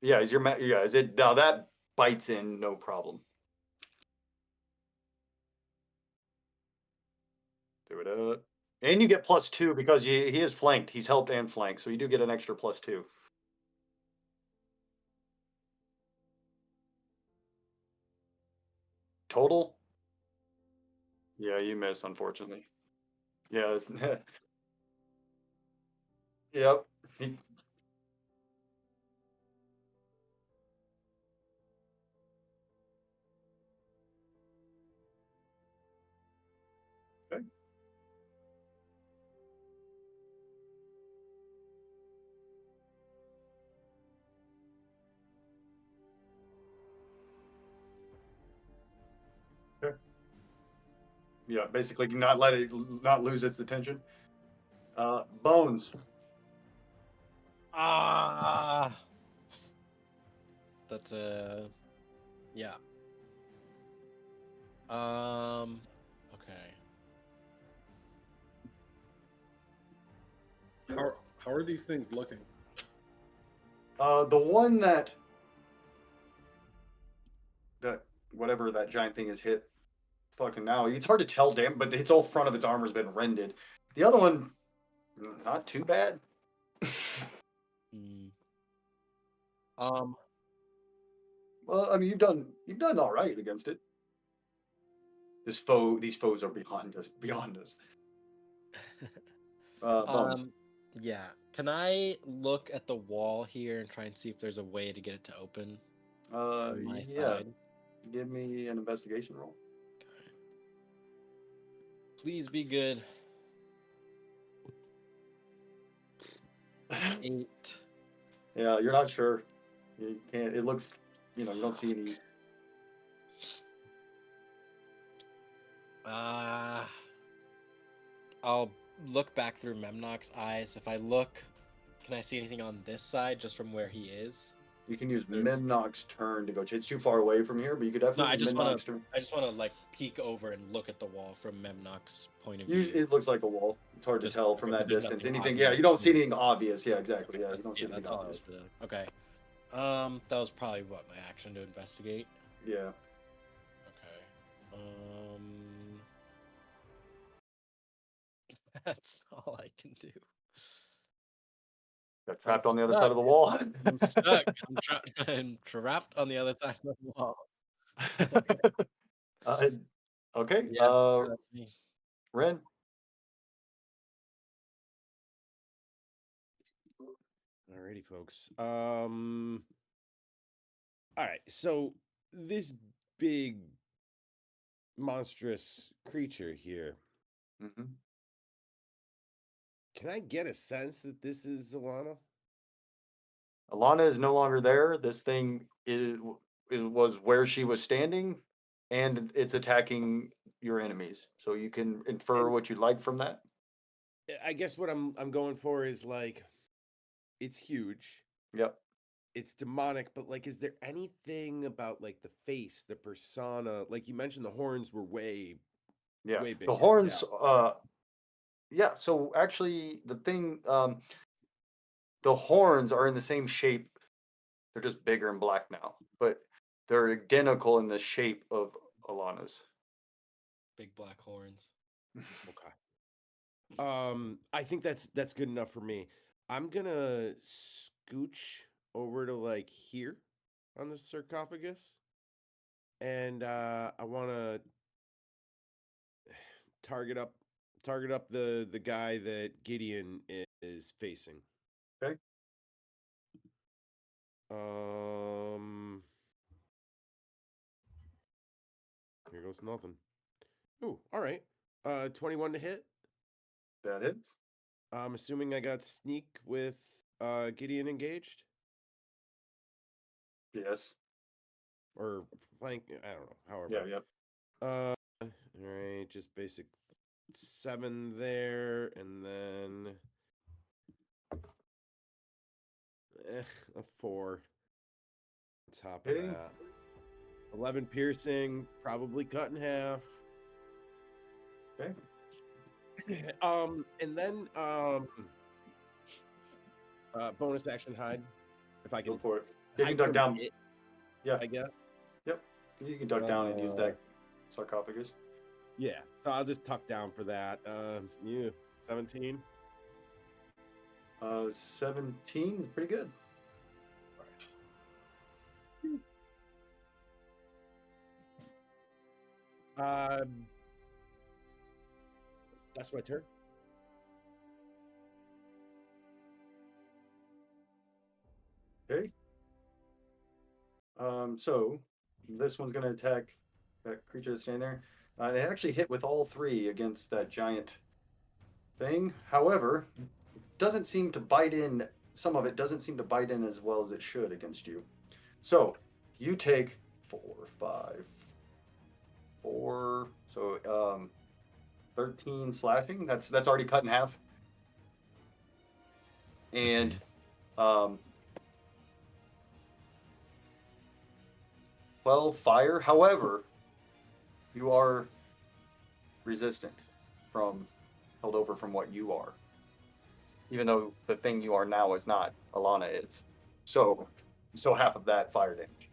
Yeah, yeah? Is it now that bites in? No problem. Do it up. And you get +2 because he is flanked. He's helped and flanked, so you do get an extra +2. Total? Yeah, you miss, unfortunately. Yeah. Yep. He- okay. Okay. Yeah, basically not lose its attention. Bones. Ah, that's a yeah. Okay. How are these things looking? The one that whatever that giant thing is hit fucking now. It's hard to tell, damn, but its whole front of its armor's been rended. The other one, not too bad. Hmm. Well, I mean, you've done all right against it. These foes are beyond us. Bones. Yeah. Can I look at the wall here and try and see if there's a way to get it to open on my Yeah. side? Give me an investigation roll. Okay. Please be good. 8. Yeah, you're not sure. You can't. It looks, you don't see any. I'll look back through Memnock's eyes. If I look, can I see anything on this side just from where he is? You can use There's- Memnock's turn to go. It's too far away from here, but you could No, definitely use Memnock's turn. I just want to like peek over and look at the wall from Memnock's point of view. It looks like a wall. It's hard to tell from that there's distance. nothing Anything, obvious. you don't see anything obvious. Yeah, exactly. Yeah, you don't see anything that's all I obvious. was doing. Okay. That was probably what my action to investigate. Yeah. Okay. That's all I can do. Got trapped on the other side of the wall. I'm stuck. I'm trapped on the other side of the wall. Okay. Yeah, that's me. Ren. Alrighty, folks. All right. So this big monstrous creature here. Mm-hmm. Can I get a sense that this is Alana? Alana is no longer there. This thing was where she was standing, and it's attacking your enemies. So you can infer And- what you like from that. I guess what I'm going for is like, it's huge. Yep. It's demonic, but like, is there anything about like the face, the persona? Like you mentioned, the horns were way Yeah. bigger. The horns. Yeah. Yeah. So actually, the horns are in the same shape. They're just bigger and black now, but they're identical in the shape of Alana's. Big black horns. Okay. I think that's good enough for me. I'm gonna scooch over to like here on the sarcophagus, and I want to target up the guy that Gideon is facing. Okay. Here goes nothing. Ooh, all right. 21 to hit. That hits. I'm assuming I got sneak with Gideon engaged Yes. or flank. I don't know. However. Yeah. Yep. All right, just basic 7 there, and then a 4 on top of Okay. that. 11 piercing, probably cut in half. Okay. And then bonus action hide, if I can. Go for it. You can hide duck from down. it, Yeah. I guess. Yep. You can duck down and use that sarcophagus. Yeah, so I'll just tuck down for that. 17. 17 is pretty good. That's my turn. Okay. So this one's gonna attack that creature that's standing there. It actually hit with all 3 against that giant thing. However, it doesn't seem to bite in. Some of it doesn't seem to bite in as well as it should against you. So you take 4, 5, 4. So 13 slashing. That's already cut in half. And Um, 12 fire. However, you are resistant from held over from what you are. Even though the thing you are now is not, Alana is. So half of that fire damage.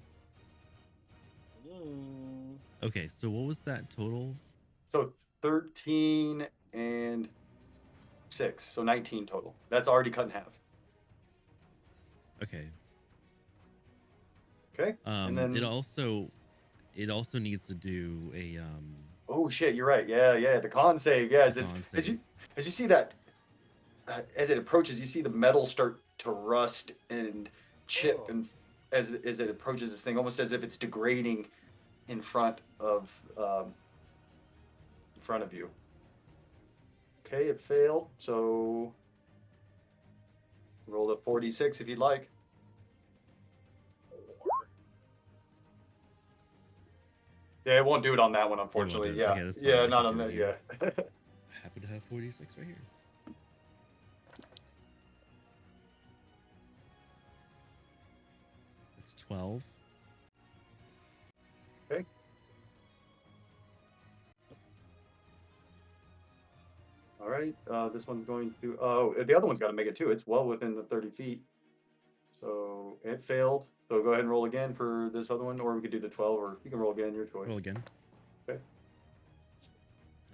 Okay, so what was that total? So 13 and 6, so 19 total. That's already cut in half. Okay. Okay. And then it also needs to do a oh shit, you're right. Yeah. The con save. Yeah, con as save. you see that as it approaches, you see the metal start to rust and chip, and as it approaches this thing, almost as if it's degrading in front of you. Okay, it failed. So roll a 46 if you'd like. Yeah, it won't do it on that one, unfortunately. do it. Yeah, Okay, that's fine. yeah, I not can on do that. it here. Yeah. I happen to have 46 right here. It's 12. Okay. All right. This one's going to. Oh, the other one's got to make it too. It's well within the 30 feet. So it failed. So go ahead and roll again for this other one, or we could do the 12, or you can roll again. Your choice. Roll again. Okay.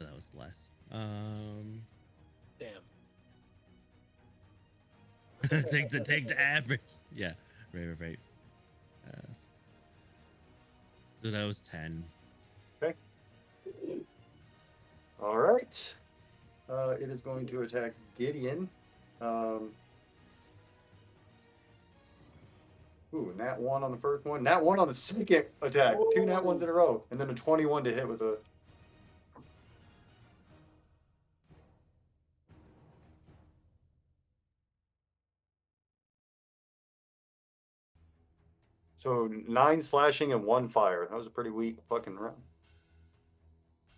Oh, that was less. Damn. take the average. Yeah. Right. So that was 10. Okay. All right. It is going to attack Gideon. Nat 1 on the first one. Nat 1 on the second attack. Ooh. 2 nat 1s in a row. And then a 21 to hit with a... So 9 slashing and 1 fire. That was a pretty weak fucking run.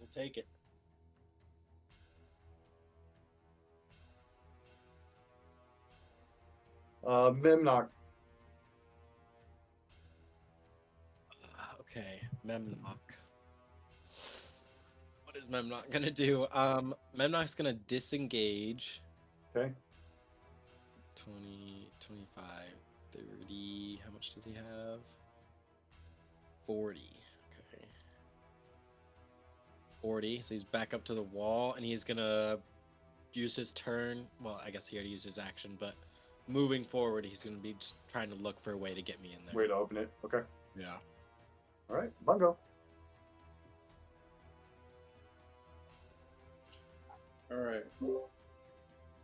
We'll take it. Memnock. Okay, Memnock. What is Memnock gonna do? Memnock's gonna disengage. Okay. 20, 25, 30. How much does he have? 40. Okay. 40. So he's back up to the wall, and he's gonna use his turn. Well, I guess he already used his action, but moving forward, he's gonna be just trying to look for a way to get me in there. Way to open it. Okay. Yeah. All right. Bungo. All right.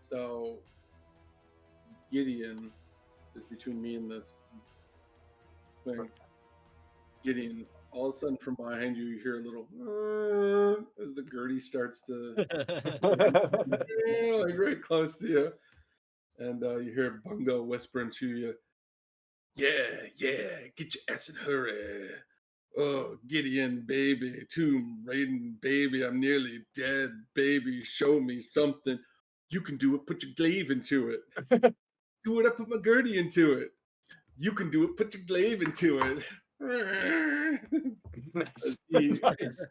So Gideon is between me and this thing. Gideon, all of a sudden from behind you, you hear a little as the Gertie starts to like right close to you, and you hear Bungo whispering to you, "Yeah, get your ass in a hurry. Oh, Gideon, baby, Tomb Raiden, baby, I'm nearly dead, baby. Show me something. You can do it. Put your glaive into it. Do it. I put my Gertie into it. You can do it. Put your glaive into it." Nice. He Nice.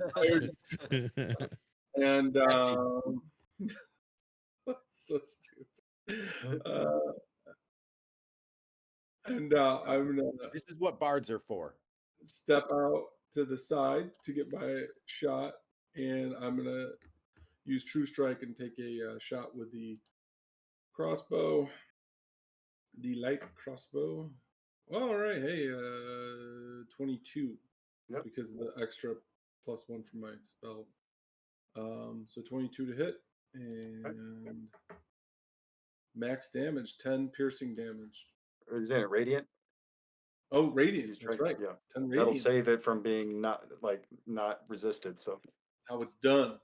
and that's so stupid. I'm gonna This is what bards are for. step out to the side to get my shot, and I'm gonna use True Strike and take a shot with the crossbow, the light crossbow. All right, hey, 22, Yep. because of the extra +1 from my spell. So 22 to hit, and max damage, 10 piercing damage. Is it radiant? Oh, radiant. Use That's strength, right. yeah. 10 That'll radiant. save it from being not resisted. So That's how it's done.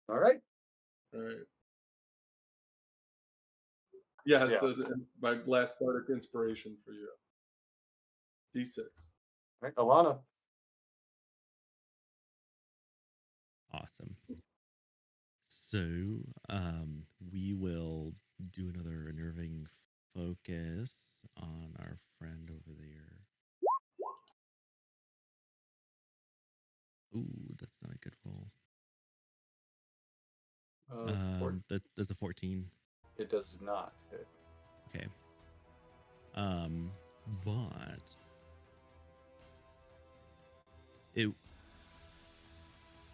all right. All right. Yes, Yeah. those are my last bardic inspiration for you. D6. All right, Alana. Awesome. So, we will do another unnerving focus on our friend over there. Ooh, that's not a good roll. That's a 14. It does not hit. Okay. But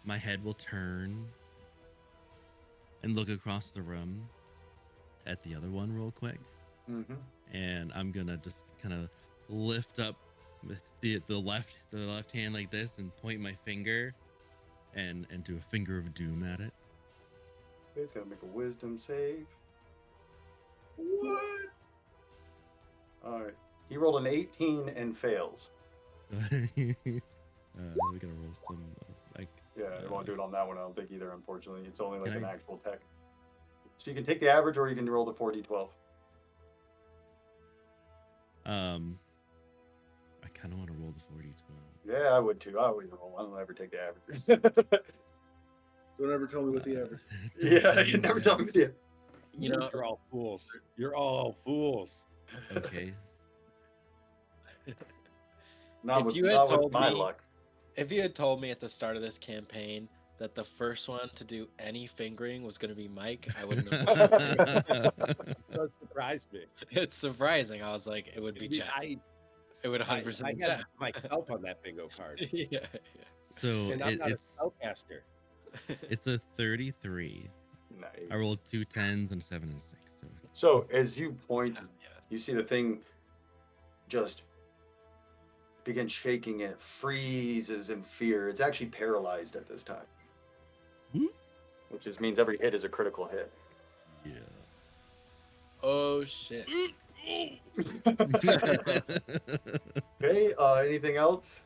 my head will turn and look across the room at the other one real quick. Mm-hmm. And I'm gonna just kind of lift up with the left hand like this and point my finger and do a finger of doom at it. It's gonna make a wisdom save. What? All right. He rolled an 18 and fails. We gotta roll some like. Yeah, I won't do it on that one. I don't think either. Unfortunately, it's only like Can an I- actual tech. So you can take the average, or you can roll the 4d12. I kind of want to roll the 40-12. Yeah, I would too. I always roll. I don't ever take the average. Don't ever tell me what the average. Yeah, you never tell me the. You know, You're all fools. You're all fools. Okay. Not If with, you had not with told my me- luck. if you had told me at the start of this campaign that the first one to do any fingering was going to be Mike, I wouldn't have. That surprised me. It's surprising. I was like, it would be I mean, Jeff. It would 100% I be had Jeff. myself on that bingo card, yeah. So and I'm not a it's spellcaster. it's a 33. Nice. I rolled 2 10s and a 7 and a 6. So as you point, Yeah. you see the thing just begin shaking and it freezes in fear. It's actually paralyzed at this time, Whoop. which just means every hit is a critical hit. Yeah. Oh shit. Okay. Anything else?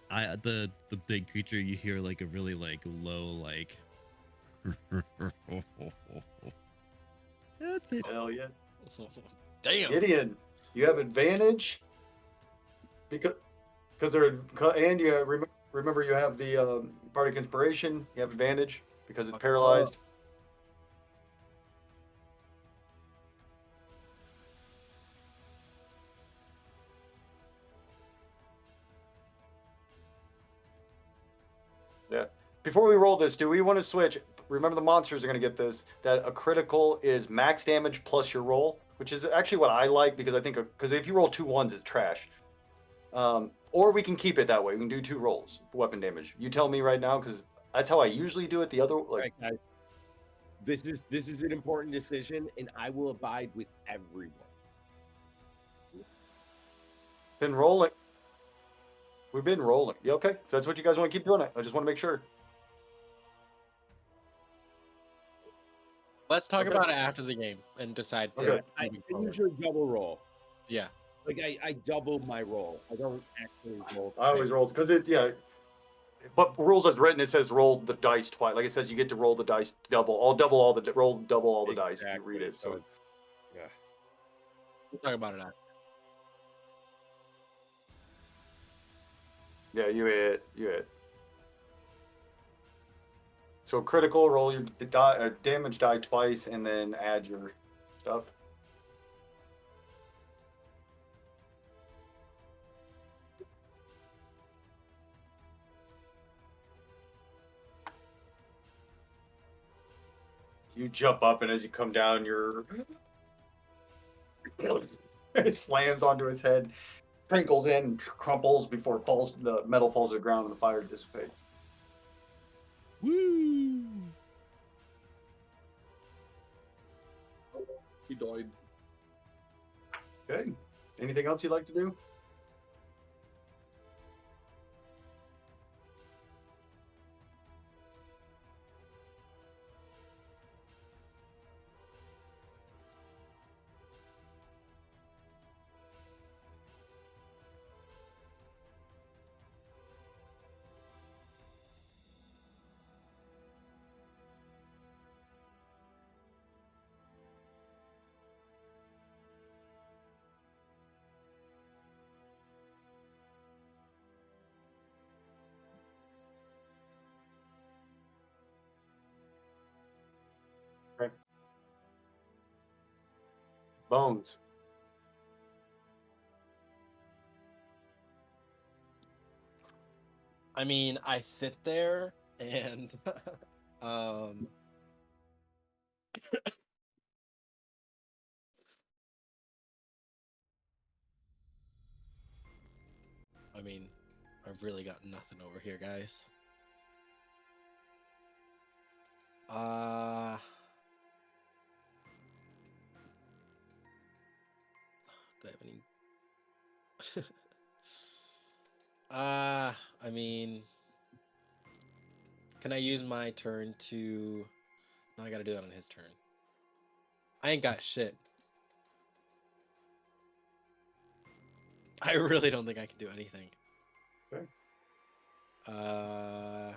The big creature, you hear like a really like low like. That's it. Hell yeah. Damn. Gideon, you have advantage because they're and you have, remember you have the bardic inspiration. You have advantage because it's paralyzed. Yeah. Before we roll this, do we want to switch? Remember, the monsters are going to get this. That a critical is max damage plus your roll, which is actually what I like because I think because if you roll 2 1s, it's trash. Or we can keep it that way. We can do 2 rolls for weapon damage. You tell me right now because that's how I usually do it. The other All like right, guys. This is an important decision, and I will abide with everyone. been rolling. We've been rolling. Yeah, okay. If that's what you guys want to keep doing, I just want to make sure. Let's talk Okay. about it after the game and decide. For Okay. I moving forward. usually double roll. Yeah. Like I double my roll. I don't actually roll. I always roll because it, yeah. But rules as written, it says roll the dice twice. Like it says, you get to roll the dice double. I'll double all the roll double all the dice if you read it. So yeah. We'll talk about it after. yeah, you hit. So critical, roll your damage die twice, and then add your stuff. You jump up, and as you come down, it slams onto his head, crinkles in, crumples before it falls. The metal falls to the ground, and the fire dissipates. Woo! He died. Okay. Anything else you'd like to do? Okay. Bones. I mean, I sit there and um I mean, I've really got nothing over here, guys. Do I have any? I mean, can I use my turn to? No, I gotta do it on his turn. I ain't got shit. I really don't think I can do anything. Okay. I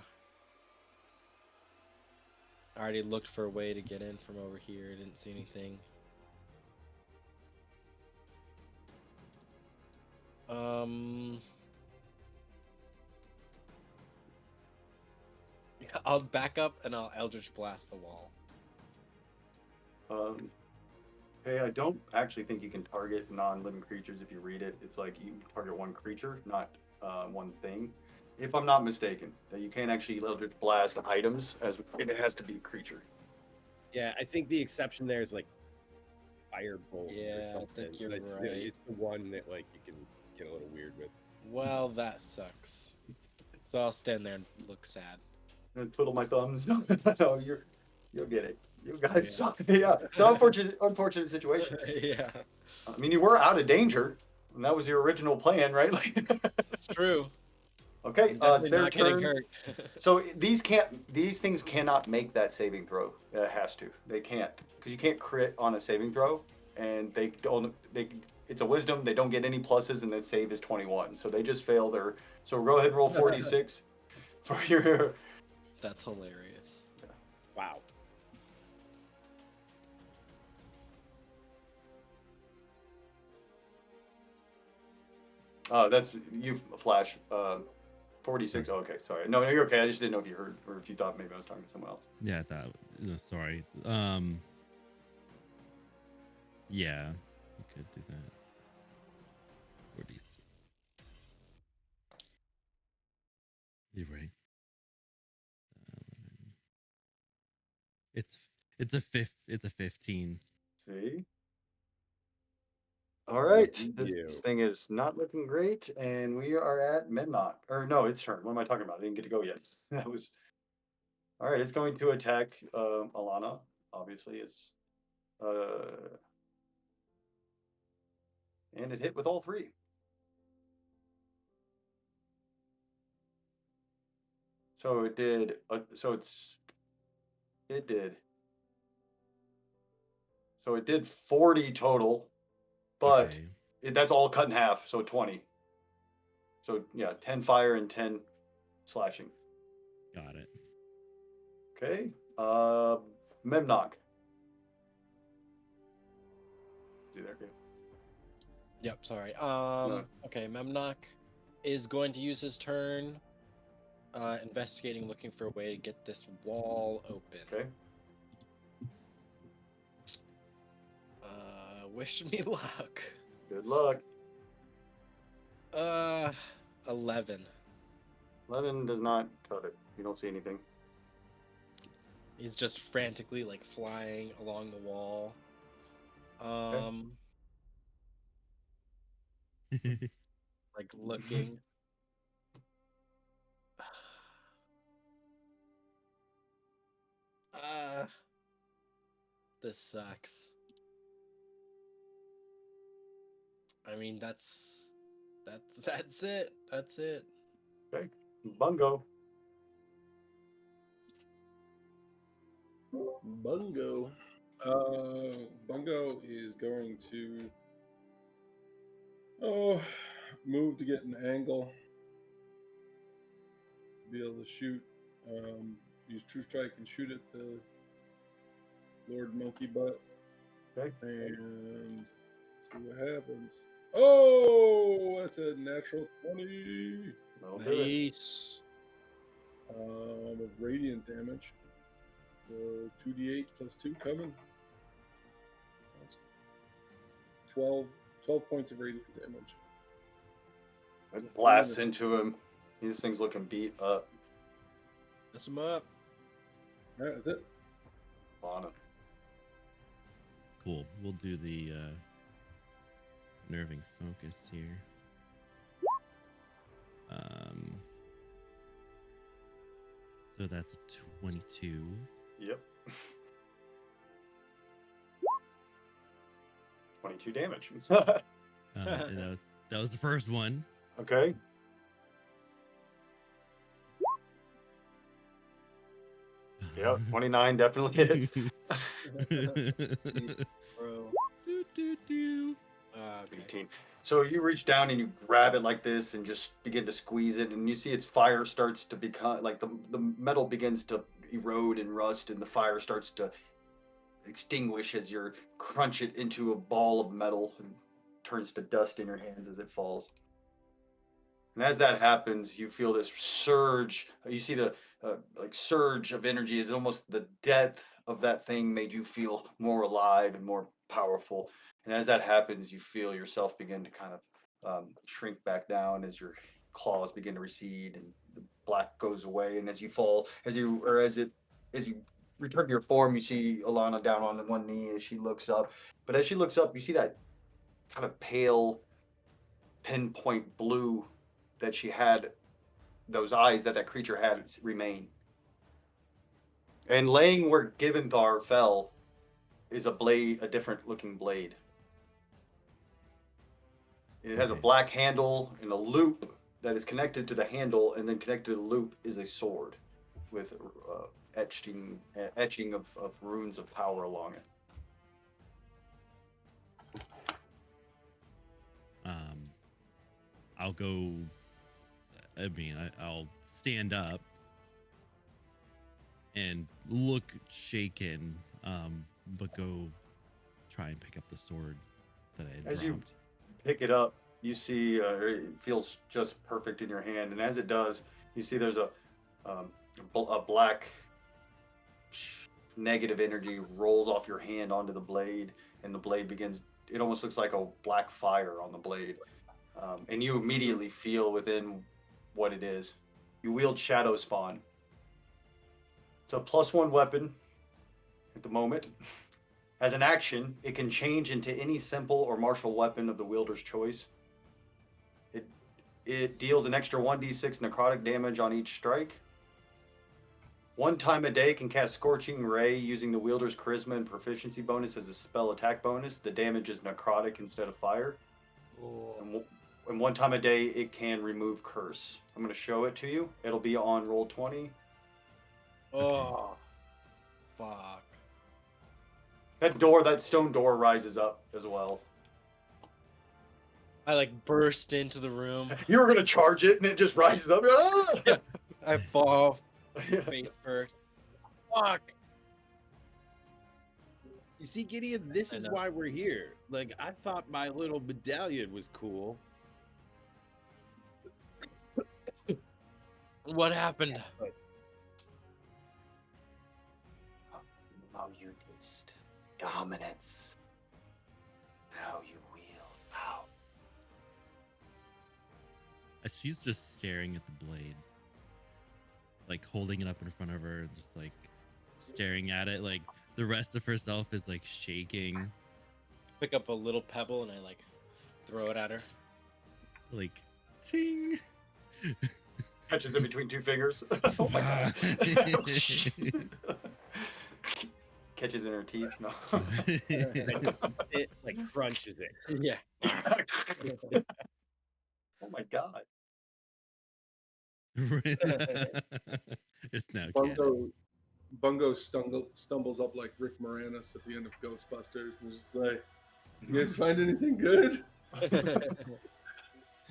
already looked for a way to get in from over here. Didn't see anything. I'll back up and I'll Eldritch Blast the wall. Okay, I don't actually think you can target non-living creatures if you read it. It's like you target one creature, not one thing. If I'm not mistaken, that you can't actually Eldritch Blast items, as it has to be a creature. Yeah, I think the exception there is like Firebolt Yeah, or I something. think you're It's right. it's the one that like you can get a little weird with. Well, that sucks. So I'll stand there and look sad. And twiddle my thumbs. No, you'll get it. You guys Yeah. suck. Yeah, it's an unfortunate situation. Yeah, I mean, you were out of danger, and that was your original plan, right? that's true. Okay, I'm it's definitely their not getting turn. hurt. So these things cannot make that saving throw. It has to. They can't, because you can't crit on a saving throw, and they don't. It's a wisdom. They don't get any pluses, and the save is 21. So they just fail their. So go ahead and roll 46 for your. That's hilarious. Wow. That's you, Flash. 46. Oh, okay, sorry. No, you're okay. I just didn't know if you heard or if you thought maybe I was talking to someone else. Yeah, I thought. No, sorry. Yeah, you could do that. 40. You're right. It's it's a 15. See. All right, You. this thing is not looking great, and we are at Memnock. Or no, it's turn. What am I talking about? I didn't get to go yet. That was all right. It's going to attack Alana. Obviously, it's and it hit with all three. So it did. It did. So it did 40 total, but Okay. that's all cut in half. So 20. So yeah, 10 fire and 10 slashing. Got it. Okay. Memnock. See there, good. Yep, sorry. No. Okay, Memnock is going to use his turn investigating, looking for a way to get this wall open. Okay. Wish me luck. Good luck. 11. 11 does not cut it. You don't see anything. He's just frantically like flying along the wall. Like looking. This sucks. I mean, that's it. That's it. Okay. Bungo. Bungo. Bungo is going to move to get an angle, be able to shoot. Use True Strike and shoot at the Lord Monkey Butt, Okay. and see what happens. Oh, that's a natural 20 That'll do it. Nice. of radiant damage. So 2d8 plus 2 coming. That's 12 points of radiant damage. It blasts into him. This thing's looking beat up. Mess him up. All right, that's it. Lana. Cool. We'll do the nerving focus here. So that's a 22. Yep. 22 damage. That was the first one. Okay. Yep, 29 definitely hits. Bro. Do. Okay. 18. So you reach down and you grab it like this and just begin to squeeze it, and you see its fire starts to become like the metal begins to erode and rust, and the fire starts to extinguish as you crunch it into a ball of metal and turns to dust in your hands as it falls. And as that happens, you feel this surge. You see the like surge of energy. Is almost the depth of that thing made you feel more alive and more powerful. And as that happens, you feel yourself begin to kind of shrink back down as your claws begin to recede and the black goes away. And as you fall, as you return to your form, you see Alana down on one knee as she looks up. But as she looks up, you see that kind of pale pinpoint blue that she had, those eyes that creature had remain. And laying where Giventhar fell is a blade, a different looking blade. It has a Okay. black handle and a loop that is connected to the handle, and then connected to the loop is a sword with etching of runes of power along it. I'll go. I mean, I'll stand up and look shaken, but go try and pick up the sword that I had As you dropped. pick it up, you see it feels just perfect in your hand, and as it does, you see there's a black negative energy rolls off your hand onto the blade, and the blade begins. It almost looks like a black fire on the blade, and you immediately feel within what it is. You wield Shadow Spawn. It's a +1 weapon at the moment. As an action, it can change into any simple or martial weapon of the wielder's choice. It deals an extra 1d6 necrotic damage on each strike. One time a day can cast Scorching Ray using the wielder's charisma and proficiency bonus as a spell attack bonus. The damage is necrotic instead of fire. And one time a day it can remove curse. I'm going to show it to you. It'll be on Roll20. Oh, fuck. That stone door rises up as well. I like burst into the room. You were going to charge it and it just rises up. Ah! I fall face first. Fuck. You see, Gideon, this I is know. why we're here. Like, I thought my little medallion was cool. What happened? Now you taste dominance. Now you wield power. She's just staring at the blade, like holding it up in front of her, just like staring at it. Like the rest of herself is like shaking. Pick up a little pebble and I like throw it at her. Like, ting. Catches it between two fingers. Oh my god. Catches in her teeth. No. It like crunches it. Yeah. Oh my god. It's now canon. Bungo stumbles up like Rick Moranis at the end of Ghostbusters and just like, you guys find anything good?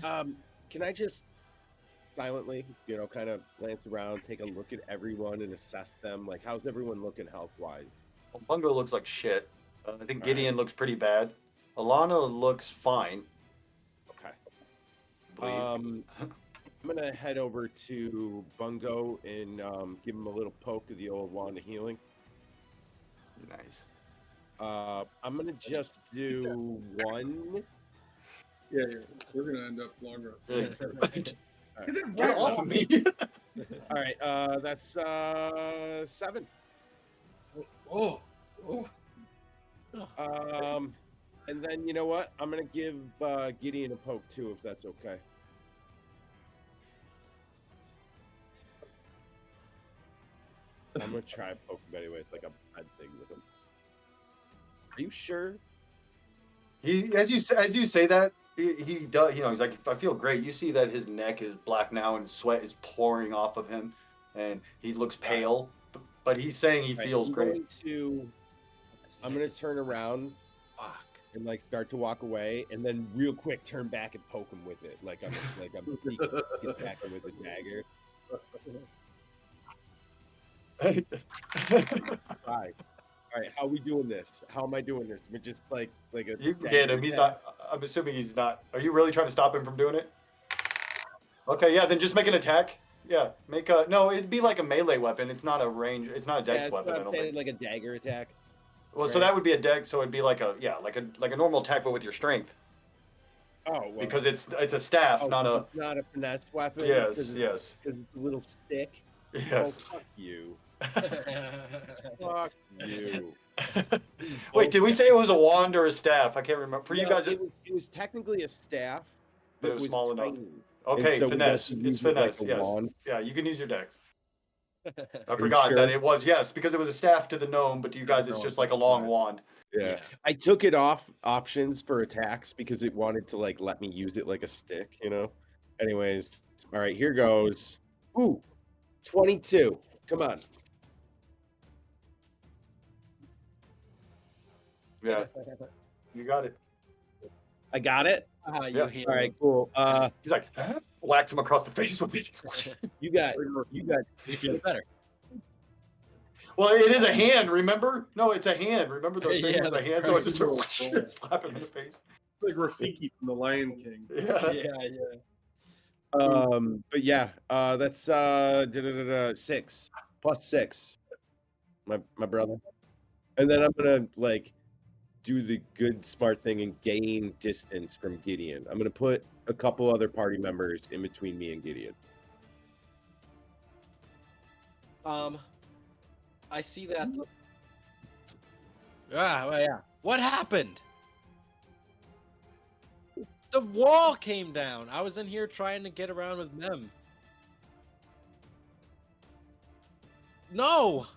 Can I just silently, kind of glance around, take a look at everyone and assess them? Like, how's everyone looking health-wise? Well, Bungo looks like shit. I think Gideon looks pretty bad. Alana looks fine. Okay. I believe. I'm gonna head over to Bungo and give him a little poke of the old wand of healing. Nice. I'm gonna just do one. Yeah, we're gonna end up long rest. Yeah. All Get right. that Get rat off of me. All right. That's 7. Oh, oh. And then you know what? I'm gonna give Gideon a poke too, if that's okay. I'm gonna try and poke him anyway. It's like a bad thing with him. Are you sure? As you say that, he does. You know, he's like, I feel great. You see that his neck is black now, and sweat is pouring off of him, and he looks pale. But he's saying he Right, feels great. I'm gonna turn around Fuck. and like start to walk away, and then real quick turn back and poke him with it, like I'm sneaking attacking with a dagger. Hi. All right, how are we doing this? How am I doing this? We're just like a You can get dagger him. He's attack? not. I'm assuming he's not. Are you really trying to stop him from doing it? Okay, yeah. Then just make an attack. Yeah, make a. No, it'd be like a melee weapon. It's not a range. It's not a Yeah, dex that's weapon. what I I'm don't saying, think. like a dagger attack. Well, so right? that would be a dex. So it'd be like a like a normal attack, but with your strength, Oh, well. because it's a staff, Oh, not a. it's not a finesse weapon. Yes, yes, Because it's a little stick. Oh, yes. fuck you. Fuck you. Wait, did we say it was a wand or a staff? I can't remember. For you No, guys, it was technically a staff, but it was small enough. tiny. Okay, so we got finesse. to It's use it like finesse. a Yes. wand. Yeah, you can use your dex. I you forgot sure? that it was, yes, because it was a staff to the gnome, but to you guys, it's just like a long wand. Yeah. I took it off options for attacks because it wanted to like let me use it like a stick, you know. Anyways, all right, here goes. Ooh, 22. Come on. Yeah, you got it. I got it. You Yeah. heal All right, him. cool. He's like, huh? Whacks him across the face with it. You got. You feel better. Well, it is a hand, remember? No, it's a hand. Remember the thing Yeah, was a the hand, so it's just triangle. slap him in the face. It's like Rafiki from The Lion King. Yeah. Yeah. But yeah, that's 6 plus 6. My brother. And then I'm gonna like do the good smart thing and gain distance from Gideon. I'm gonna put a couple other party members in between me and Gideon. I see that. Well, yeah. What happened? The wall came down. I was in here trying to get around with Mem. No!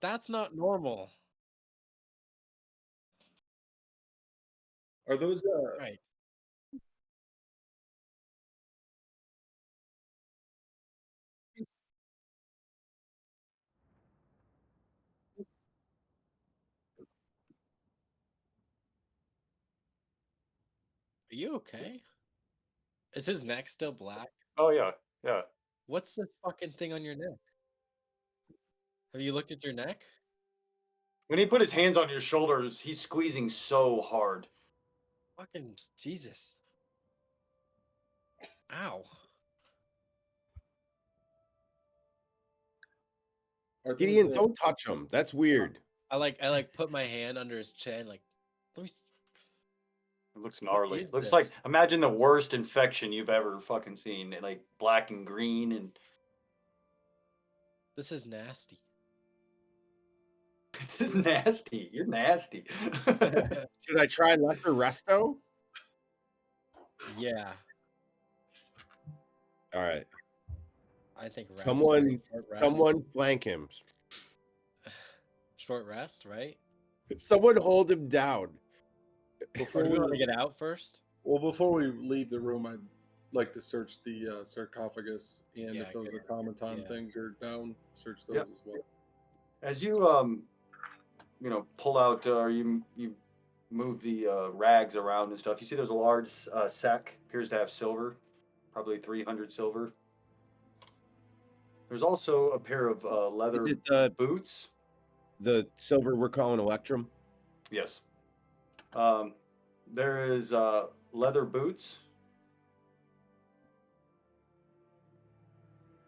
That's not normal. Are those Right. Are you okay? Is his neck still black? Oh, yeah. Yeah. What's this fucking thing on your neck? Have you looked at your neck? When he put his hands on your shoulders, he's squeezing so hard. Fucking Jesus. Ow. are those, Gideon, don't touch him. That's weird. I like put my hand under his chin, like let me It looks gnarly. is Looks this? like, imagine the worst infection you've ever fucking seen. Like black and green and This is nasty. it's just nasty. You're nasty. Should I try lesser resto? Yeah. All right. I think rest, Someone right? Short rest. Someone flank him. Short rest, right? Someone hold him down. Or do we want to get out first? Well, before we leave the room, I'd like to search the sarcophagus, and Yeah, if those good. automaton Yeah. things are down, search those Yep. as well. As you pull out or you move the rags around and stuff, you see there's a large sack, appears to have silver, probably 300 silver. There's also a pair of leather Is it the boots. silver we're calling Electrum? Yes. There is leather boots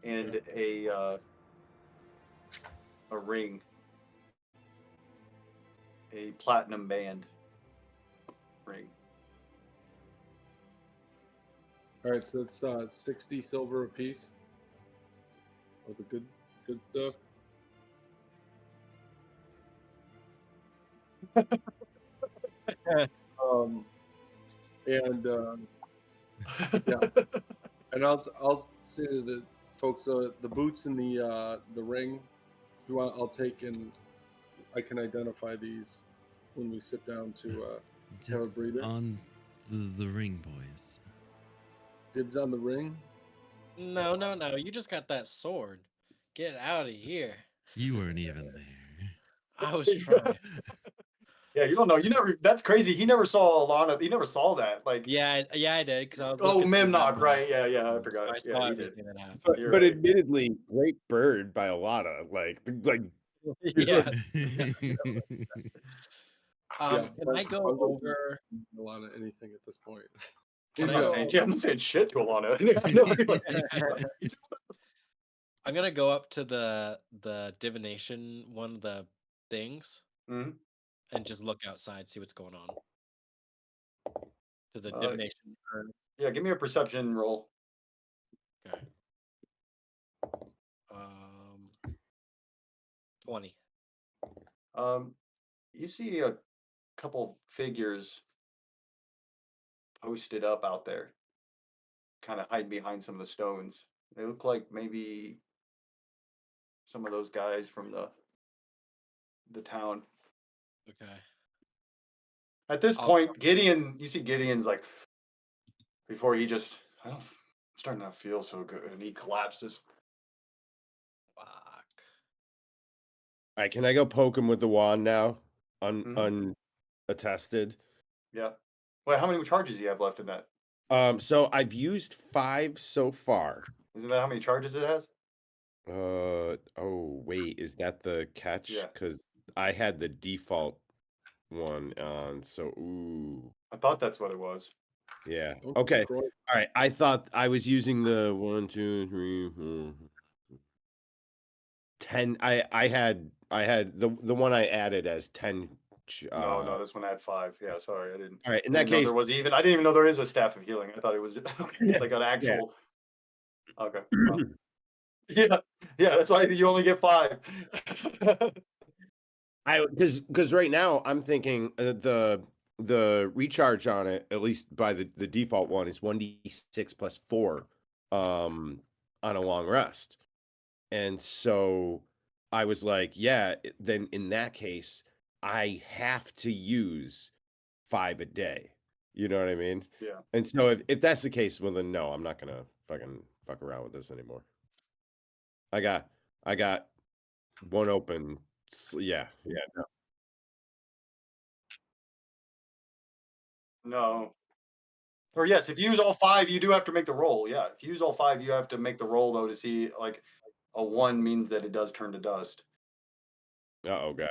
and a ring, a platinum band ring. All right, so that's 60 silver apiece of the good stuff. Um, and yeah, and I'll say to the folks, the boots and the ring, if you want, I'll take, and I can identify these when we sit down to have a Dibs breather. on the ring, boys. Dibs on the ring. No, no, no. You just got that sword. Get out of here. You weren't even there. I was trying. Yeah, you don't know. You never. That's crazy. He never saw Alana. He never saw that. Like, Yeah, I did because I was oh, looking through Memnock, that right? Yeah, I so forgot. I Yeah, saw he did. everything that happened. But, You're but right. admittedly, great bird by Alana. Like Yeah. Yeah, Can I go over? Alana anything at this point? Can I'm I not go? saying. Yeah, I'm not saying shit to Alana. I know. I'm gonna go up to the divination one of the things Mhm. and just look outside, see what's going on. To the Uh, divination urn. Yeah, give me a perception roll. Okay. 20. You see a couple figures posted up out there, kind of hiding behind some of the stones. They look like maybe some of those guys from the town. Okay. At this I'll- point, Gideon, you see Gideon's like, before he just, I'm starting to feel so good, and he collapses. Fuck. all right, can I go poke him with the wand now? Mhm. Unattested. Yeah. Wait, how many charges do you have left in that? So I've used 5 so far. Isn't that how many charges it has? Oh wait, is that the catch? Yeah. Because I had the default one on, so ooh. I thought that's what it was. Yeah. Oh, Okay. Croy. All right. I thought I was using the 1, 2, 3, 4, 10. I had the one I added as 10. No, this one had 5. Yeah, sorry, I didn't. All right. In I that didn't know case, there was even. I didn't even know there is a staff of healing. I thought it was just, Yeah, like an yeah. actual. Okay. Well, yeah, that's why you only get 5. because right now I'm thinking the recharge on it, at least by the default one, is 1d6 plus 4 on a long rest. And so I was like, yeah, then in that case, I have to use 5 a day. You know what I mean? Yeah. And so if that's the case, well then no, I'm not gonna fucking fuck around with this anymore. I got one open. Yeah, no. No. Or yes, if you use all 5, you do have to make the roll. Yeah, if you use all 5, you have to make the roll though to see like a 1 means that it does turn to dust. Uh-oh, guys.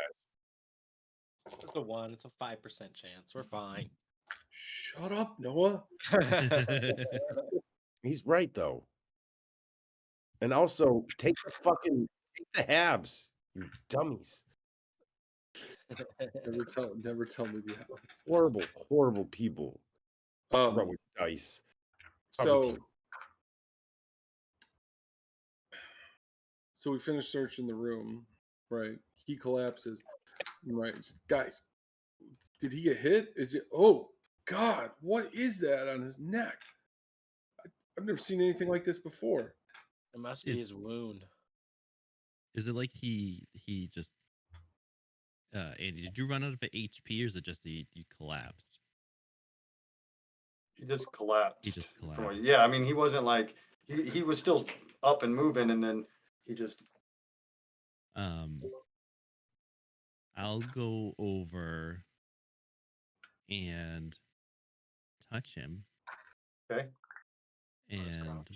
It's a 1. It's a 5% chance. We're fine. Shut up, Noah. He's right though. And also take the halves, you dummies. Never tell me the odds. Horrible people. Throwing dice. So we finish searching the room, right? He collapses. Right, guys, did he get hit? Is it? Oh God, what is that on his neck? I've never seen anything like this before. It must be his wound. Is it like he just Andy, did you run out of HP or is it just you collapsed? He just collapsed. Yeah, I mean, he wasn't like he was still up and moving, and then he just. I'll go over and touch him. Okay. And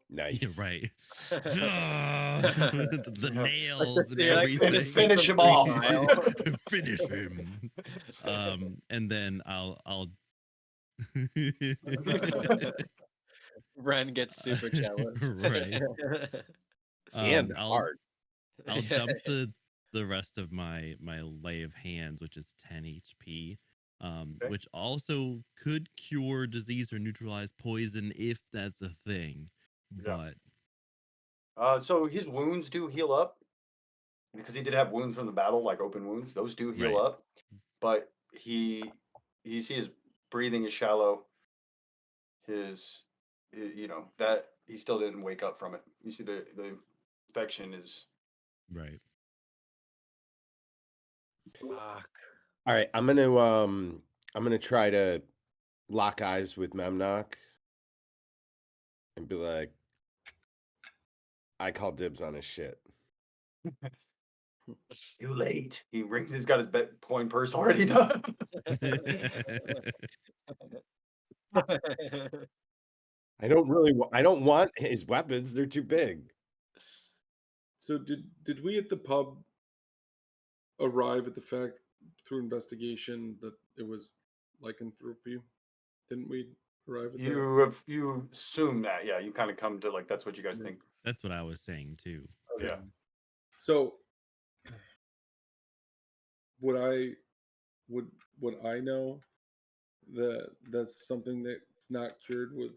nice. Yeah, right. the nails and Yeah, everything. finish him off. Finish him. And then I'll Ren gets super jealous. Right. And I'll dump the rest of my lay of hands, which is 10 HP, Okay. which also could cure disease or neutralize poison if that's a thing. Yeah. But So his wounds do heal up because he did have wounds from the battle, like open wounds. Those do heal Right. up, but you see his breathing is shallow. His, that he still didn't wake up from it. You see the infection is. Right. Fuck. All right, I'm gonna try to lock eyes with Memnock and be like, I call dibs on his shit. Too late. He's got his coin purse already done. I don't want his weapons. They're too big. So did we at the pub arrive at the fact through investigation that it was lycanthropy? Didn't we arrive at that? You assume that, yeah. You kind of come to like that's what you guys Yeah. think. That's what I was saying too. Oh, yeah. So would I know that that's something that's not cured with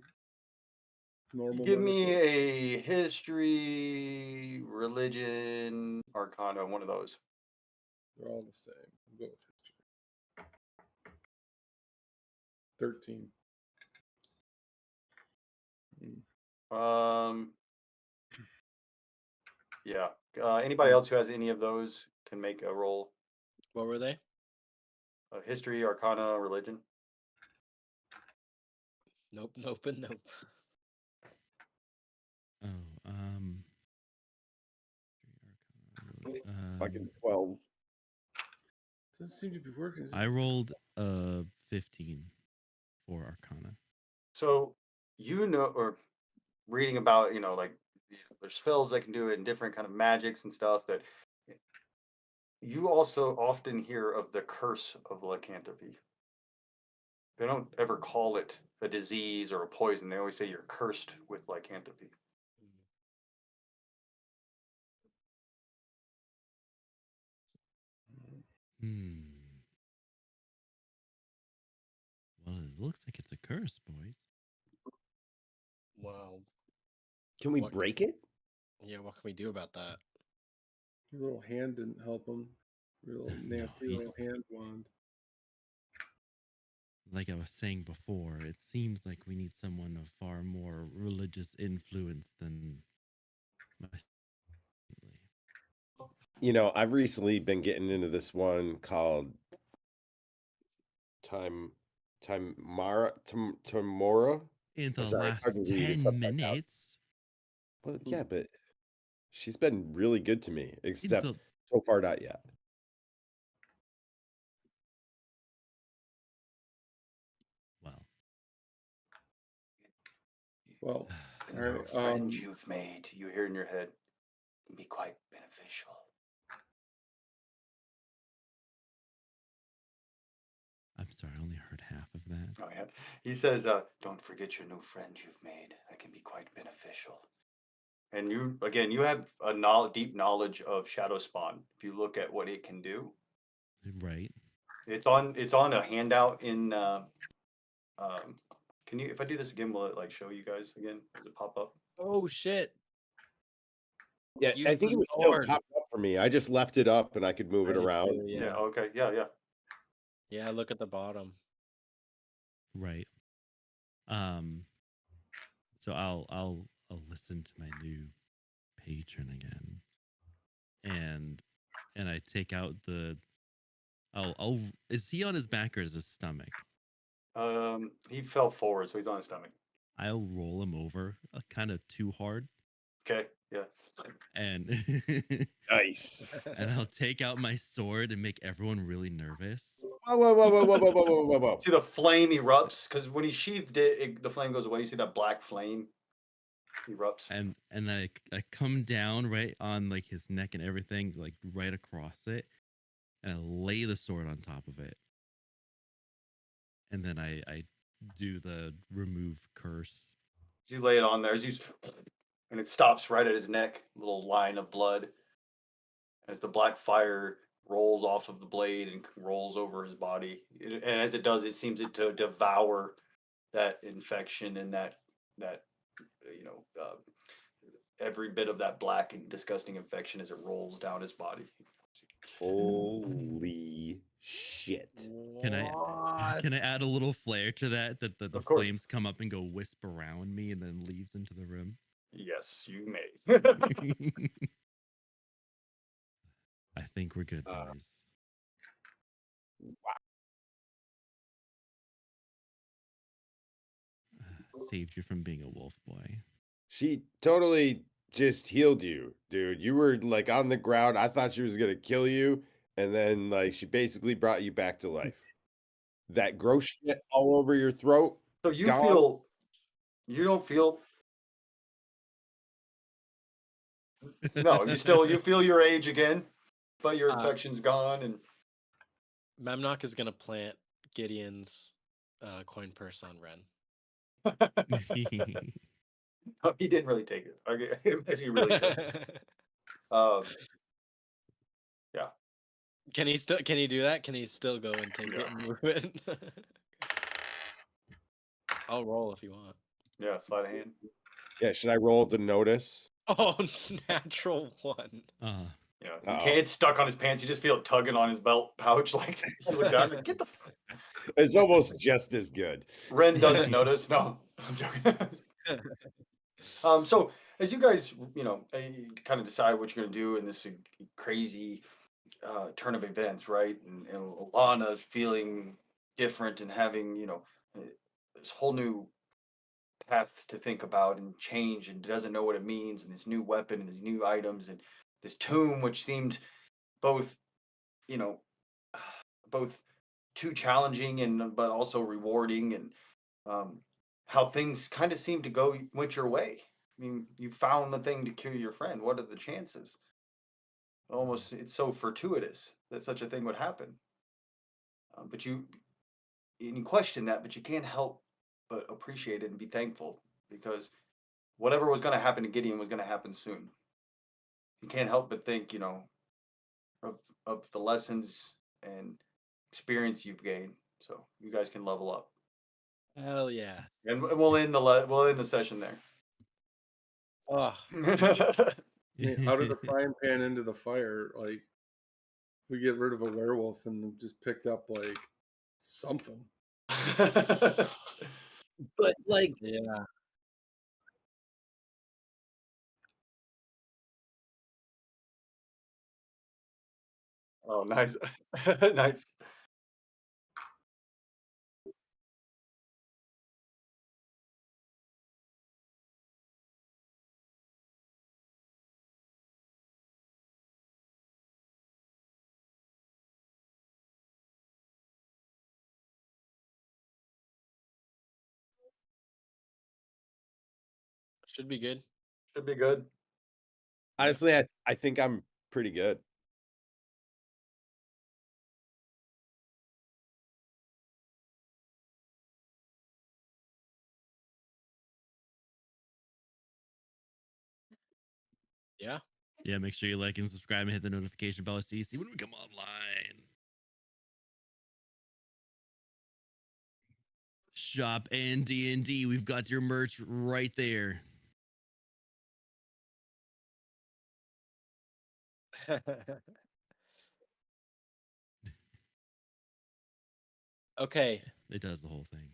normal Give me medicine? a history, religion, arcana, one of those. They're all the same. I'll go with history. 13. Um, yeah. Anybody else who has any of those can make a roll. What were they? History, arcana, religion. Nope, nope, and nope. Oh, Fucking 12. Doesn't seem to be working. Is I this- rolled a 15 for Arcana. So or reading about like there's spells that can do it and different kind of magics and stuff that you also often hear of the curse of lycanthropy. They don't ever call it a disease or a poison. They always say you're cursed with lycanthropy. Hmm. Well, it looks like it's a curse, boys. Wow. Can we What- break it? Yeah, what can we do about that? Your little hand didn't help him. Your little nasty he- little hand wand. Like I was saying before, it seems like we need someone of far more religious influence than my family. I've recently been getting into this one called Tamora. In the Sorry, it's hard last to read. It's 10 upside down. minutes, Well, yeah, but she's been really good to me, in except the so far not yet. Well, The all new right. friends you've made, you hear in your head, can be quite beneficial. I'm sorry, I only heard half of that. Oh yeah. He says, don't forget your new friends you've made. That can be quite beneficial. And you have a deep knowledge of Shadow Spawn. If you look at what it can do, Right. it's on a handout in. If I do this again, will it like show you guys again? Does it pop up? Oh shit! Yeah, Use I think the it was still sword. popped up for me. I just left it up and I could move I it did around. too, Yeah. yeah. Okay. Yeah. Yeah, look at the bottom. Right. So I'll listen to my new patron again. And I take out the I'll is he on his back or is his stomach? He fell forward, so he's on his stomach. I'll roll him over kind of too hard Okay. Yeah. and Nice. and I'll take out my sword and make everyone really nervous. Whoa. See the flame erupts because when he sheathed it, the flame goes away. You see that black flame erupts. And I come down right on like his neck and everything, like right across it, and I lay the sword on top of it. And then I do the remove curse. You lay it on there, and it stops right at his neck. Little line of blood as the black fire rolls off of the blade and rolls over his body. And as it does, it seems to devour that infection and that you know every bit of that black and disgusting infection as it rolls down his body. Holy shit. Can I add a little flair to that? That the Of course. flames come up and go wisp around me and then leaves into the room. Yes, you may. I think we're good, boys. Saved you from being a wolf boy. She totally just healed you, dude. You were like on the ground. I thought she was gonna kill you, and then like she basically brought you back to life. That gross shit all over your throat. So it's you gone. don't feel. No, you feel your age again, but your infection's gone, and Memnock is gonna plant Gideon's coin purse on Ren. Oh, he didn't really take it. Okay, I imagine he really did. Yeah. Can he do that? Can he still go and take it and move it? I'll roll if you want. Yeah, sleight of hand. Yeah, should I roll the notice? Oh, natural one. Yeah, you can't. It's stuck on his pants. You just feel it tugging on his belt pouch. Like you look down, like, get the. It's almost just as good. Ren doesn't notice. No, I'm joking. So as you guys, kind of decide what you're gonna do in this crazy turn of events, right? And Lana's feeling different and having, this whole new path to think about and change and doesn't know what it means, and this new weapon and these new items and this tomb, which seemed both, you know, both too challenging and but also rewarding, and how things kind of seemed to went your way. I mean, you found the thing to cure your friend. What are the chances? Almost, it's so fortuitous that such a thing would happen. But you question that, but you can't help but appreciate it and be thankful, because whatever was going to happen to Gideon was going to happen soon. You can't help but think, of the lessons and experience you've gained, so you guys can level up. Hell yeah. And we'll end the session there. Oh. Out of the frying pan into the fire, like we get rid of a werewolf and just picked up like something. But like, yeah. Oh, nice. Nice. Should be good. Should be good. honestly, I think I'm pretty good. Yeah. Yeah, make sure you like and subscribe and hit the notification bell so you see when we come online. Shop and D&D. We've got your merch right there. Okay. It does the whole thing.